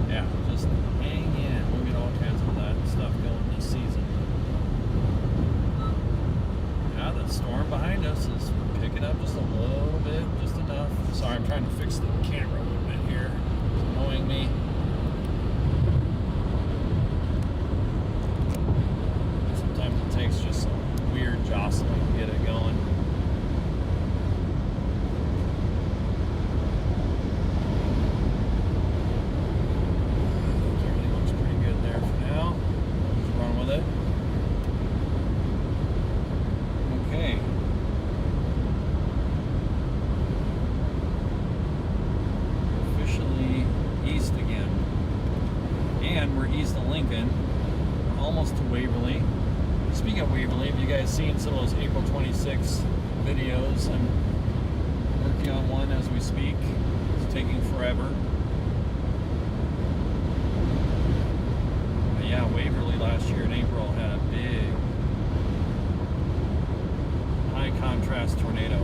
yeah, just hang in. We'll get all kinds of that stuff going this season. Yeah, the storm behind us is picking up just a little bit, just enough. Sorry, I'm trying to fix the camera a little bit here. It's annoying me. Sometimes it takes just some weird jostling to get it going. Seen some of those April 26 videos. I'm working on one as we speak. It's taking forever. But yeah, Waverly last fast tornado.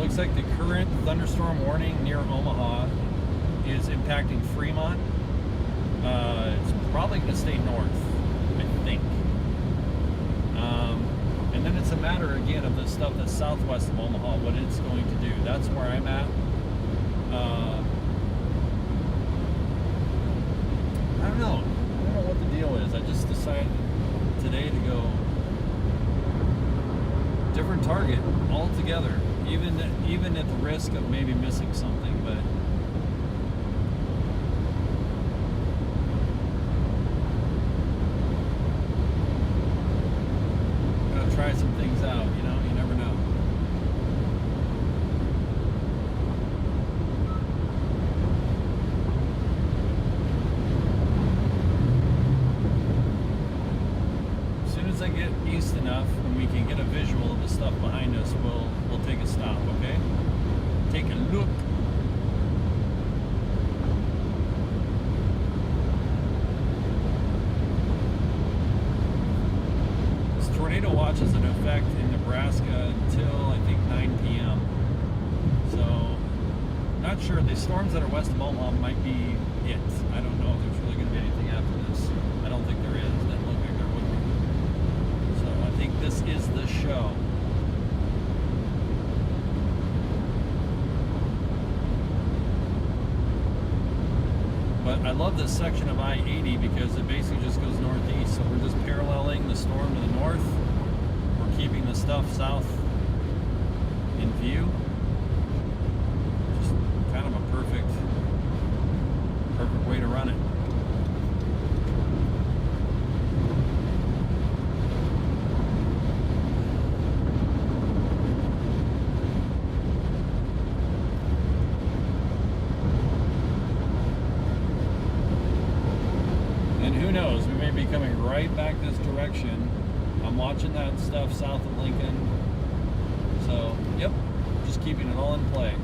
Looks like the current thunderstorm warning near Omaha is impacting Fremont. It's probably going to stay north, I think. And then it's a matter again of the stuff that's southwest of Omaha, what it's going to do. That's where I'm at. I don't know what the deal is. I just decided today to go different target altogether. Even at the risk of maybe missing something, but gotta try some things out, you know, you never know. As soon as I get east enough and we can get a visual of the stuff behind us, we'll take a stop, okay? Take a look. This tornado watch is in effect in Nebraska until I think 9 p.m. So, not sure. The storms that are west of Omaha might be it. I don't know if there's really going to be anything after this. I don't think there is. It doesn't look like there would be. So, I think this is the show. But I love this section of I-80 because it basically just goes northeast. So we're just paralleling the storm to the north. We're keeping the stuff south in view. Just kind of a perfect way to run it. Knows, we may be coming right back this direction. I'm watching that stuff south of Lincoln. So, yep, just keeping it all in play.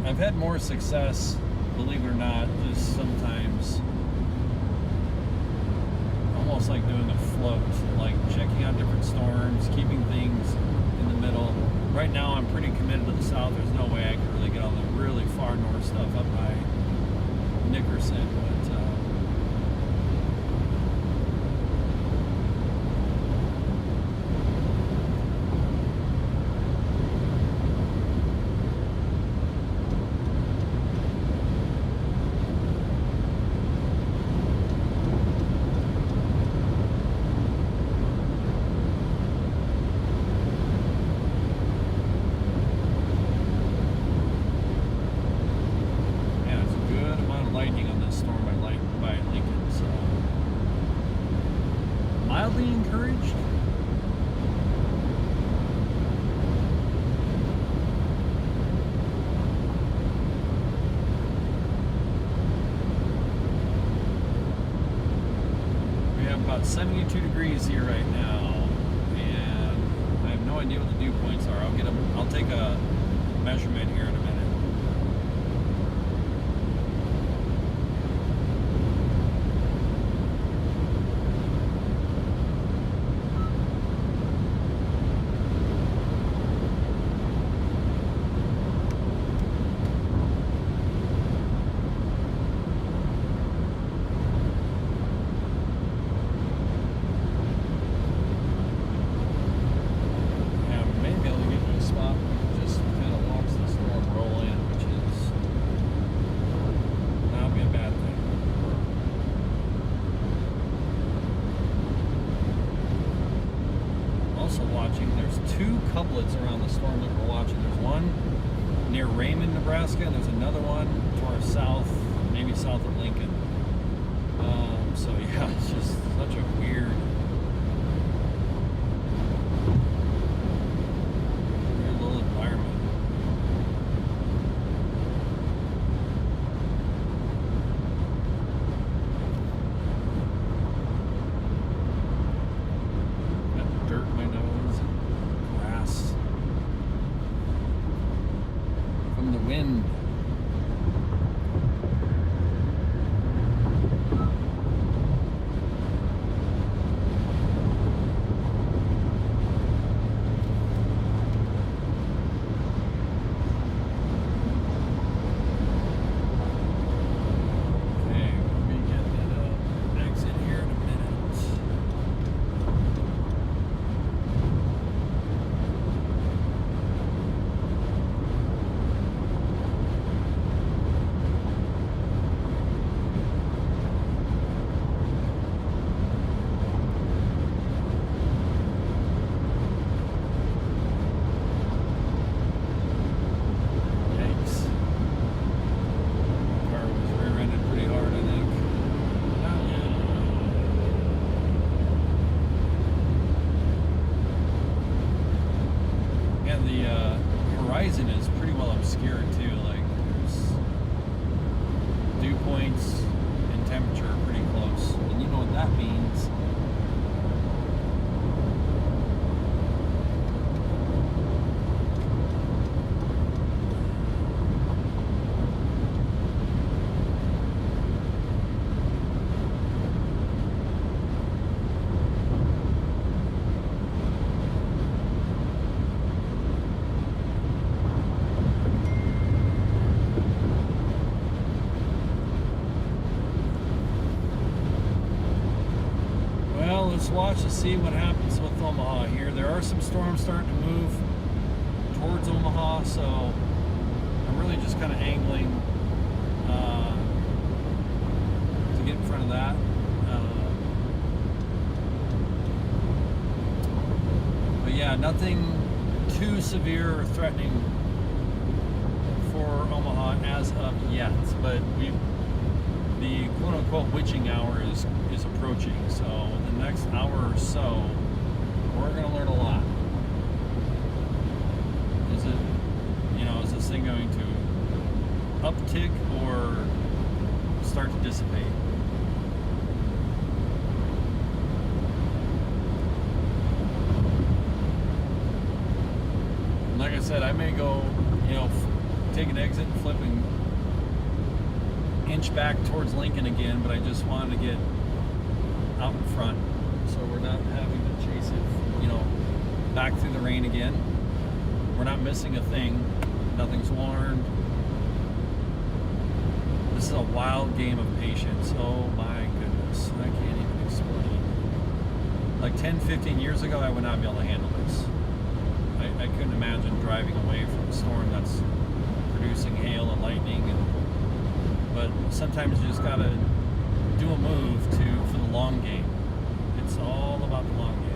I've had more success, believe it or not, just sometimes almost like doing a float, like checking out different storms, keeping things in the middle. Right now I'm pretty committed to the south. There's no way I can really get all the really far north stuff up by Nickerson, but mildly encouraged. We have about 72 degrees here right now, and I have no idea what the dew points are. I'll take a measurement here in a minute. Two couplets around the storm that we're watching. There's one near Raymond, Nebraska, and there's another one to our south, maybe south of Lincoln. So yeah, it's just such a weird little environment. wind. Horizon is pretty well obscured too. Like there's dew points and temperature are pretty close, and you know what that means. Let's watch to see what happens with Omaha here. There are some storms starting to move towards Omaha, so I'm really just kind of angling to get in front of that. But yeah, nothing too severe or threatening for Omaha as of yet. But the quote-unquote witching hour is approaching, so the next hour or so we're going to learn a lot. Is this thing going to uptick or start to dissipate? And like I said, I may go, take an exit and flip and inch back towards Lincoln again, but I just wanted to get out in front so we're not having to chase it, back through the rain again. We're not missing a thing. Nothing's warned. This is a wild game of patience. Oh my goodness. I can't even explain. Like 10, 15 years ago, I would not be able to handle this. I couldn't imagine driving away from a storm that's producing hail and lightning. But sometimes you just gotta do a move for the long game. It's all about the long game.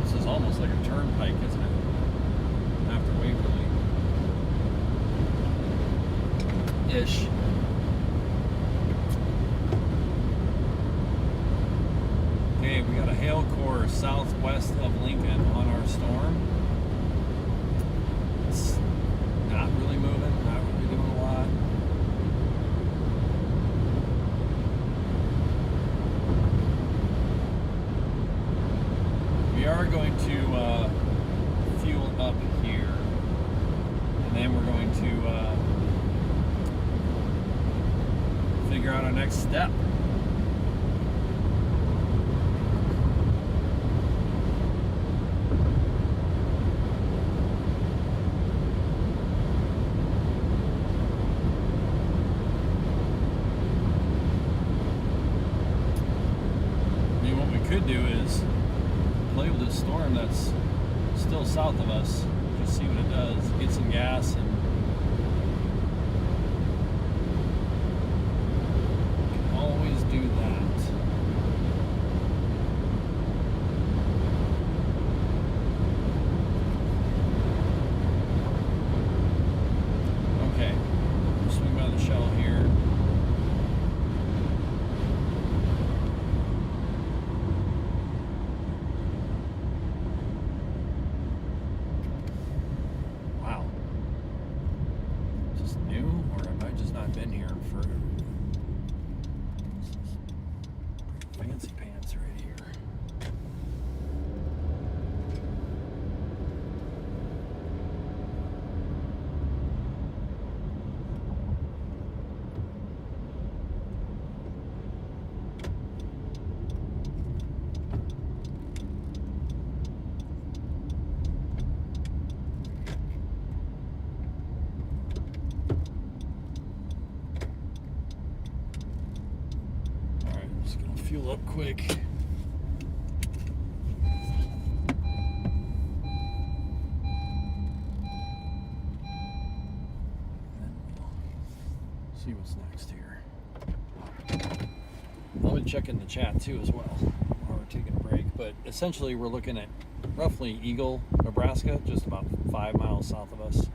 This is almost like a turnpike, isn't it? After Waverly. Ish. Okay, we got a hail core southwest of Lincoln on our storm. It's not really moving, not really doing a lot. We are going to fuel up here, and then we're going to figure out our next step. Could do is play with this storm that's still south of us, just see what it does, get some gas, and always do that. Okay, we'll swing by the shell here. fuel up quick. See what's next here. I'll be checking the chat too as well while we're taking a break. But essentially, we're looking at roughly Eagle, Nebraska, just about 5 miles south of us.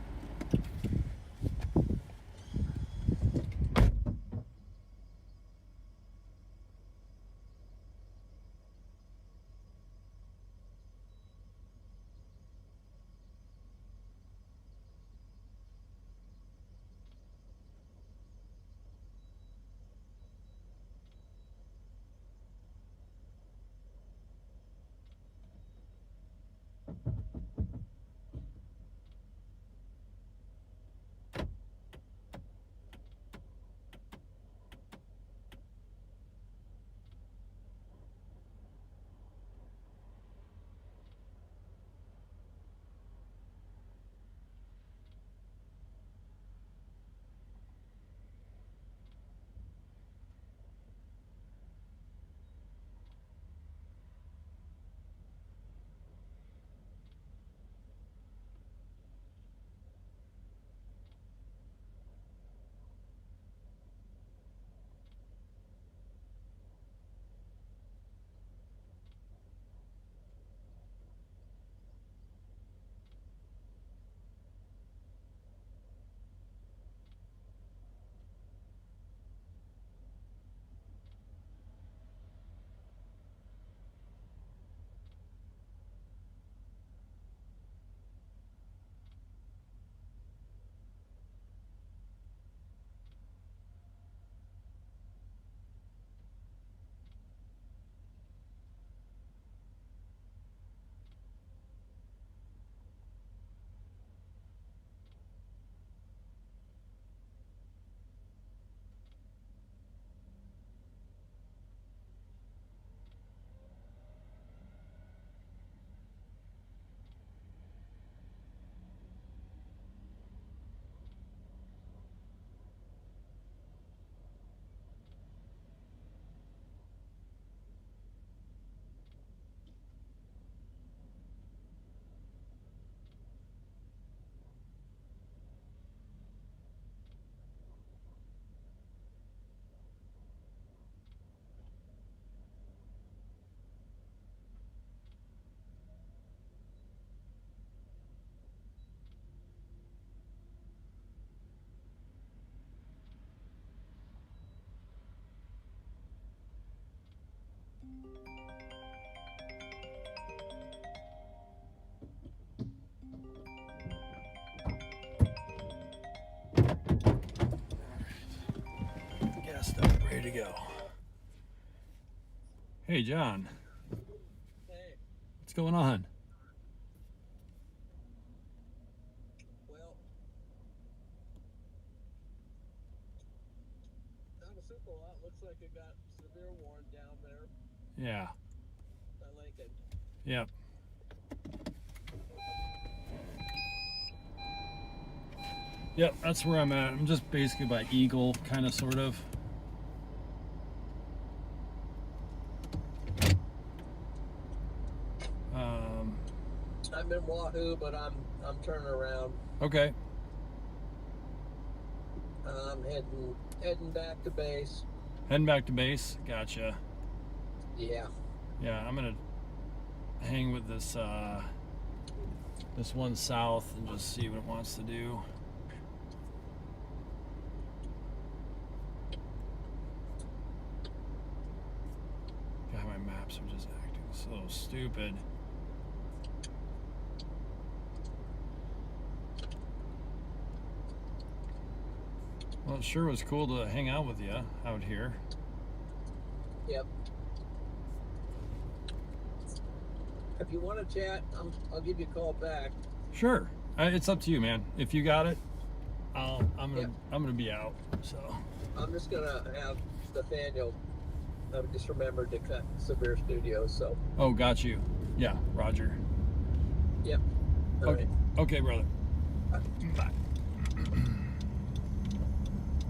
Gassed up, ready to go. Hey, John. Hey. What's going on? Well, not a super lot. Looks like it got severe worn down there Yeah. by Lincoln. Yep. Yep, that's where I'm at. I'm just basically by Eagle, kind of, sort of. I'm in Wahoo, but I'm turning around. Okay. I'm heading back to base. Heading back to base. Gotcha. Yeah. Yeah, I'm gonna hang with this this one south and just see what it wants to do. God, my maps are just acting so stupid. Well, it sure was cool to hang out with you out here. Yep. If you want to chat, I'll give you a call back. Sure, it's up to you, man. If you got it, I'm gonna be out. So I'm just gonna have Nathaniel. I've just remembered to cut Severe Studios. So. Oh, got you. Yeah, Roger. Yep. All Okay, right. okay, brother. Bye. Bye.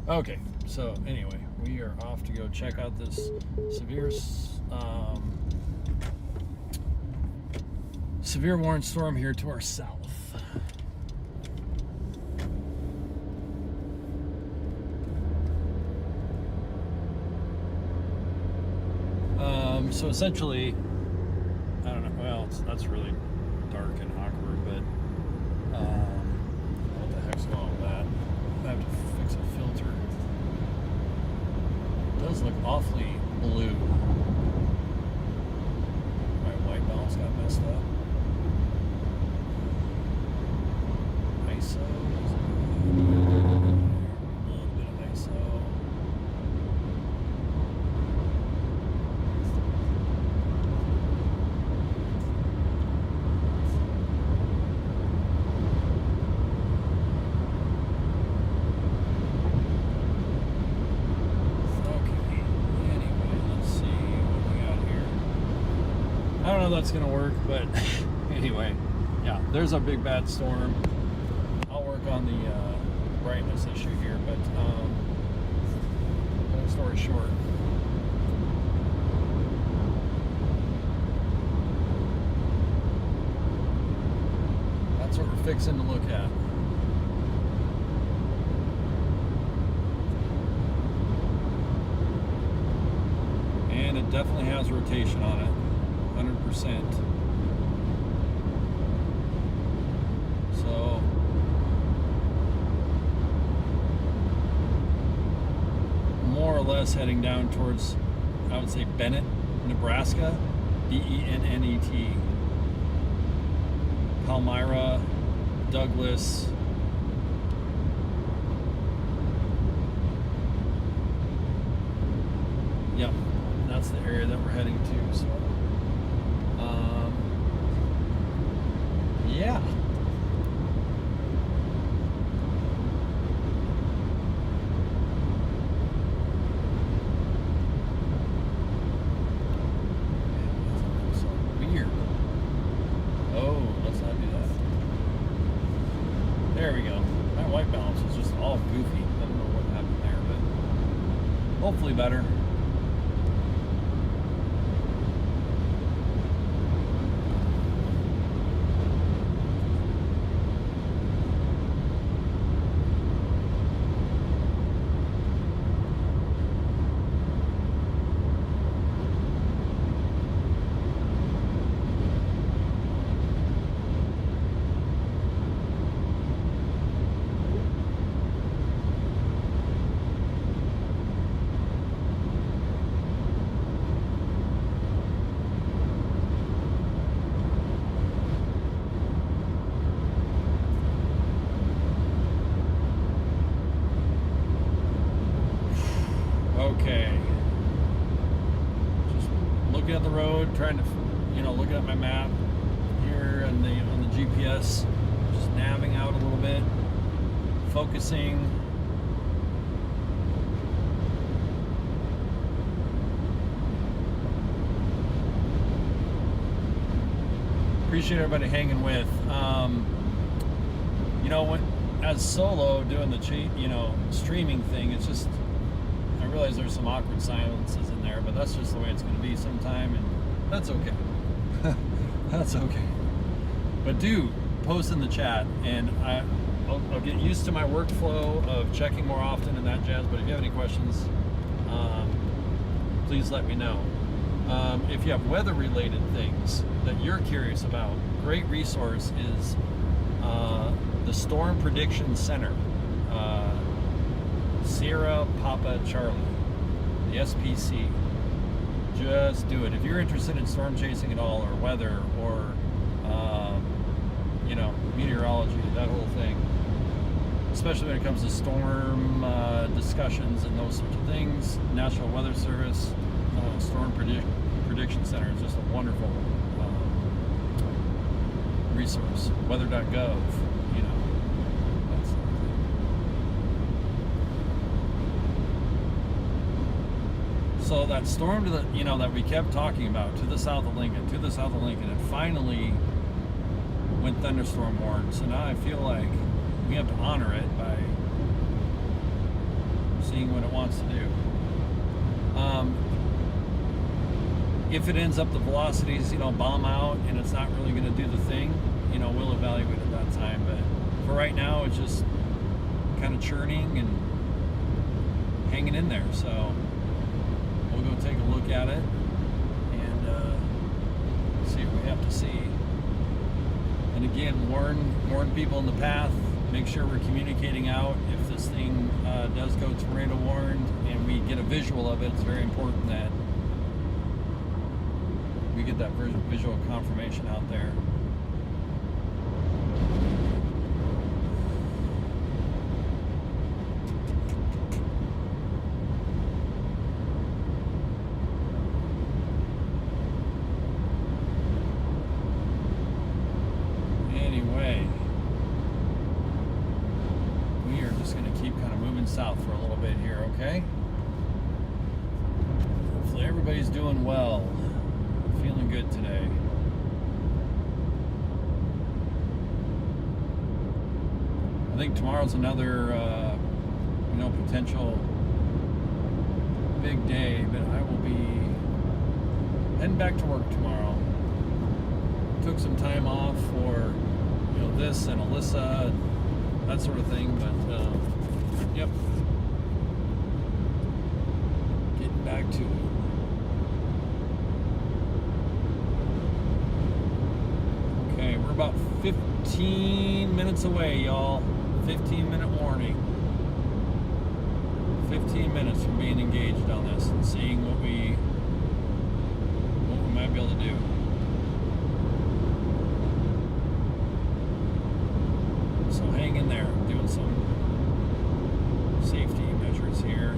Okay, so anyway, we are off to go check out this severe warning storm here to our south. So essentially, I don't know. Well, that's really dark and awkward, but what the heck's going on with that? I have to fix a filter. It does look awfully blue. My white balance got messed up. ISO. A little bit of ISO. I don't know if that's gonna work, but anyway, yeah, there's a big bad storm. I'll work on the brightness issue here, but long story short, that's what we're fixing to look at. And it definitely has rotation on it. 100%. So more or less heading down towards, I would say, Bennett, Nebraska, Bennet, Palmyra, Douglas. Yep, that's the area that we're heading to. So yeah. So weird. Oh, let's not do that. There we go. My white balance is just all goofy. I don't know what happened there, but hopefully better. Okay. Just looking at the road, trying to, looking at my map here and on the GPS, just navigating out a little bit, focusing. Appreciate everybody hanging with. As solo doing the streaming thing, it's just, I realize there's some awkward silences in there, but that's just the way it's going to be sometime, and that's okay. That's okay. But do post in the chat, and I'll get used to my workflow of checking more often and that jazz. But if you have any questions, please let me know. If you have weather-related things that you're curious about, great resource is the Storm Prediction Center. Sierra Papa Charlie, the SPC. Just do it. If you're interested in storm chasing at all, or weather, or meteorology, that whole thing, especially when it comes to storm discussions and those sorts of things, National Weather Service, Storm Prediction Center is just a wonderful resource. Weather.gov, that's the thing. So that storm to the, that we kept talking about, to the south of Lincoln, and finally went thunderstorm warned. So now I feel like we have to honor it by seeing what it wants to do. If it ends up the velocities, bomb out and it's not really going to do the thing, we'll evaluate at that time. But for right now, it's just kind of churning and hanging in there. So we'll go take a look at it and see what we have to see. And again, warn people in the path. Make sure we're communicating out. If this thing does go tornado warned and we get a visual of it, it's very important that we get that visual confirmation out there. Anyway, we are just going to keep kind of moving south for a little bit here, okay? Hopefully everybody's doing well. Feeling good today. I think tomorrow's another, potential big day, but I will be heading back to work tomorrow. Took some time off for, this and Alyssa, that sort of thing, but, yep. Getting back to it. Okay, we're about 15 minutes away, y'all. 15-minute warning. 15 minutes from being engaged on this and seeing what we might be able to do. So hang in there. Doing some safety measures here.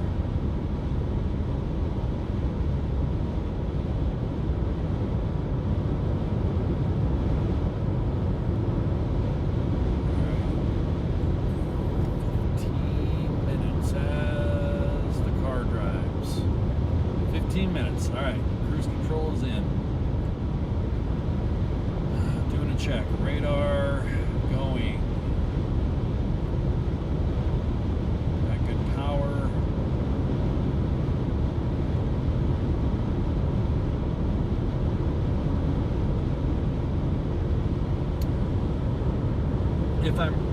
Minutes. All right, cruise control is in. Doing a check. Radar going. Got good power.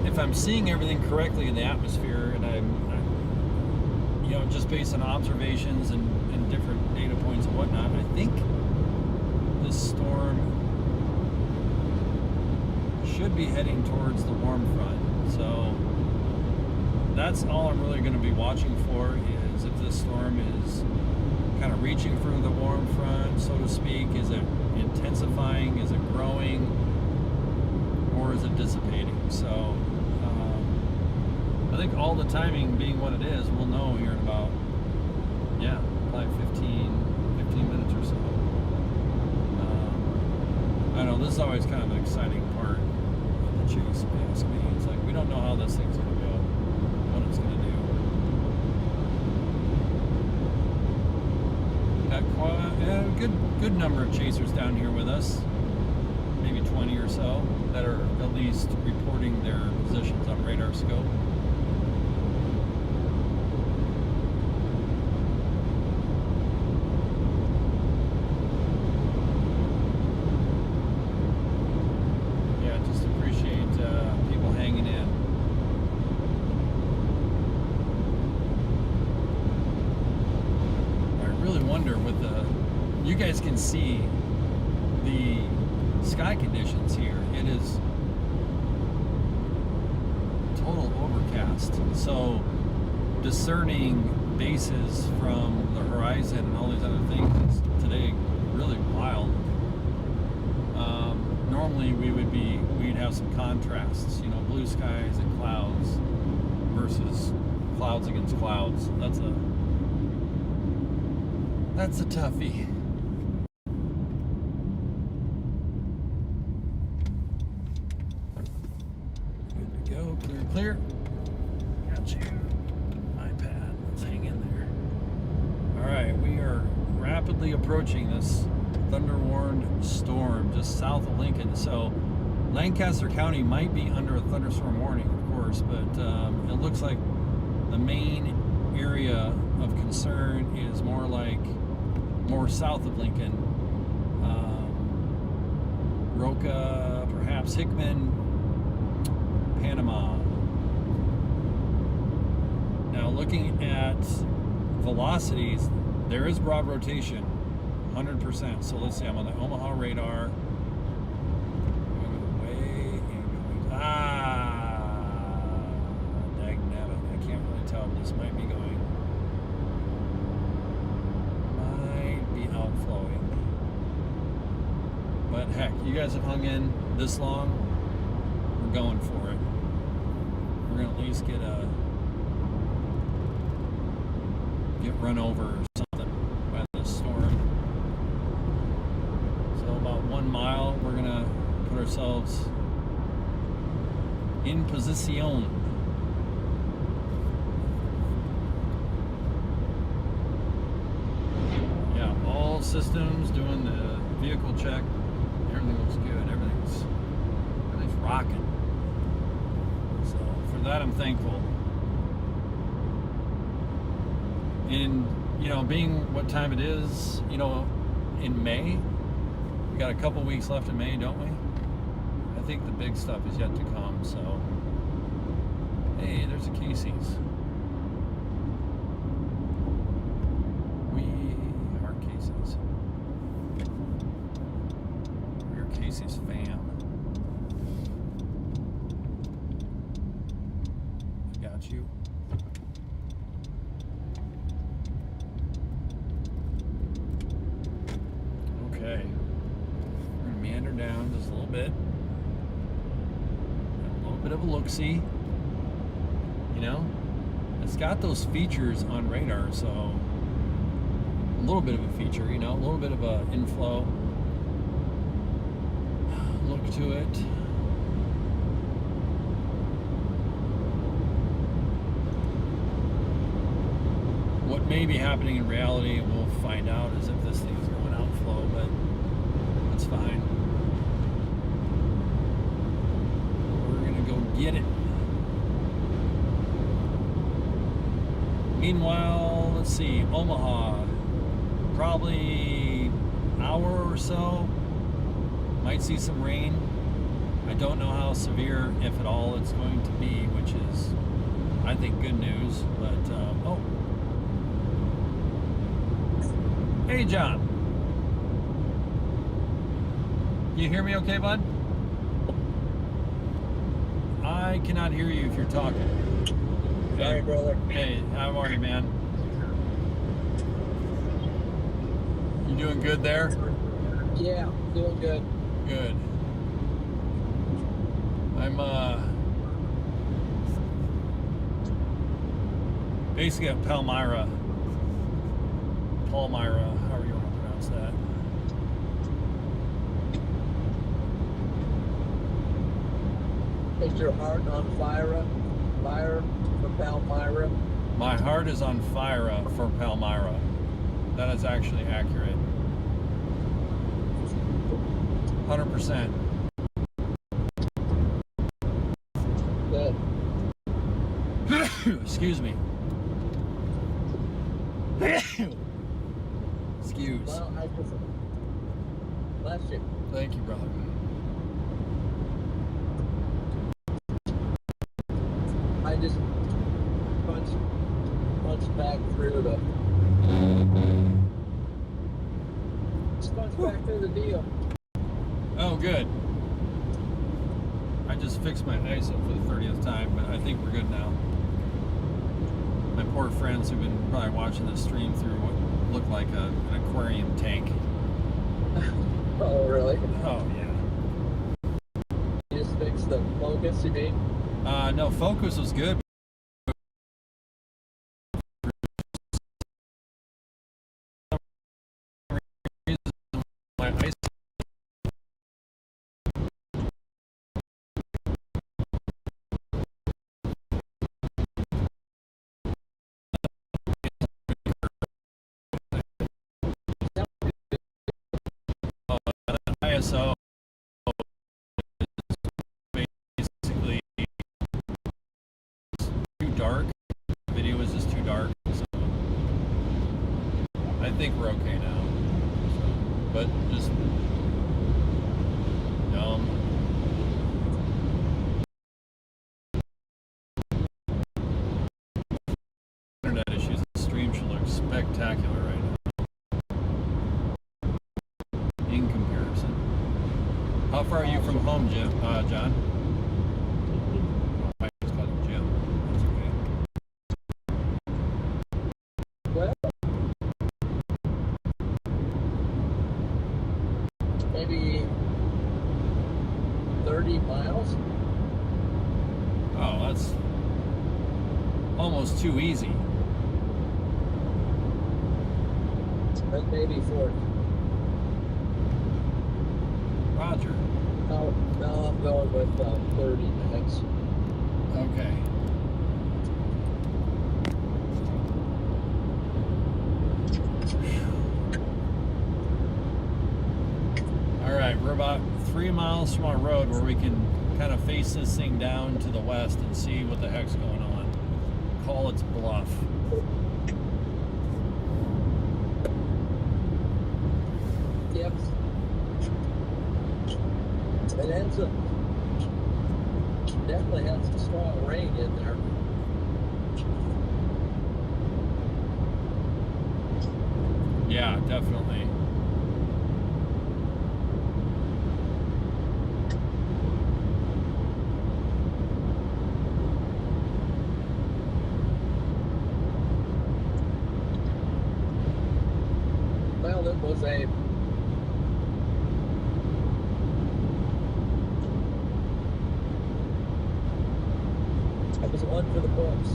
If I'm seeing everything correctly in the atmosphere, and I'm just based on observations and different data points and whatnot, I think this storm should be heading towards the warm front. So that's all I'm really going to be watching for, is if this storm is kind of reaching for the warm front, so to speak. Is it intensifying? Is it growing? Or is it dissipating? So I think all the timing being what it is, we'll know here in about, probably 15 minutes or so. I know this is always kind of an exciting part of the chase, if you ask me. It's like, we don't know how this thing's going to go, what it's going to do. Got a good number of chasers down here with us, maybe 20 or so, that are at least reporting their positions on radar scope. You guys can see the sky conditions here. It is total overcast. So discerning bases from the horizon and all these other things today really wild. Normally we'd have some contrasts, blue skies and clouds versus clouds against clouds. That's a toughie. Good to go. Clear. Got you. iPad. Let's hang in there. All right, we are rapidly approaching this thunder-warned storm just south of Lincoln. So Lancaster County might be under a thunderstorm warning, of course, but it looks like the main area of concern is more south of Lincoln. Roca, perhaps Hickman, Panama. Now looking at velocities, there is broad rotation, 100%. So let's see, I'm on the Omaha radar. Dagnabbit, I can't really tell, but this might be outflowing. But heck, you guys have hung in this long, we're going for it. We're gonna at least get run over or something by the storm. So about 1 mile, we're gonna put ourselves in position. Yeah, all systems doing the vehicle check. Everything looks good. Everything's rocking. So for that, I'm thankful. And being what time it is, in May, we got a couple weeks left in May, don't we? I think the big stuff is yet to come. So, hey, there's a Casey's. We are Casey's. We're Casey's fam. Got you. Okay. We're gonna meander down just a little bit. Bit of a look-see, it's got those features on radar, so a little bit of a feature, a little bit of a inflow look to it. What may be happening in reality, and we'll find out, is if this thing is going outflow, but that's fine. Get it. Meanwhile, let's see, Omaha, probably hour or so, might see some rain. I don't know how severe, if at all, it's going to be, which is, I think, good news. But hey, John, you hear me okay, bud? I cannot hear you if you're talking. Sorry, brother. Hey, how are you, man? You doing good there? Yeah, doing good. Good. I'm basically at Palmyra, however you want to pronounce that. Is your heart on fire for Palmyra? My heart is on fire for Palmyra. That is actually accurate. 100%. Good. Excuse me. Excuse. Well, bless you. Thank you, brother. I just punched back through the deal. Oh, good. I just fixed my ISO for the 30th time, but I think we're good now. My poor friends who've been probably watching this stream through what looked like an aquarium tank. Oh, really? Oh, yeah. You just fixed the focus, you mean? No, focus was good. My ISO ISO basically too dark. The video was just too dark. think we're okay now. So, but just internet issues. The stream should look spectacular right now in comparison. How far are you from home, John? I just called him Jim. That's okay. Well, maybe 30 miles. Oh, that's almost too easy. But maybe 40. Roger. No, I'm going with 30 max. Okay. All right, we're about 3 miles from our road where we can kind of face this thing down to the west and see what the heck's going on. Call its bluff. Yep. It ends up definitely has some strong rain in there. Yeah, definitely. Well, it was a one for the books.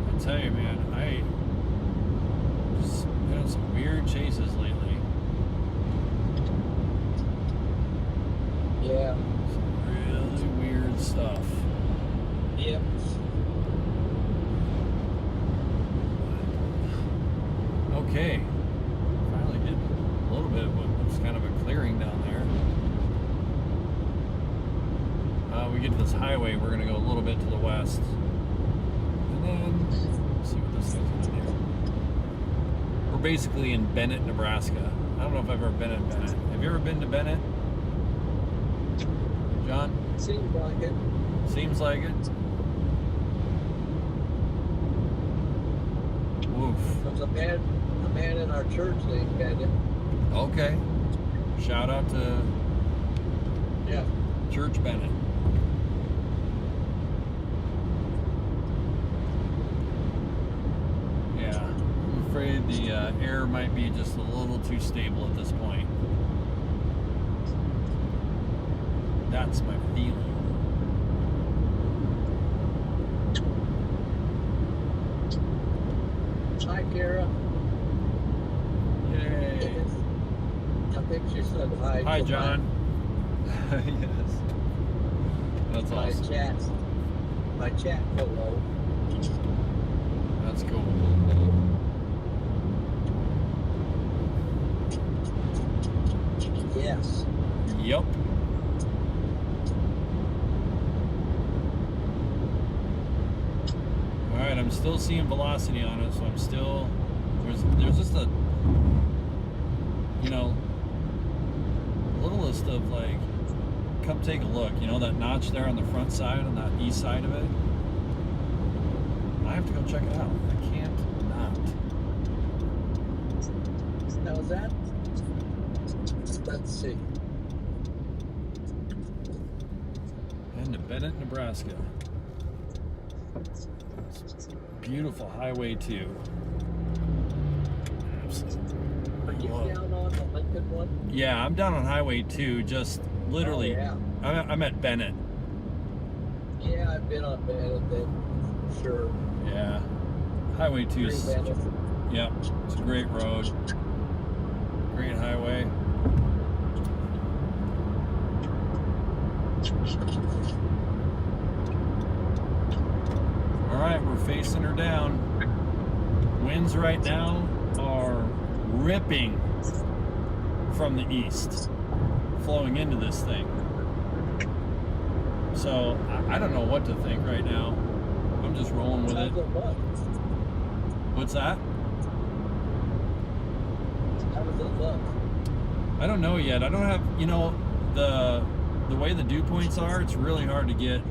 I tell you, man, I just had some weird chases lately. Yeah. Some really weird stuff. Yep. Okay. Finally getting a little bit of what was kind of a clearing down there. We get to this highway, we're going to go a little bit to the west. And then, let's see what this thing's going to do. We're basically in Bennett, Nebraska. I don't know if I've ever been in Bennett. Have you ever been to Bennett? John? Seems like it. Seems like it. Woof. There's a man in our church named Bennett. Okay. Shout out to Church Bennett. Yeah, I'm afraid the air might be just a little too stable at this point. That's my feeling. Hi, Kara. Yay. I think she said hi. Hi, John. Yes. That's awesome. My chat hello. That's cool. Yes. Yep. Alright, I'm still seeing velocity on it, so I'm still there's just a littlest of like, come take a look, that notch there on the front side, on that east side of it. I have to go check it out. I can't not. Now is that? Let's see. Into Bennett, Nebraska. Beautiful Highway 2. Absolutely. Are you down on the Lincoln one? Yeah, I'm down on Highway 2, just literally. Oh, yeah. I'm at Bennett. Yeah, I've been on Bennett then, for sure. Yeah. Highway 2 is yeah, it's a great road. Great highway. Alright, we're facing her down. Winds right now are ripping from the east, flowing into this thing. So I don't know what to think right now. I'm just rolling with it. What? What's that? How does it look? I don't know yet. I don't have, the way the dew points are, it's really hard to get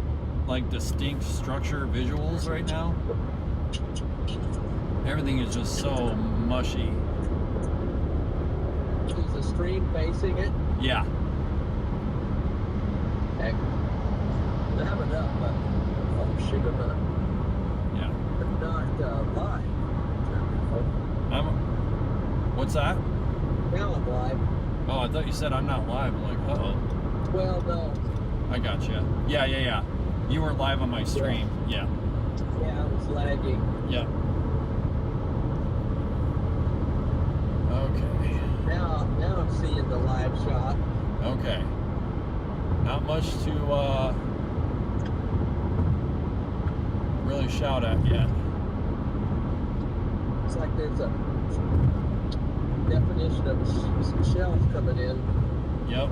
like distinct structure visuals right now. Everything is just so mushy. Is the stream facing it? Yeah. Okay. I have enough, but oh shoot, I'm not. Yeah. I'm not live. What's that? Now I'm live. Oh, I thought you said I'm not live. I'm like, uh-oh. Well, no. I gotcha. Yeah. You weren't live on my stream. Yeah. Yeah, it was lagging. Yeah. Okay. Now I'm seeing the live shot. Okay. Not much to really shout at yet. It's like there's a definition of a shelf coming in. Yep.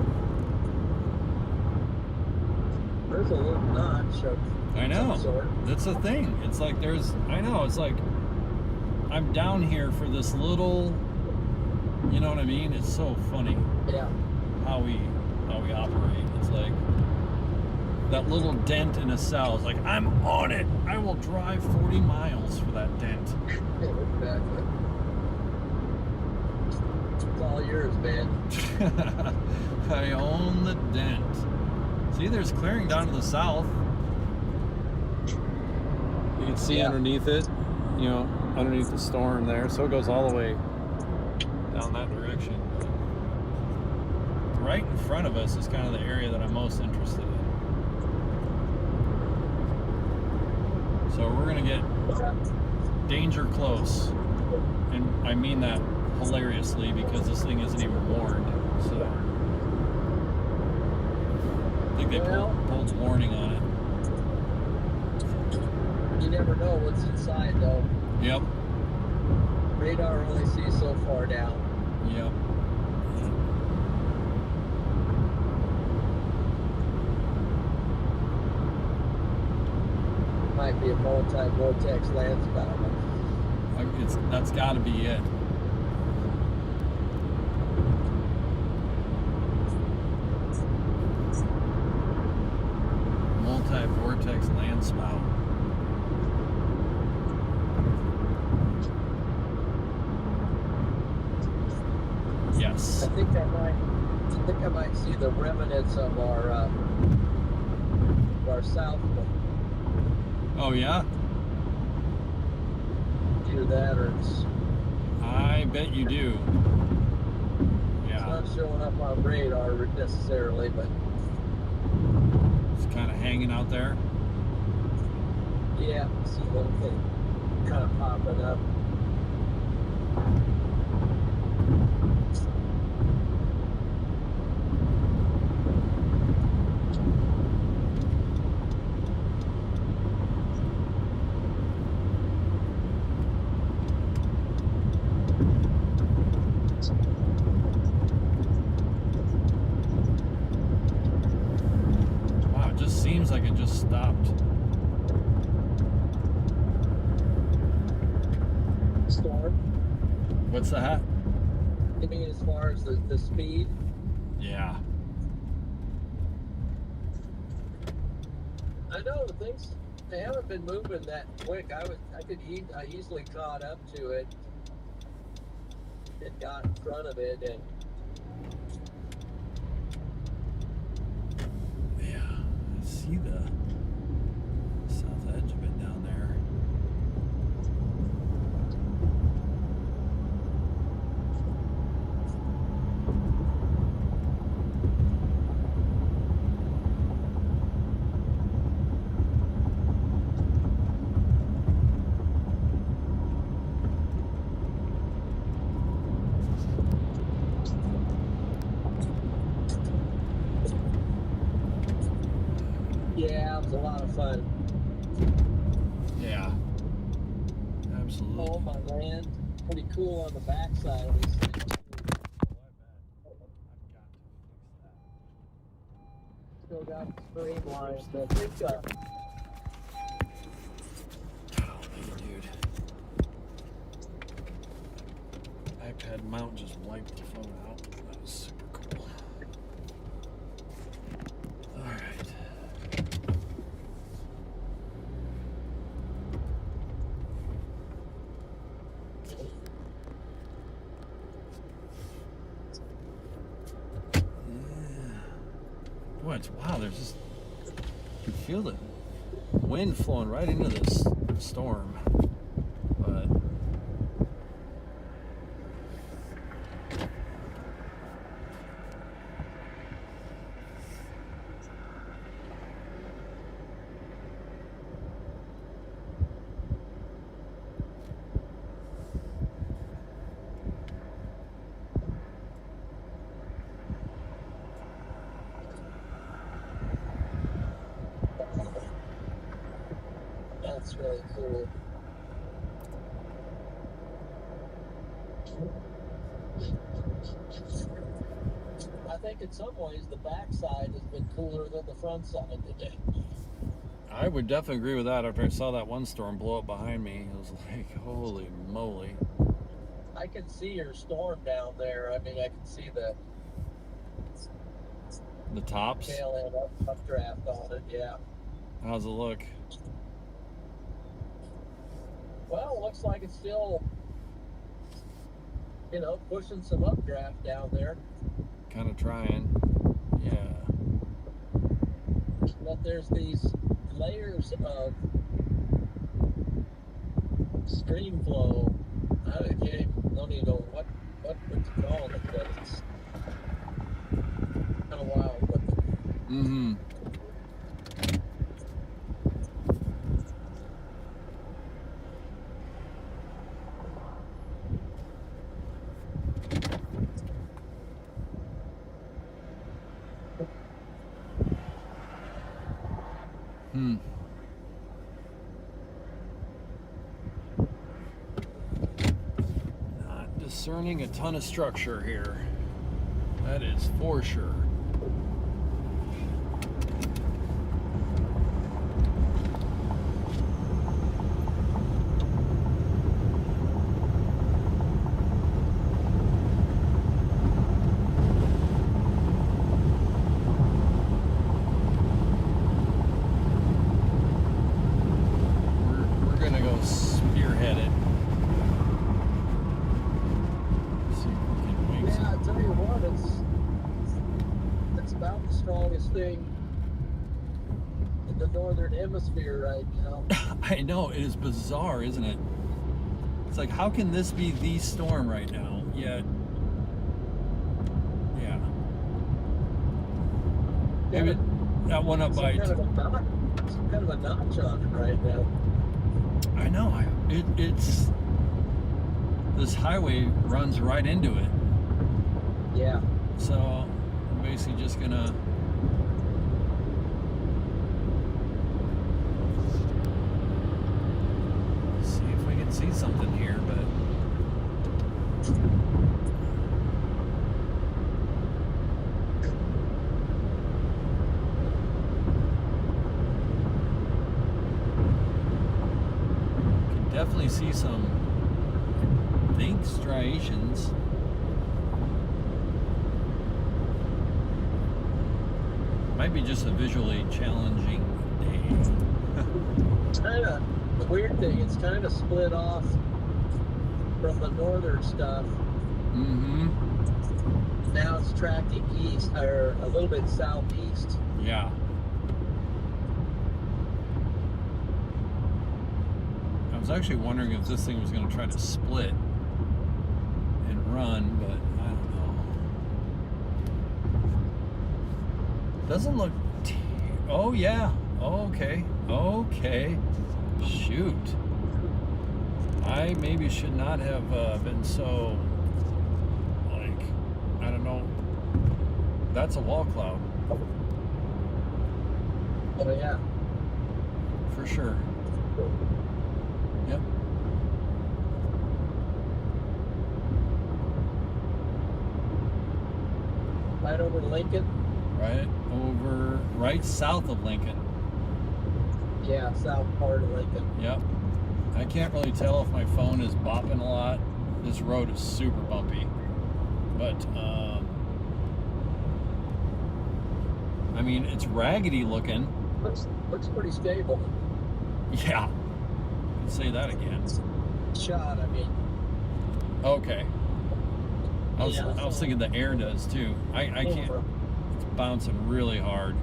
There's a little notch of I know. some sort. That's the thing. It's like it's like I'm down here for this little, you know what I mean? It's so funny Yeah. how we operate. It's like that little dent in a cell. It's like, I'm on it. I will drive 40 miles for that dent. Exactly. It's all yours, man. I own the dent. See, there's clearing down to the south. You can see underneath it, underneath the storm there. So it goes all the way down that direction. Right in front of us is kind of the area that I'm most interested in. So we're gonna get danger close. And I mean that hilariously because this thing isn't even warned. So I think they pulled warning on it. You never know what's inside, though. Yep. Radar only sees so far down. Yep. Might be a multi-vortex landspout. That's got to be it. Multi-vortex landspout. Yes. I think I might see the remnants of our south one. Oh yeah? Either that or it's I bet you do. Yeah. not showing up on radar necessarily, but it's kind of hanging out there. yeah, see a little thing kind of popping up. Wow, it just seems like it just stopped. Storm? What's that? You mean as far as the speed? Yeah. I know things, they haven't been moving that quick. I easily caught up to it. It got in front of it and Yeah. I see the south edge of it down there. yeah, it was a lot of fun. Yeah. Absolutely. Oh my land, pretty cool on the backside of this thing. Still got the streamlines, but I think Golly, dude. iPad had mount just wiped the phone out. That was super cool. All right. Boy, wow, there's just, you can feel the wind flowing right into this storm. But that's really cool. I think in some ways the backside has been cooler than the front side today. I would definitely agree with that. After I saw that one storm blow up behind me, it was like, holy moly. I can see your storm down there. I mean, I can see the tops. tail end updraft on it, yeah. How's it look? Well, it looks like it's still, pushing some updraft down there. Kind of trying. Yeah. But there's these layers of stream flow. I don't even know what to call it, but it's kind of wild. Mm-hmm. Not discerning a ton of structure here. That is for sure. Thing in the northern hemisphere right now. I know, it is bizarre, isn't it? It's like, how can this be the storm right now? Yet, yeah. Maybe that one up by some kind of a notch on it right now. I know. It's this highway runs right into it. Yeah. So I'm basically just gonna see something here, but can definitely see some, I think, striations. Might be just a visually challenging day. It's kind of the weird thing, it's kind of split off from the northern stuff. Mm-hmm. Now it's tracking east, or a little bit southeast. Yeah. I was actually wondering if this thing was going to try to split and run, but I don't know. Doesn't look... Oh, yeah. Okay. Okay. Shoot. I maybe should not have been so, like, I don't know. That's a wall cloud. Oh, yeah. For sure. Yep. Right over Lincoln? Right south of Lincoln. Yeah, south part of Lincoln. Yep. I can't really tell if my phone is bopping a lot This road is super bumpy, but I mean, it's raggedy looking. Looks pretty stable. Yeah, let's say that again. Shot, I mean. Okay. I was Yeah. thinking the air does too. I can't. It's bouncing really hard,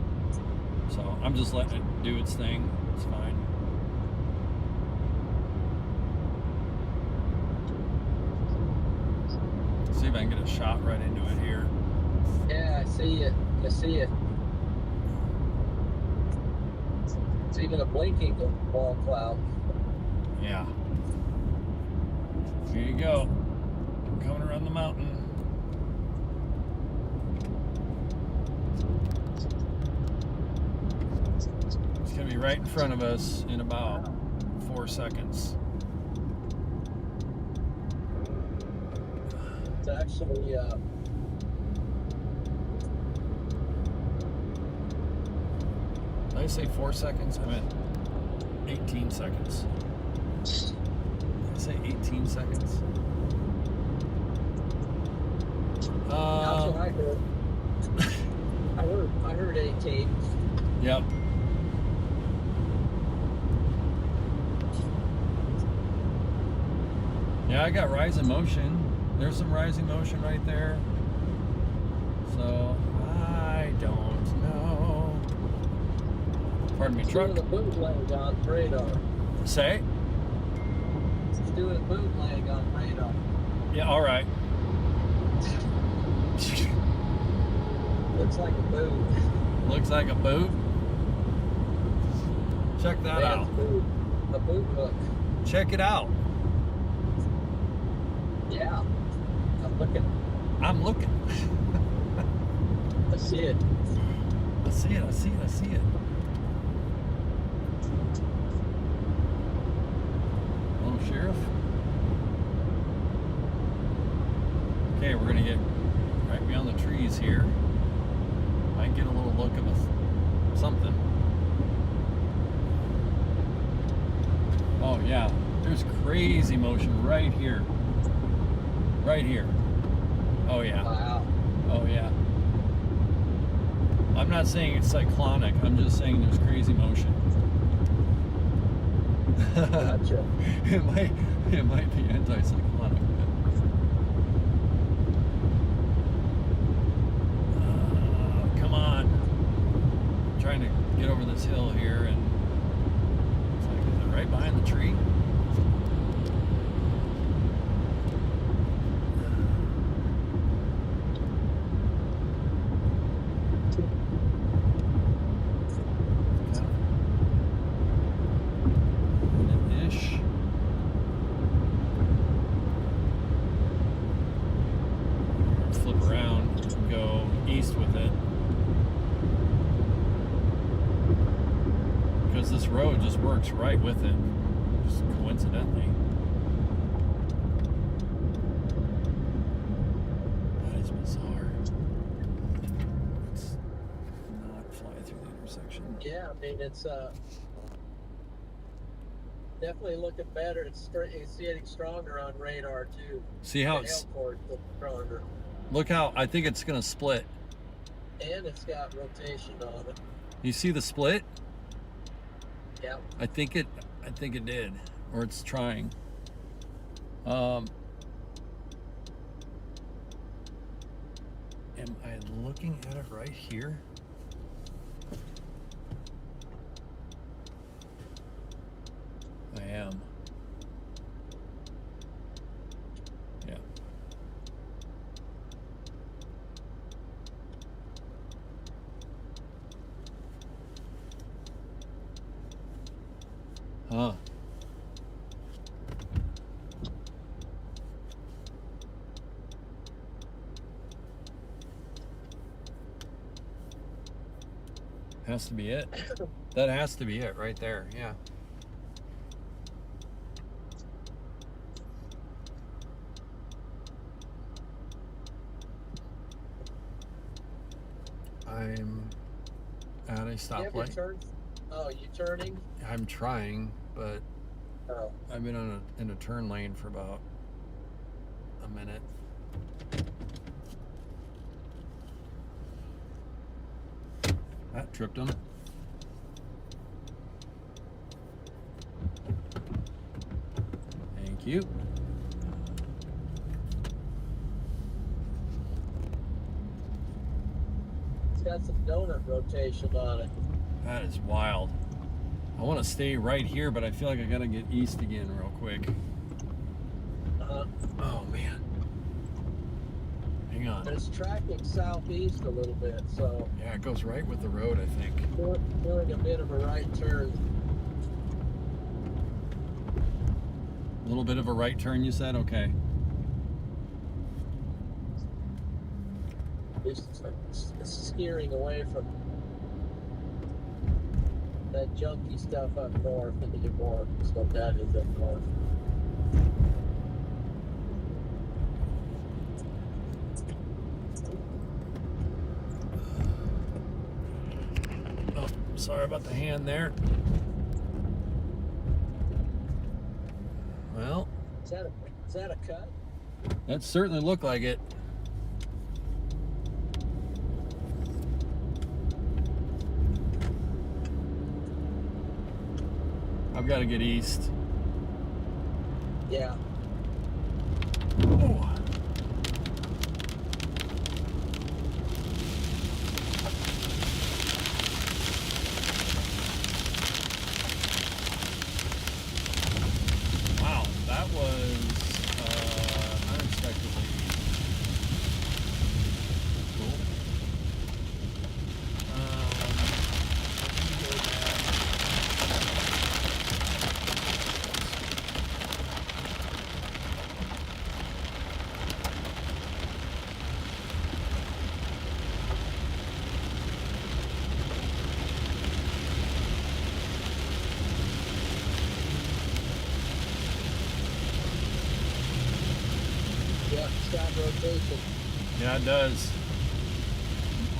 so I'm just letting it do its thing. It's fine. See if I can get a shot right into it here. Yeah, I see it. I see it. It's even a blinking ball cloud. Yeah. Here you go. Coming around the mountain. It's gonna be right in front of us in about 4 seconds. It's actually Did I say 4 seconds? I meant 18 seconds. Did I say 18 seconds? that's what I heard. I heard 18. Yep. Yeah, I got rising motion. There's some rising motion right there. So, I don't know. Pardon me, truck. Doing a bootleg on radar. Say? It's doing a bootleg on radar. Yeah, all right. Looks like a boot. Looks like a boot. Check that Yeah, out. a boot hook. Check it out. Yeah. I'm looking. I'm looking. I see it. I see it. I see it. I see it. Hello, Sheriff. Okay, we're gonna get right beyond the trees here. Might get a little look of something. Oh yeah, there's crazy motion right here. Right here. Oh yeah. Wow. Oh yeah. I'm not saying it's cyclonic. I'm just saying there's crazy motion. Gotcha. it might be anti-cyclonic. Come on. I'm trying to get over this hill here, and it's like, is it right behind the tree? Ish. Flip around and go east with it. Because this road just works right with it, just coincidentally. That is bizarre. Let's not fly through the intersection. Yeah, I mean, it's definitely looking better. It's getting stronger on radar too. See how The it's, Airport looks stronger, look how, I think it's gonna split. and it's got rotation on it. You see the split? Yeah. I think it did, or it's trying. Am I looking at it right here? I am. Yeah. Huh. Has to be it. That has to be it right there. Yeah. I'm at a You have your stoplight. turn? Oh, you turning? I'm trying, but Oh, I've been in a turn lane for about a minute. That tripped him. Thank you. It's got some donut rotation on it. That is wild. I want to stay right here, but I feel like I gotta get east again real quick. Oh man. Hang on. It's tracking southeast a little bit, so. Yeah, it goes right with the road, I think. Doing a bit of a right turn. A little bit of a right turn, you said? Okay. It's steering away from that junky stuff up north into the north. That's what that is up north. Oh, sorry about the hand there. Well, Is that a cut? that certainly looked like it. I've got to get east. Yeah. Oh. Wow, that was unexpectedly cool. Yeah, stop rotation. Yeah, it does.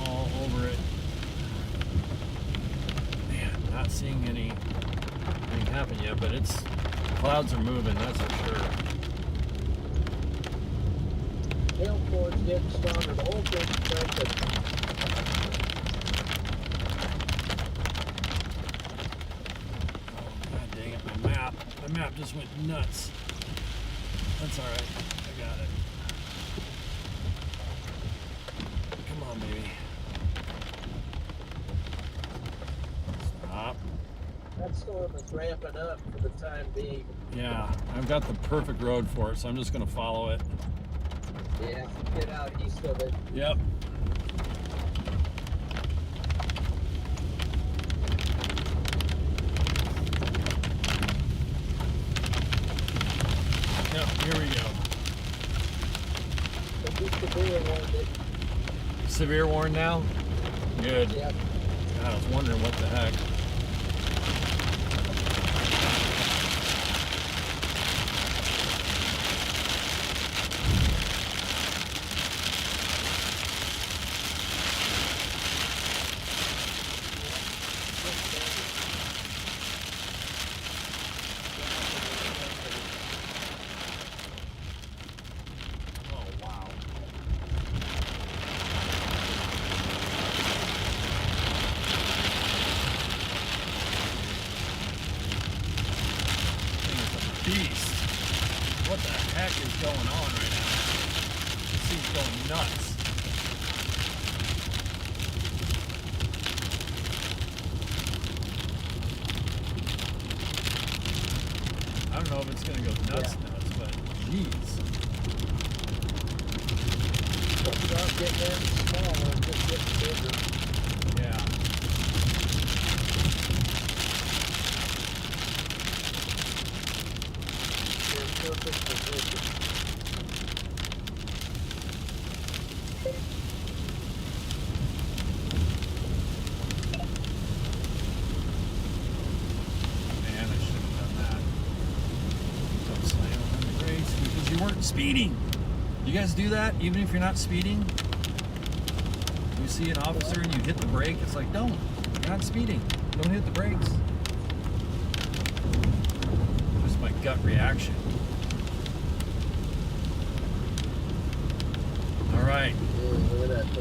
I'm all over it. Man, not seeing anything happen yet, but it's clouds are moving, that's for sure. Tail cord's getting stronger. The whole thing's cranking. Oh, God dang it, my map just went nuts. That's all right, I got it. Come on, baby. Stop. That storm is ramping up for the time being. Yeah, I've got the perfect road for it, so I'm just gonna follow it. Yeah, get out east of it. Yep. Yep, here we go. So just the beer warned it. Severe warn now? Good. Yep. God, I was wondering what the heck. Oh, wow. Thing is a beast. What the heck is going on right now? This thing's going nuts. I don't know if it's gonna go nuts, but jeez. It's not getting any smaller, it's just getting bigger. Yeah. You're in perfect position. Man, I should have done that. Don't slam on the brakes because you weren't speeding. You guys do that even if you're not speeding? You see an officer and you hit the brake, it's like, don't. You're not speeding. Don't hit the brakes. Just my gut reaction.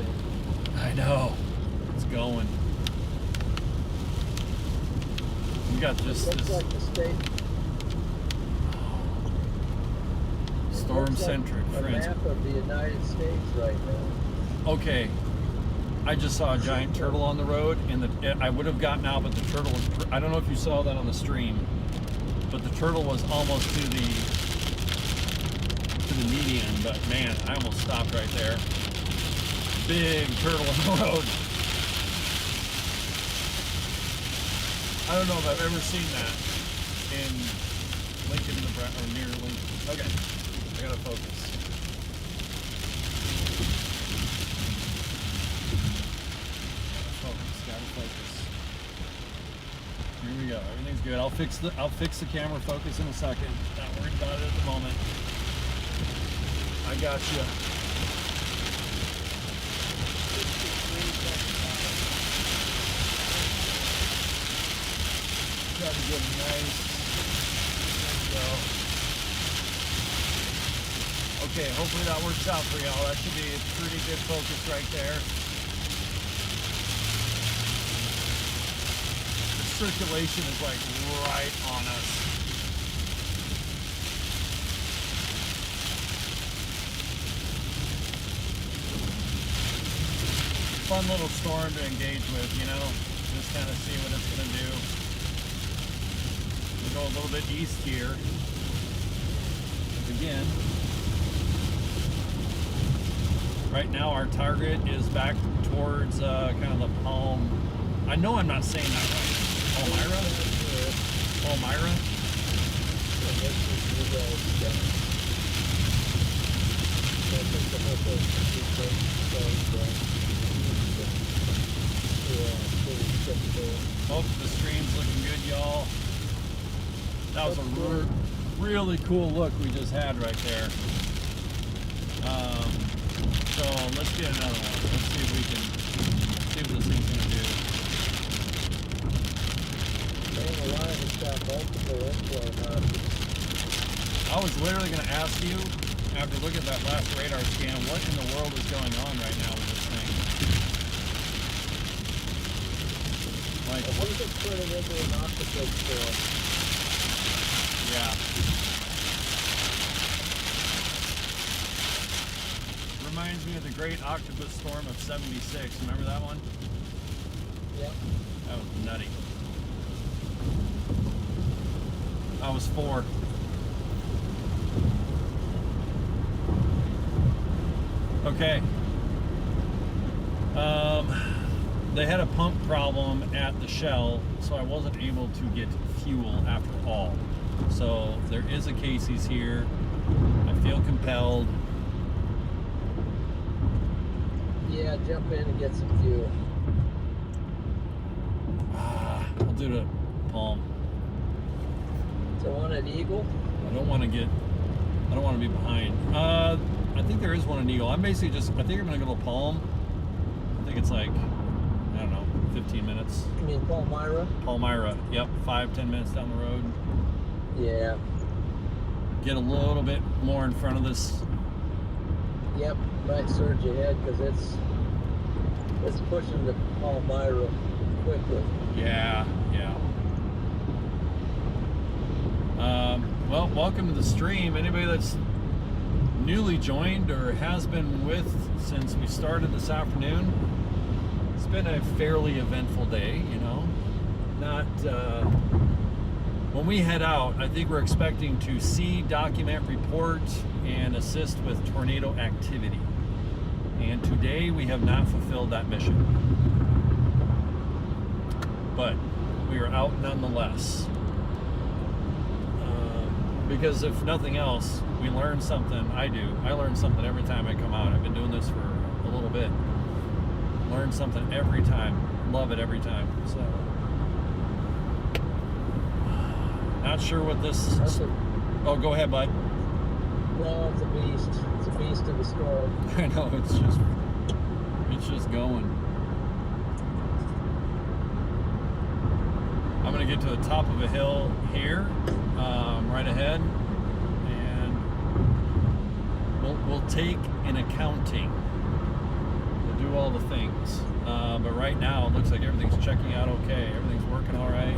thing. I know. It's going. We got just Looks this like the state. StormCentric, Looks like a friends. map of the United States right now. Okay, I just saw a giant turtle on the road, and I would have gotten out, but the turtle was. I don't know if you saw that on the stream, but the turtle was almost to the median. But man, I almost stopped right there. Big turtle on the road. I don't know if I've ever seen that in Lincoln, Nebraska, or near Lincoln. Okay, I gotta focus. Gotta focus. Here we go. Everything's good. I'll fix the camera focus in a second. Not worried about it at the moment. I got you. Try to get nice. There we go. Okay, hopefully that works out for y'all. That should be a pretty good focus right there. The circulation is like right on us. Fun little storm to engage with, you know, just kind of see what it's going to do. We'll go a little bit east here. Again, right now our target is back towards kind of the Palm. I know I'm not saying that right. Palmyra? Palmyra? Oh, the stream's looking good, y'all. That was a really cool look we just had right there. So let's get another one. Let's see if we can see what this thing's gonna do. I was literally gonna ask you, after looking at that last radar scan, what in the world is going on right now with this thing? Like, I think it's turning into an octopus storm. Yeah. Reminds me of the Great Octopus Storm of '76. Remember that one? Yep. That was nutty. I was 4. Okay. They had a pump problem at the Shell, so I wasn't able to get fuel after all. So there is a Casey's here. I feel compelled. Yeah, jump in and get some fuel. I'll do the Palm. So on an Eagle? I don't want to be behind. I think there is one in Eagle. I think I'm gonna go to Palm. I think it's like, I don't know, 15 minutes. You mean Palmyra? Palmyra, yep, 5-10 minutes down the road. Yeah. Get a little bit more in front of this. Yep, might surge ahead because it's pushing the Palmyra quickly. Yeah. Well, welcome to the stream. Anybody that's newly joined or has been with since we started this afternoon, it's been a fairly eventful day, you know. When we head out, I think we're expecting to see, document, report, and assist with tornado activity. And today we have not fulfilled that mission. But we are out nonetheless. Because if nothing else, we learn something. I learn something every time I come out. I've been doing this for a little bit. Learn something every time. Love it every time. So, not sure what this. Oh, go ahead, bud. No, it's a beast. It's a beast of a storm. I know, it's just going. I'm gonna get to the top of a hill here, right ahead, and we'll take an accounting. We'll do do all the things. But right now, it looks like everything's checking out okay. Everything's working all right.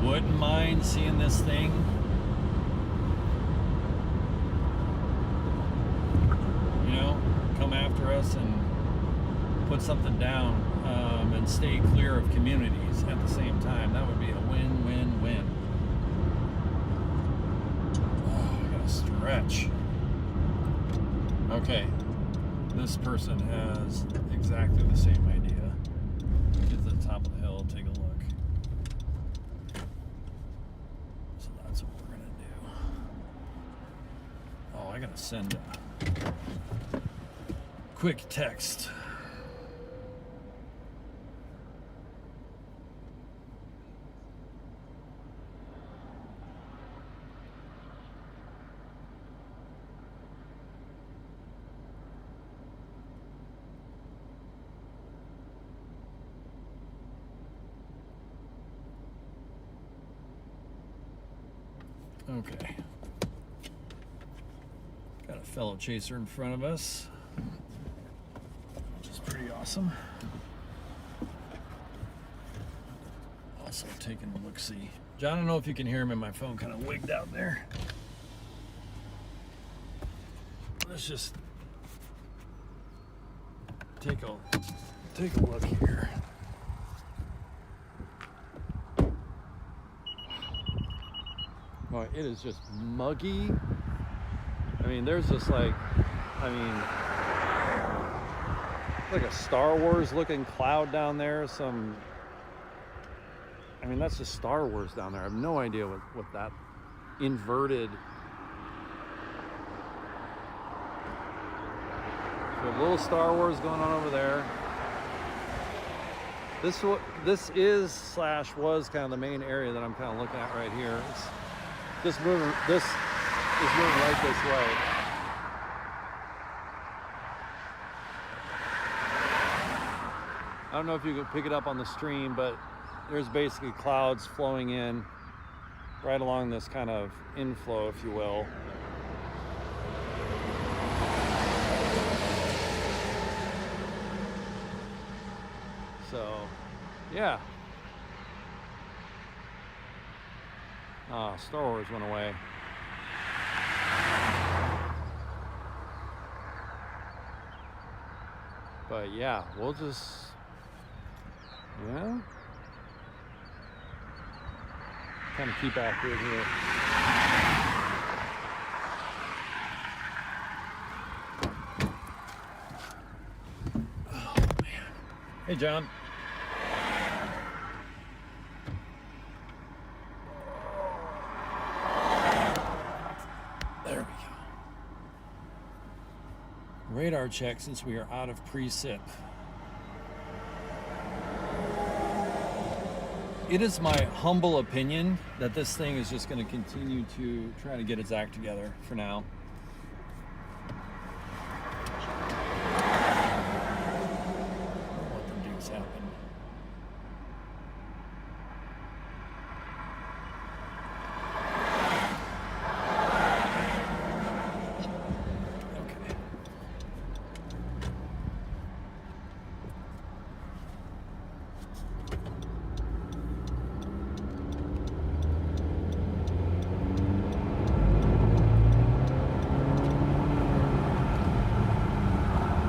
Wouldn't mind seeing this thing. You know, come after us and put something down, and stay clear of communities at the same time. That would be a win-win-win. Oh, I gotta stretch. Okay, this person has exactly the same idea. Get to the top of the hill, take a look. So that's what we're gonna do. Oh, I gotta send a quick text. Okay. Got a fellow chaser in front of us, which is pretty awesome. Also taking a look-see. John, I don't know if you can hear him in my phone, kind of wigged out there. Let's just take a look here. Boy, it is just muggy. I mean, there's just like a Star Wars looking cloud down there. I mean, that's just Star Wars down there. I have no idea what that inverted. So a little Star Wars going on over there. This was kind of the main area that I'm kind of looking at right here. This is moving right this way. I don't know if you can pick it up on the stream, but there's basically clouds flowing in right along this kind of inflow, if you will. So, yeah. Star Wars went away. But yeah, we'll just, kind of keep accurate here. Oh man. Hey John. Radar check since we are out of pre-sip. It is my humble opinion that this thing is just going to continue to try to get its act together for now. What the deuce happened?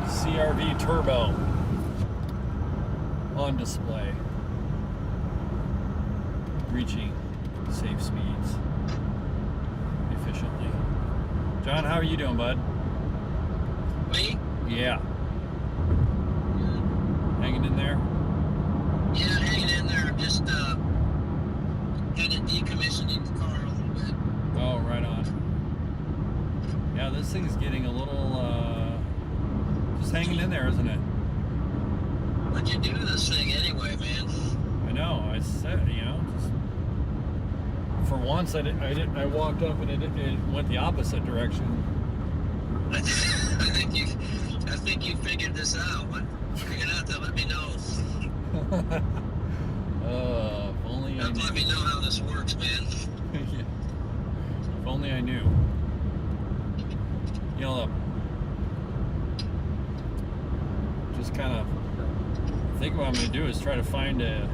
CRV turbo on display, reaching safe speeds efficiently. John, how are you doing, bud? Me? Yeah. Good. Hanging in there? Yeah, hanging in there. Just kind of decommissioning the car a little bit. Oh, right on. Yeah, this thing's getting a little just hanging in there, isn't it? What'd you do to this thing anyway, man? I know. I said, just for once, I walked up and it went the opposite direction. I think you figured this out. You're gonna have to let me know. If only I knew. Let me know how this works, man. Yeah. If only I knew. You know, just kind of think what I'm going to do is try to find a,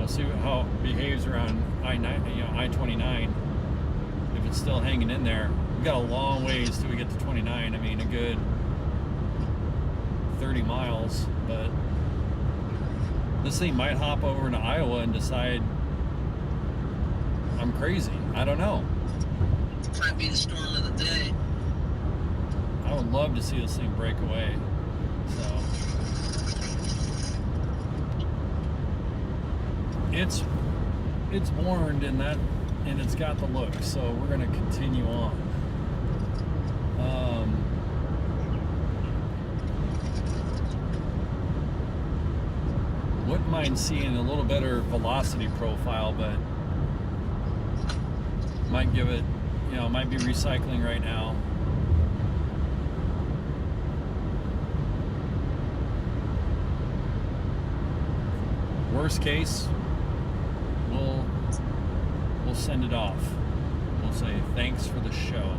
see how it behaves around I-29. If it's still hanging in there. We've got a long ways till we get to 29. I mean, a good 30 miles, but this thing might hop over into Iowa and decide I'm crazy. I don't know. Might be the storm of the day. I would love to see this thing break away. So it's warned in that, and it's got the look. So we're going to continue on. Wouldn't mind seeing a little better velocity profile, but might give it, might be recycling right now. Worst case, we'll send it off. We'll say thanks for the show.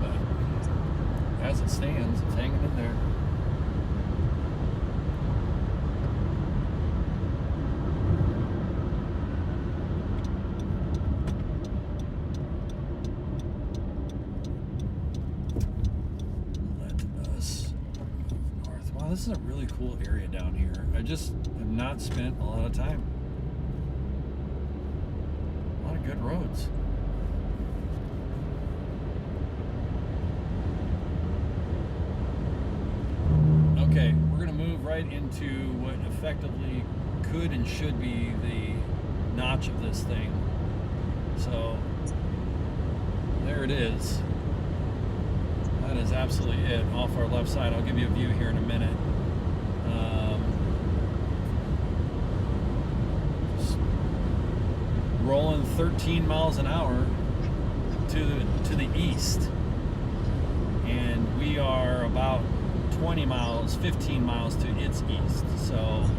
But as it stands, it's hanging in there. This is a really cool area down here. I just have not spent a lot of time. A lot of good roads. Okay, we're going to move right into what effectively could and should be the notch of this thing. So, there it is. That is absolutely it, off our left side. I'll give you a view here in a minute. Just rolling 13 miles an hour to the east. And we are about 15 miles to its east. So,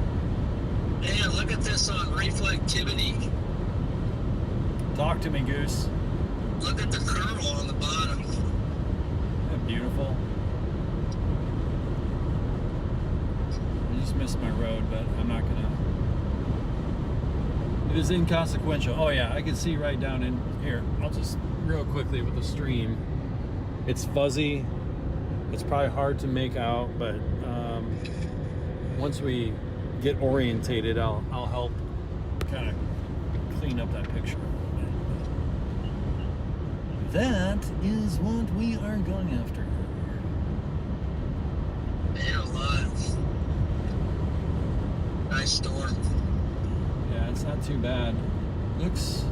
man, look at this on reflectivity. Talk to me, Goose. Look at the curl on the bottom. Beautiful. I just missed my road, but I'm not gonna. It is inconsequential. Oh yeah, I can see right down in here. I'll just real quickly with the stream. It's fuzzy. It's probably hard to make out, but once we get orientated, I'll help kind of clean up that picture. That is what we are going after. Man alive. Nice storm. Yeah, it's not too bad. Looks...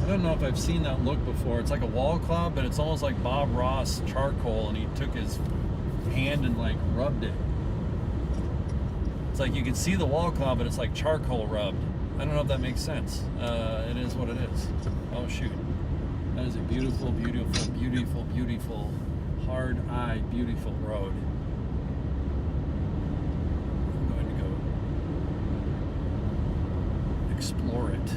I don't know if I've seen that look before. It's like a wall cloud, but it's almost like Bob Ross charcoal, and he took his hand and like rubbed it. It's like you can see the wall cloud, but it's like charcoal rubbed. I don't know if that makes sense. It is what it is. Oh shoot. That is a beautiful, beautiful, beautiful, beautiful, hard-eye, beautiful road. I'm going to go explore it.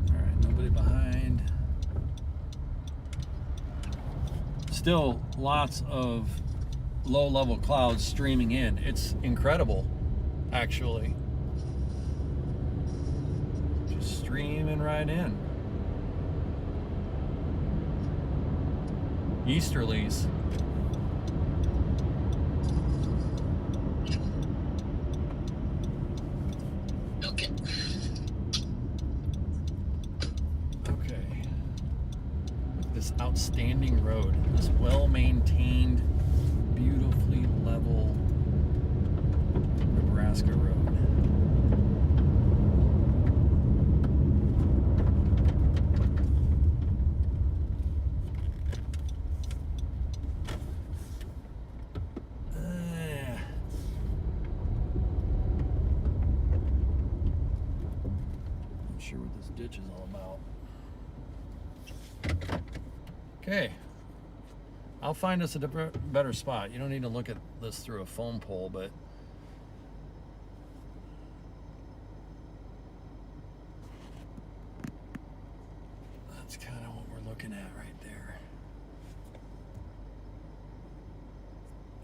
All right, nobody behind. Still lots of low-level clouds streaming in. It's incredible, actually. Just streaming right in. Easterlies. Okay. Okay. This outstanding road, this well-maintained, beautifully level Nebraska road. Not sure what this ditch is all about. Okay. I'll find us a better spot. You don't need to look at this through a phone pole, but that's kind of what we're looking at right there.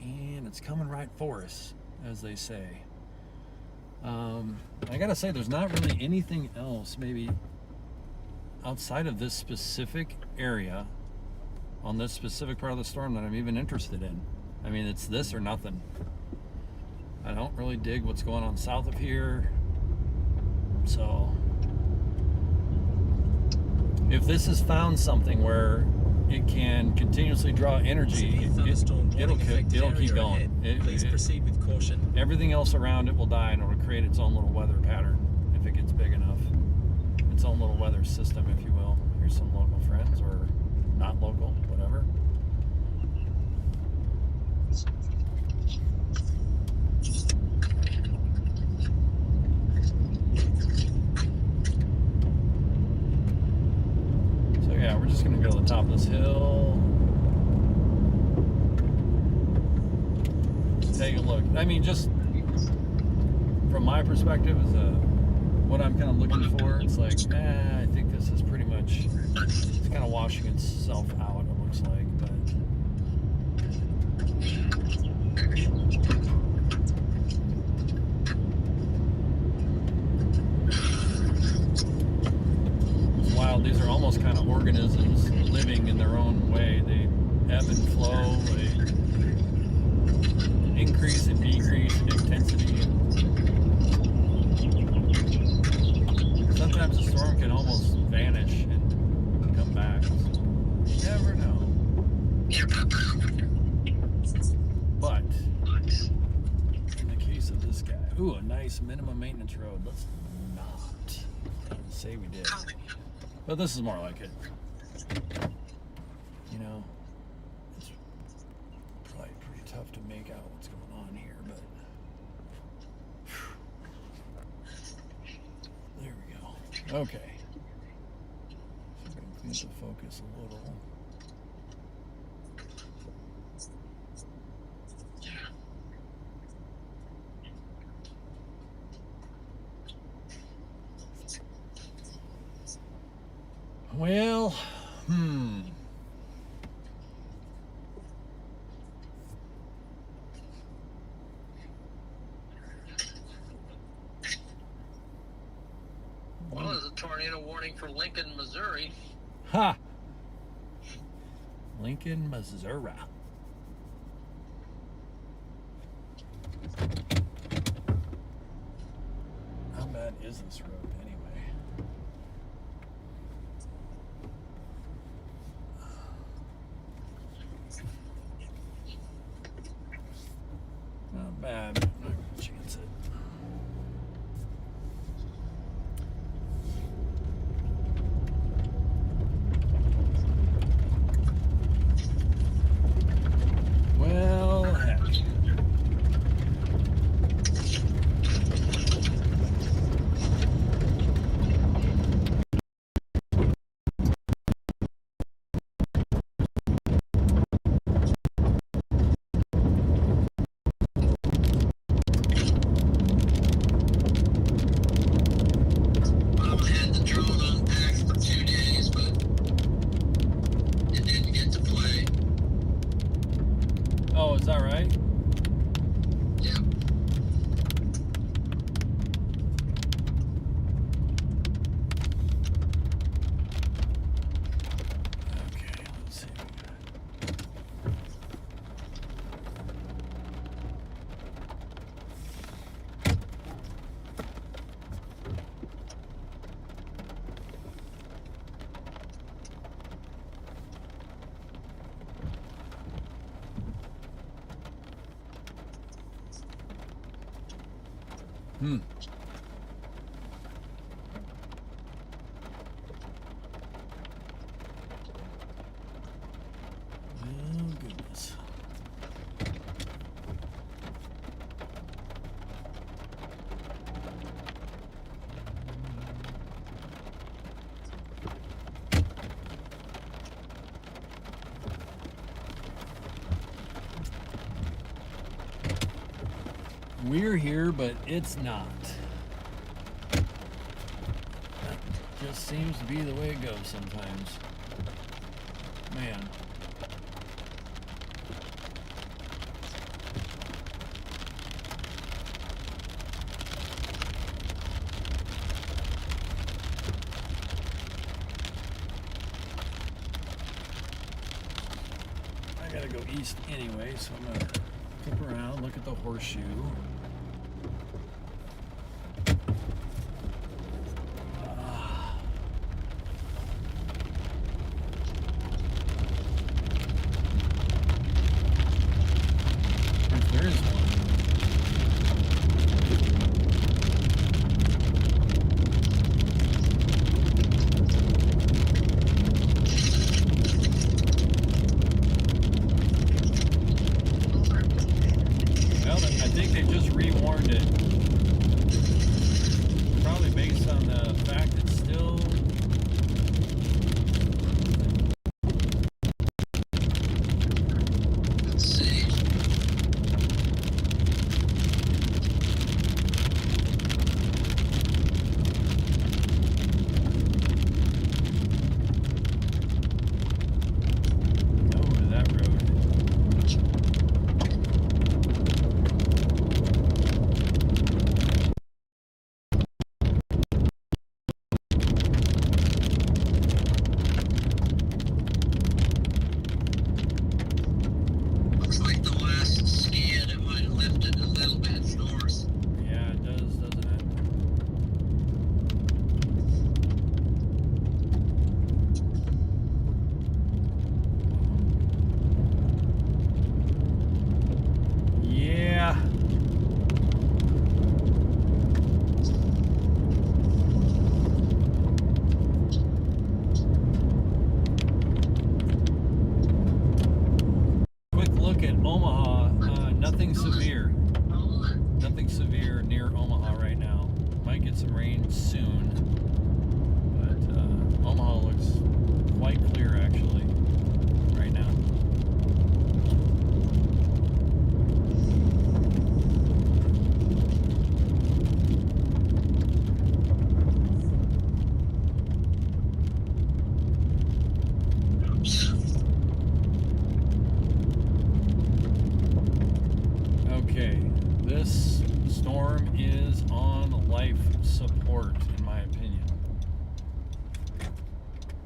And it's coming right for us, as they say. I gotta say, there's not really anything else maybe outside of this specific area on this specific part of the storm that I'm even interested in. I mean, it's this or nothing. I don't really dig what's going on south of here. So if this has found something where it can continuously draw energy, it'll keep going. Please proceed with caution. Everything else around it will die, and it'll create its own little weather pattern if it gets big enough. Its own little weather system, if you will. Here's some local friends, or not local, whatever. So yeah, we're just gonna go to the top of this hill. Take a look. I mean, just from my perspective, as what I'm kind of looking for, it's like, I think this is pretty much, it's kind of washing itself out, it looks like, but it's wild. These are almost kind of organisms living in their own way. They ebb and flow, they increase and decrease in intensity. Sometimes the storm can almost vanish and come back. You never know. But in the case of this guy, ooh, a nice minimum maintenance road. Let's not say we did. But this is more like it. You know, it's probably pretty tough to make out what's going on here, but there we go. Okay. So I'm going to clean the focus a little. Well, Well, there's a tornado warning for Lincoln, Missouri. Ha! Lincoln, Missouri. How bad is this road anyway? Not bad, but I'm not gonna chance it. Well, heck. I had the drone unpacked for 2 days, but it didn't get to play. Oh, is that right? Yeah. Okay, let's see. Oh, goodness. we're here, but it's not. That just seems to be the way it goes sometimes. Man. I gotta go east anyway, so I'm gonna flip around, look at the horseshoe. There is one. Well, I think they just rewarned it. Probably based on the fact it's still. Let's see. Oh, to that road. Looks like the last scan, it might have lifted a little bit north. Yeah, it does, doesn't it? Yeah. Quick look at Omaha. Nothing severe. Nothing severe near Omaha right now. Might get some rain soon. But Omaha looks quite clear actually right now. Oops. Okay, this storm is on life support, in my opinion.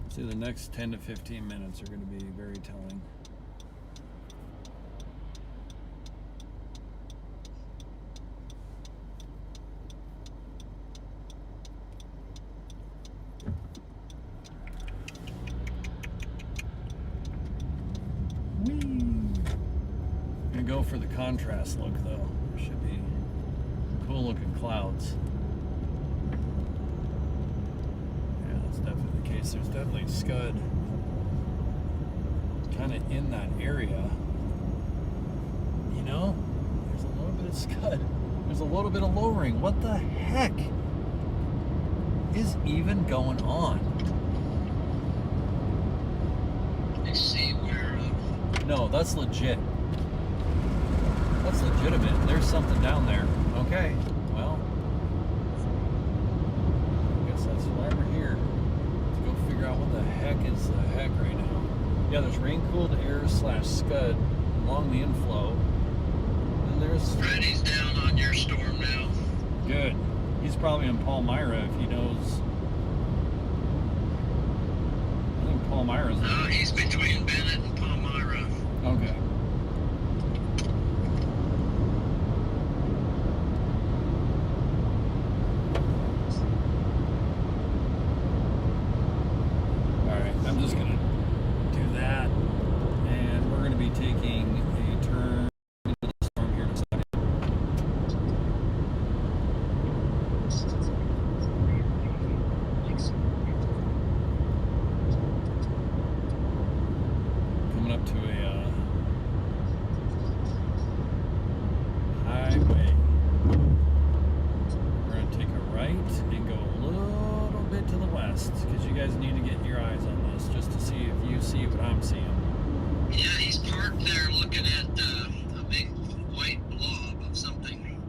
See, the next 10 to 15 minutes are going to be very telling. Gonna go for the contrast look though. There should be cool looking clouds. Yeah, that's definitely the case. There's definitely scud kind of in that area. You know, there's a little bit of scud. There's a little bit of lowering. What the heck is even going on? Let me see where. No, that's legit. That's legitimate. There's something down there. Okay, well, I guess that's why we're here. Let's go figure out what the heck is the heck right now. Yeah, there's rain-cooled air / scud along the inflow. And there's... Freddie's down on your storm now. Good. He's probably in Palmyra if he knows. I think Palmyra's... No, he's between Bennett and Palmyra. Okay. Alright, I'm just gonna do that. And we're gonna be taking a turn into the storm here in a second. Coming up to a highway. We're going to take a right and go a little bit to the west because you guys need to get your eyes on this just to see if you see what I'm seeing. Yeah, he's parked there looking at a big white blob of something.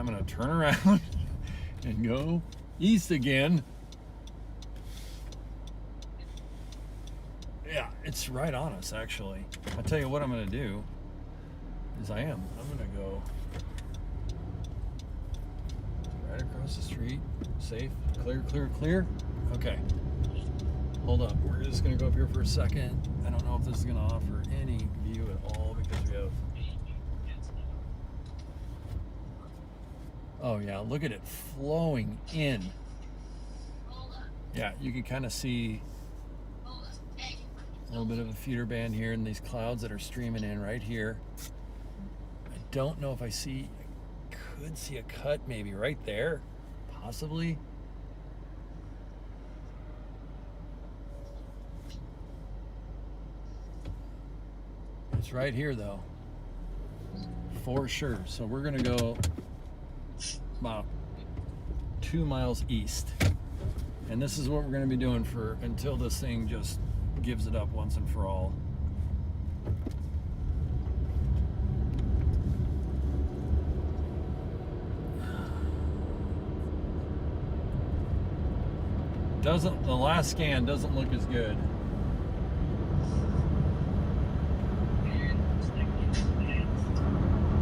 I'm gonna turn around and go east again. Yeah, it's right on us, actually. I'll tell you what I'm gonna do is I'm gonna go right across the street. Safe, clear, clear, clear. Okay, hold up. We're just gonna go up here for a second. I don't know if this is gonna offer any view at all because we have, oh yeah, look at it flowing in. Yeah, you can kind of see a little bit of a feeder band here and these clouds that are streaming in right here. I don't know if I could see a cut maybe right there, possibly. It's right here though, for sure. So we're gonna go about 2 miles east. And this is what we're gonna be doing until this thing just gives it up once and for all. The last scan doesn't look as good.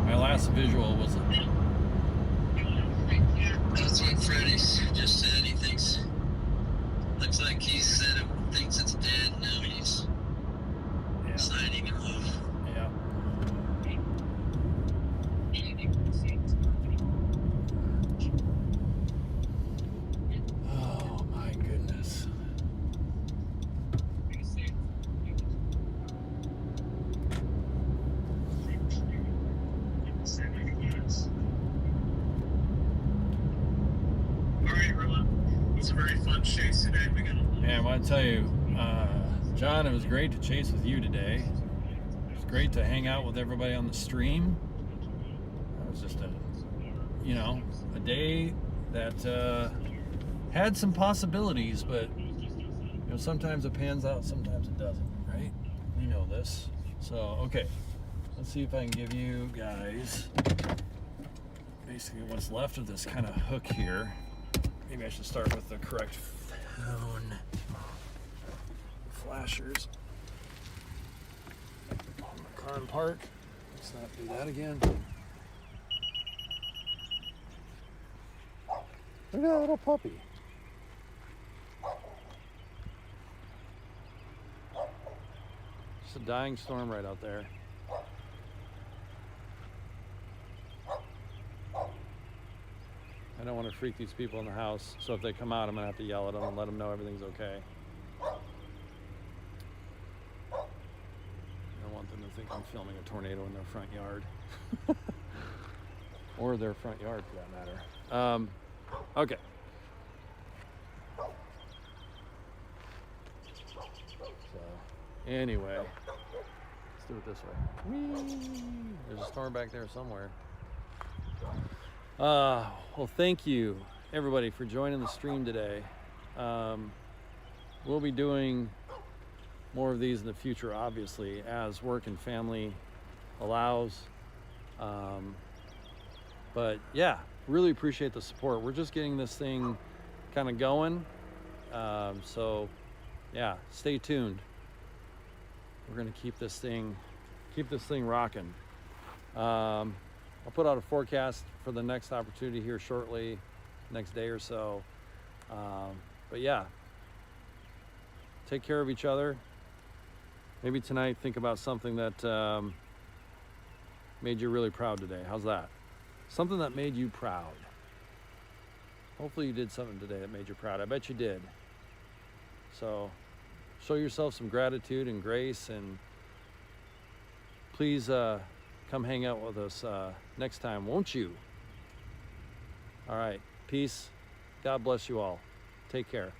My last visual was That's what Freddie's just said. He thinks, looks like he said it thinks it's dead. Now he's signing it off. Yeah. Oh my goodness. It's a very fun chase today. Man, I want to tell you, John, it was great to chase with you today. It was great to hang out with everybody on the stream. It was just a day that had some possibilities, but sometimes it pans out, sometimes it doesn't, right? You know this. So, okay, let's see if I can give you guys basically what's left of this kind of hook here. Maybe I should start with the correct phone flashers. Car and park. Let's not do that again. Look at that little puppy. Just a dying storm right out there. I don't want to freak these people in the house, so if they come out, I'm going to have to yell at them and let them know everything's okay. I don't want them to think I'm filming a tornado in their front yard. Or their front yard, for that matter. Okay. So, anyway, let's do it this way. Whee! There's a storm back there somewhere. Well, thank you everybody for joining the stream today. We'll be doing more of these in the future, obviously, as work and family allows. But yeah, really appreciate the support. We're just getting this thing kind of going. So yeah, stay tuned. We're gonna keep this thing rocking. I'll put out a forecast for the next opportunity here shortly, next day or so. But yeah, take care of each other. Maybe tonight think about something that made you really proud today. How's that? Something that made you proud. Hopefully you did something today that made you proud. I bet you did. So show yourself some gratitude and grace, and please come hang out with us next time, won't you? All right, peace. God bless you all. Take care.